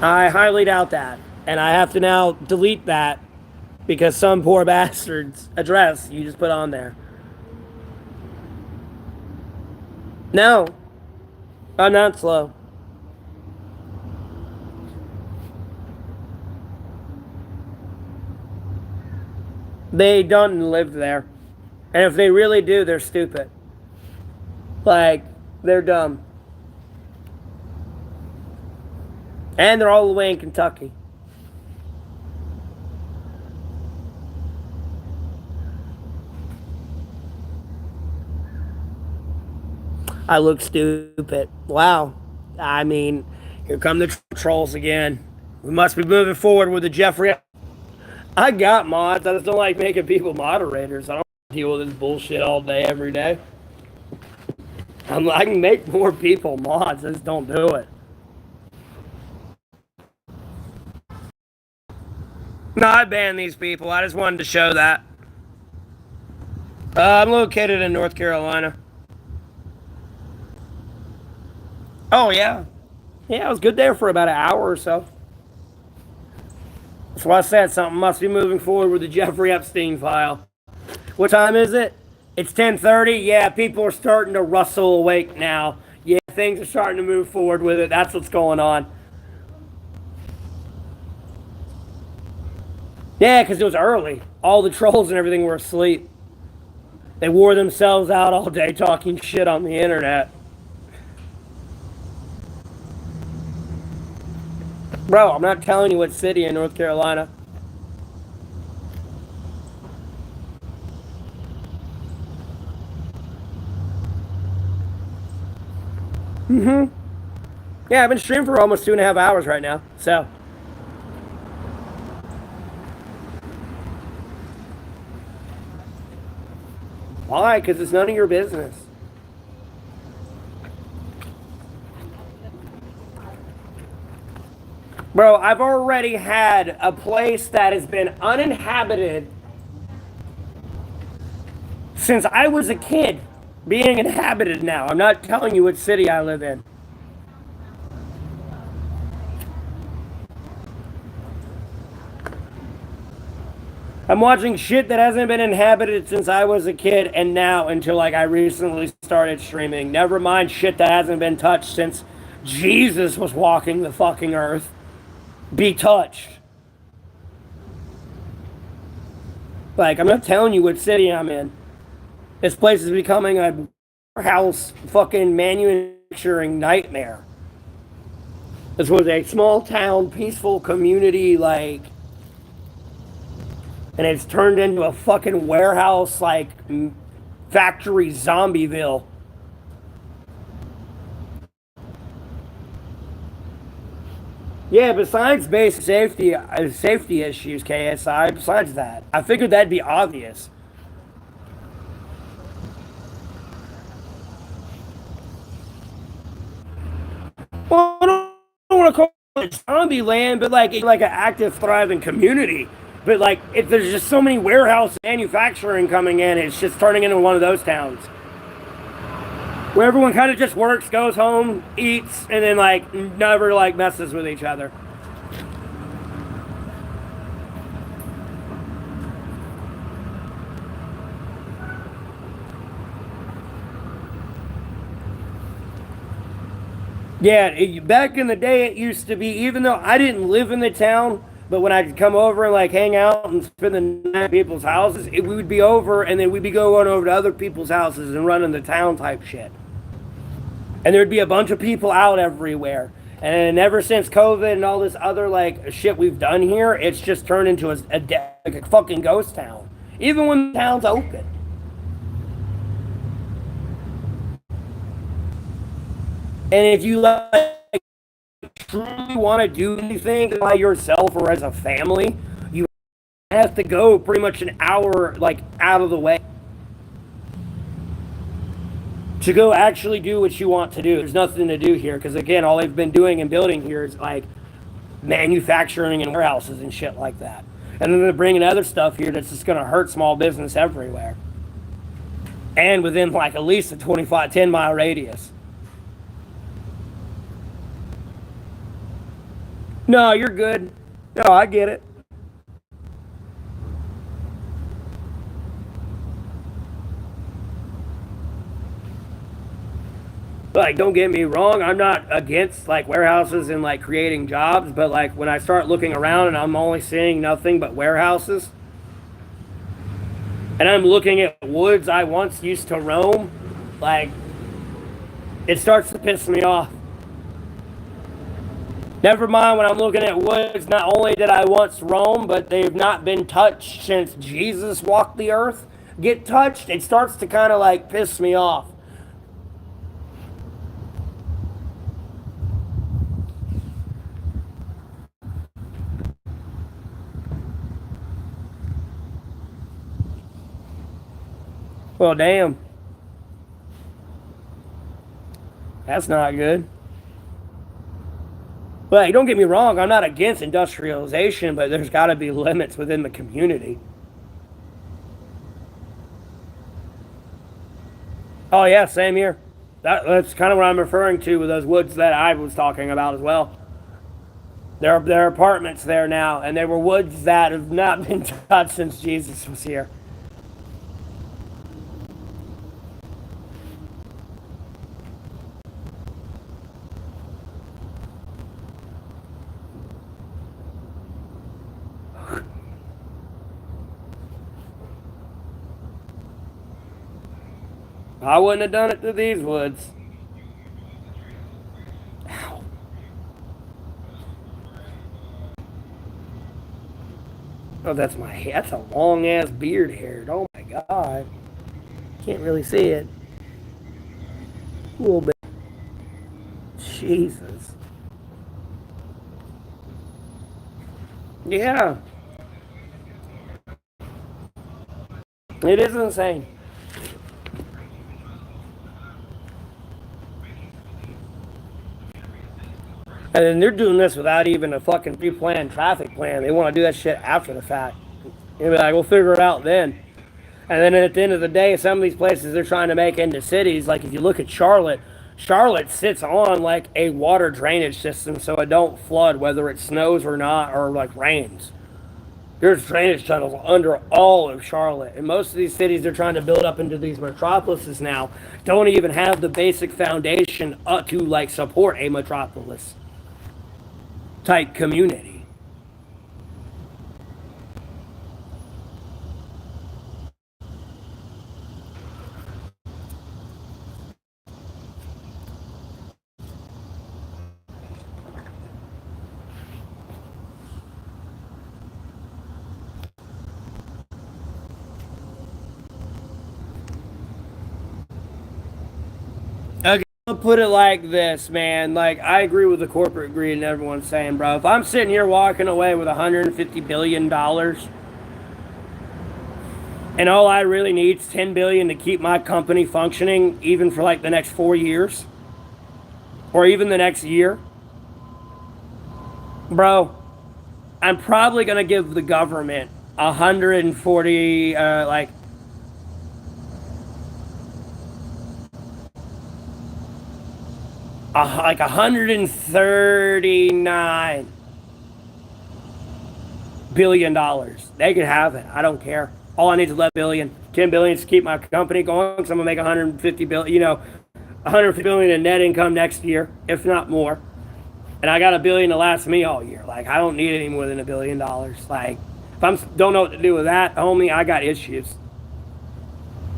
I highly doubt that. And I have to now delete that because some poor bastard's address you just put on there. No, I'm not slow. They don't live there. And if they really do, they're stupid. Like, they're dumb. And they're all the way in Kentucky. I look stupid. Wow. I mean, here come the trolls again. We must be moving forward with the Jeffrey. I got mods. I just don't like making people moderators. I don't deal with this bullshit all day, every day. I can make more people mods. I just don't do it. No, I banned these people. I just wanted to show that. I'm located in North Carolina. Oh, yeah. Yeah, I was good there for about an hour or so. That's why I said something must be moving forward with the Jeffrey Epstein file. What time is it? It's 10:30. Yeah, people are starting to rustle awake now. Yeah, things are starting to move forward with it. That's what's going on. Yeah, because it was early. All the trolls and everything were asleep. They wore themselves out all day talking shit on the internet. Bro, I'm not telling you what city in North Carolina. Yeah, I've been streaming for almost 2.5 hours right now, so. Why? Because it's none of your business. Bro, I've already had a place that has been uninhabited since I was a kid being inhabited now. I'm not telling you what city I live in. I'm watching shit that hasn't been inhabited since I was a kid and now until like I recently started streaming. Never mind shit that hasn't been touched since Jesus was walking the fucking earth. Be touched. Like, I'm not telling you what city I'm in. This place is becoming a warehouse fucking manufacturing nightmare. This was a small town, peaceful community, like, and it's turned into a fucking warehouse, like, factory zombieville. Yeah, besides basic safety issues, KSI, besides that, I figured that'd be obvious. Well, I don't want to call it zombie land, but like an active, thriving community. But like, if there's just so many warehouse manufacturing coming in, it's just turning into one of those towns. where everyone kind of just works, goes home, eats, and then like never like messes with each other. Yeah, back in the day, it used to be, even though I didn't live in the town, but when I'd come over and like hang out and spend the night at people's houses, we would be over and then we'd be going over to other people's houses and running the town type shit. And there'd be a bunch of people out everywhere. And ever since COVID and all this other like shit we've done here, it's just turned into like a fucking ghost town. Even when the town's open. And if you like truly want to do anything by yourself or as a family, you have to go pretty much an hour like out of the way to go actually do what you want to do. There's nothing to do here because again, all they've been doing and building here is like manufacturing and warehouses and shit like that. And then they're bringing other stuff here that's just going to hurt small business everywhere. And within like at least a 10-mile radius. No, you're good. No, I get it. Like, don't get me wrong, I'm not against like warehouses and like creating jobs, but like when I start looking around and I'm only seeing nothing but warehouses, and I'm looking at woods I once used to roam, like, it starts to piss me off. Never mind when I'm looking at woods, not only did I once roam, but they've not been touched since Jesus walked the earth. Get touched, it starts to kind of like piss me off. Well, damn. That's not good. But don't get me wrong, I'm not against industrialization, but there's got to be limits within the community. Oh yeah, same here. That's kind of what I'm referring to with those woods that I was talking about as well. There are apartments there now, and there were woods that have not been touched since Jesus was here. I wouldn't have done it to these woods. Ow. Oh, that's my hair. That's a long ass beard hair. Oh my god. Can't really see it. A little bit. Jesus. Yeah. It is insane. And then they're doing this without even a fucking pre-planned traffic plan. They want to do that shit after the fact. You'll be like, we'll figure it out then. And then at the end of the day, some of these places they're trying to make into cities, like if you look at Charlotte, Charlotte sits on like a water drainage system so it don't flood whether it snows or not or like rains. There's drainage tunnels under all of Charlotte. And most of these cities they're trying to build up into these metropolises now don't even have the basic foundation to like support a metropolis type community. I'll put it like this, man. Like, I agree with the corporate greed and everyone's saying, bro. If I'm sitting here walking away with $150 billion and all I really need is $10 billion to keep my company functioning, even for like the next 4 years or even the next year, bro, I'm probably going to give the government 140, like 139 billion dollars. They can have it. I don't care. All I need is 11 billion, 10 billion to keep my company going. Because I'm gonna make 150 billion. 150 billion in net income next year, if not more. And I got a billion to last me all year. Like I don't need any more than $1 billion. Like if I don't know what to do with that, homie, I got issues.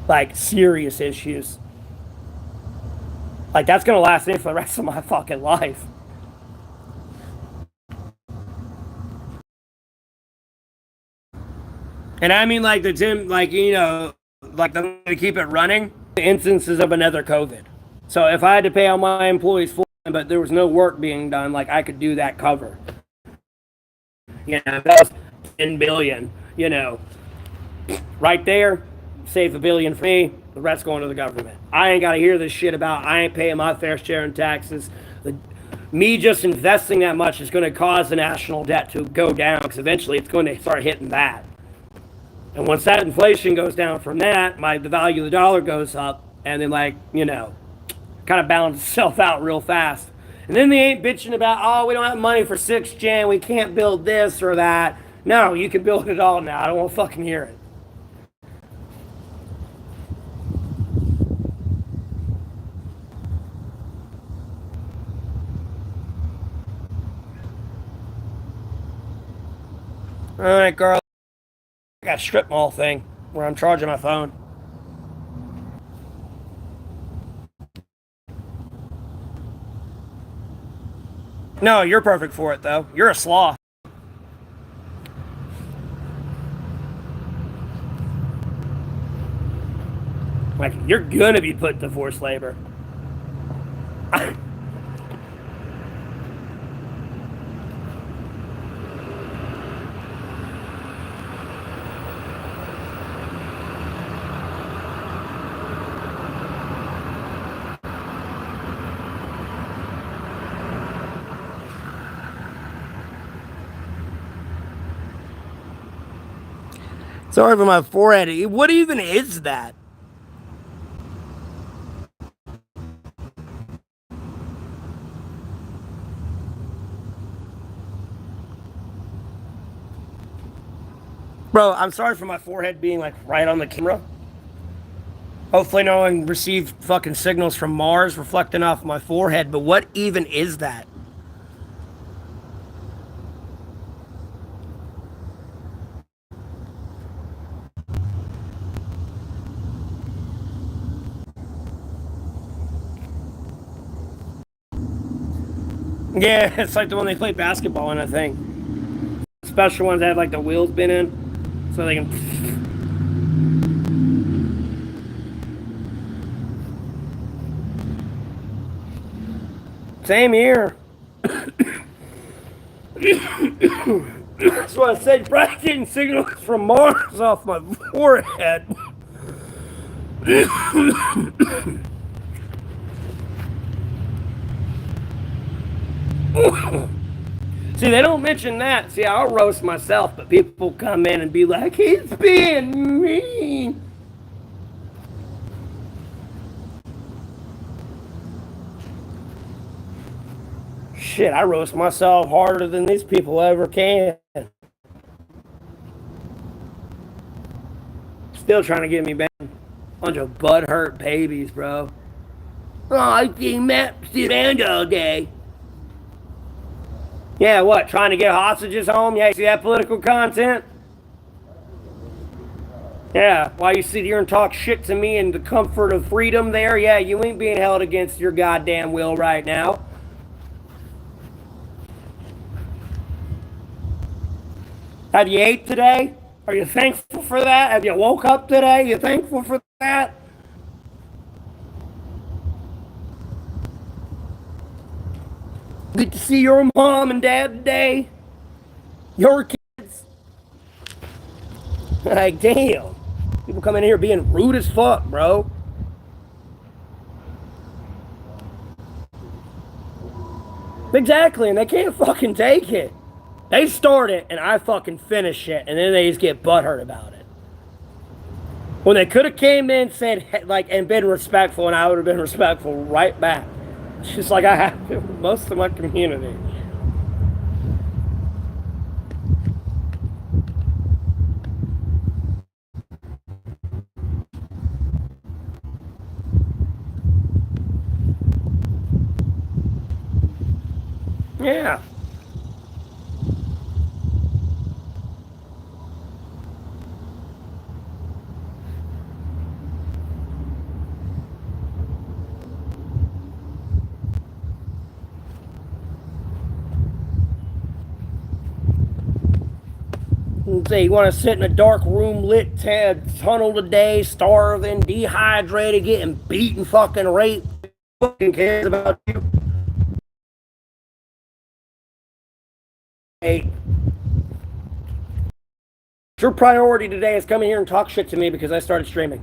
Like serious issues. Like that's gonna last me for the rest of my fucking life. And I mean like the gym, like like to keep it running. Instances of another COVID. So if I had to pay all my employees full time, but there was no work being done, like I could do that cover. That was 10 billion. Right there, save $1 billion for me. The rest going to the government. I ain't got to hear this shit about I ain't paying my fair share in taxes. Me just investing that much is going to cause the national debt to go down because eventually it's going to start hitting that. And once that inflation goes down from that, the value of the dollar goes up, and then kind of balances itself out real fast. And then they ain't bitching about, oh, we don't have money for 6th gen, we can't build this or that. No, you can build it all now. I don't want to fucking hear it. All right, girl. I got a strip mall thing where I'm charging my phone. No, you're perfect for it, though. You're a sloth. Like, you're gonna be put to forced labor. Sorry for my forehead. What even is that? Bro, I'm sorry for my forehead being like right on the camera. Hopefully no one received fucking signals from Mars reflecting off my forehead, but what even is that? Yeah, it's like the one they play basketball in, I think. Special ones that have like the wheels been in, so they can. Same here. That's what I said. Probably getting signals from Mars off my forehead. See, they don't mention that. See, I'll roast myself, but people come in and be like, he's being mean. Shit, I roast myself harder than these people ever can. Still trying to get me back. Bunch of butthurt babies, bro. Oh, I think Matt sit around all day. Yeah, what? Trying to get hostages home? Yeah, you see that political content? Yeah, while you sit here and talk shit to me in the comfort of freedom there, yeah, you ain't being held against your goddamn will right now. Have you ate today? Are you thankful for that? Have you woke up today? You thankful for that? Get to see your mom and dad today? Your kids? Like, damn. People come in here being rude as fuck, bro. Exactly, and they can't fucking take it. They start it, and I fucking finish it, and then they just get butthurt about it. When they could have came in, said, like, and been respectful, and I would have been respectful right back. It's just like I have to with most of my community. Yeah. Say you want to sit in a dark room, lit tunnel today, starving, dehydrated, getting beaten, fucking raped. Who fucking cares about you? Hey, your priority today is come in here and talk shit to me because I started streaming.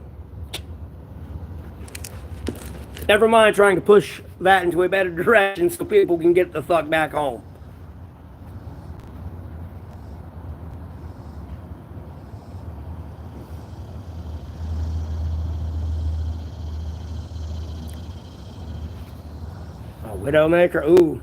Never mind trying to push that into a better direction so people can get the fuck back home. A Widowmaker? Ooh.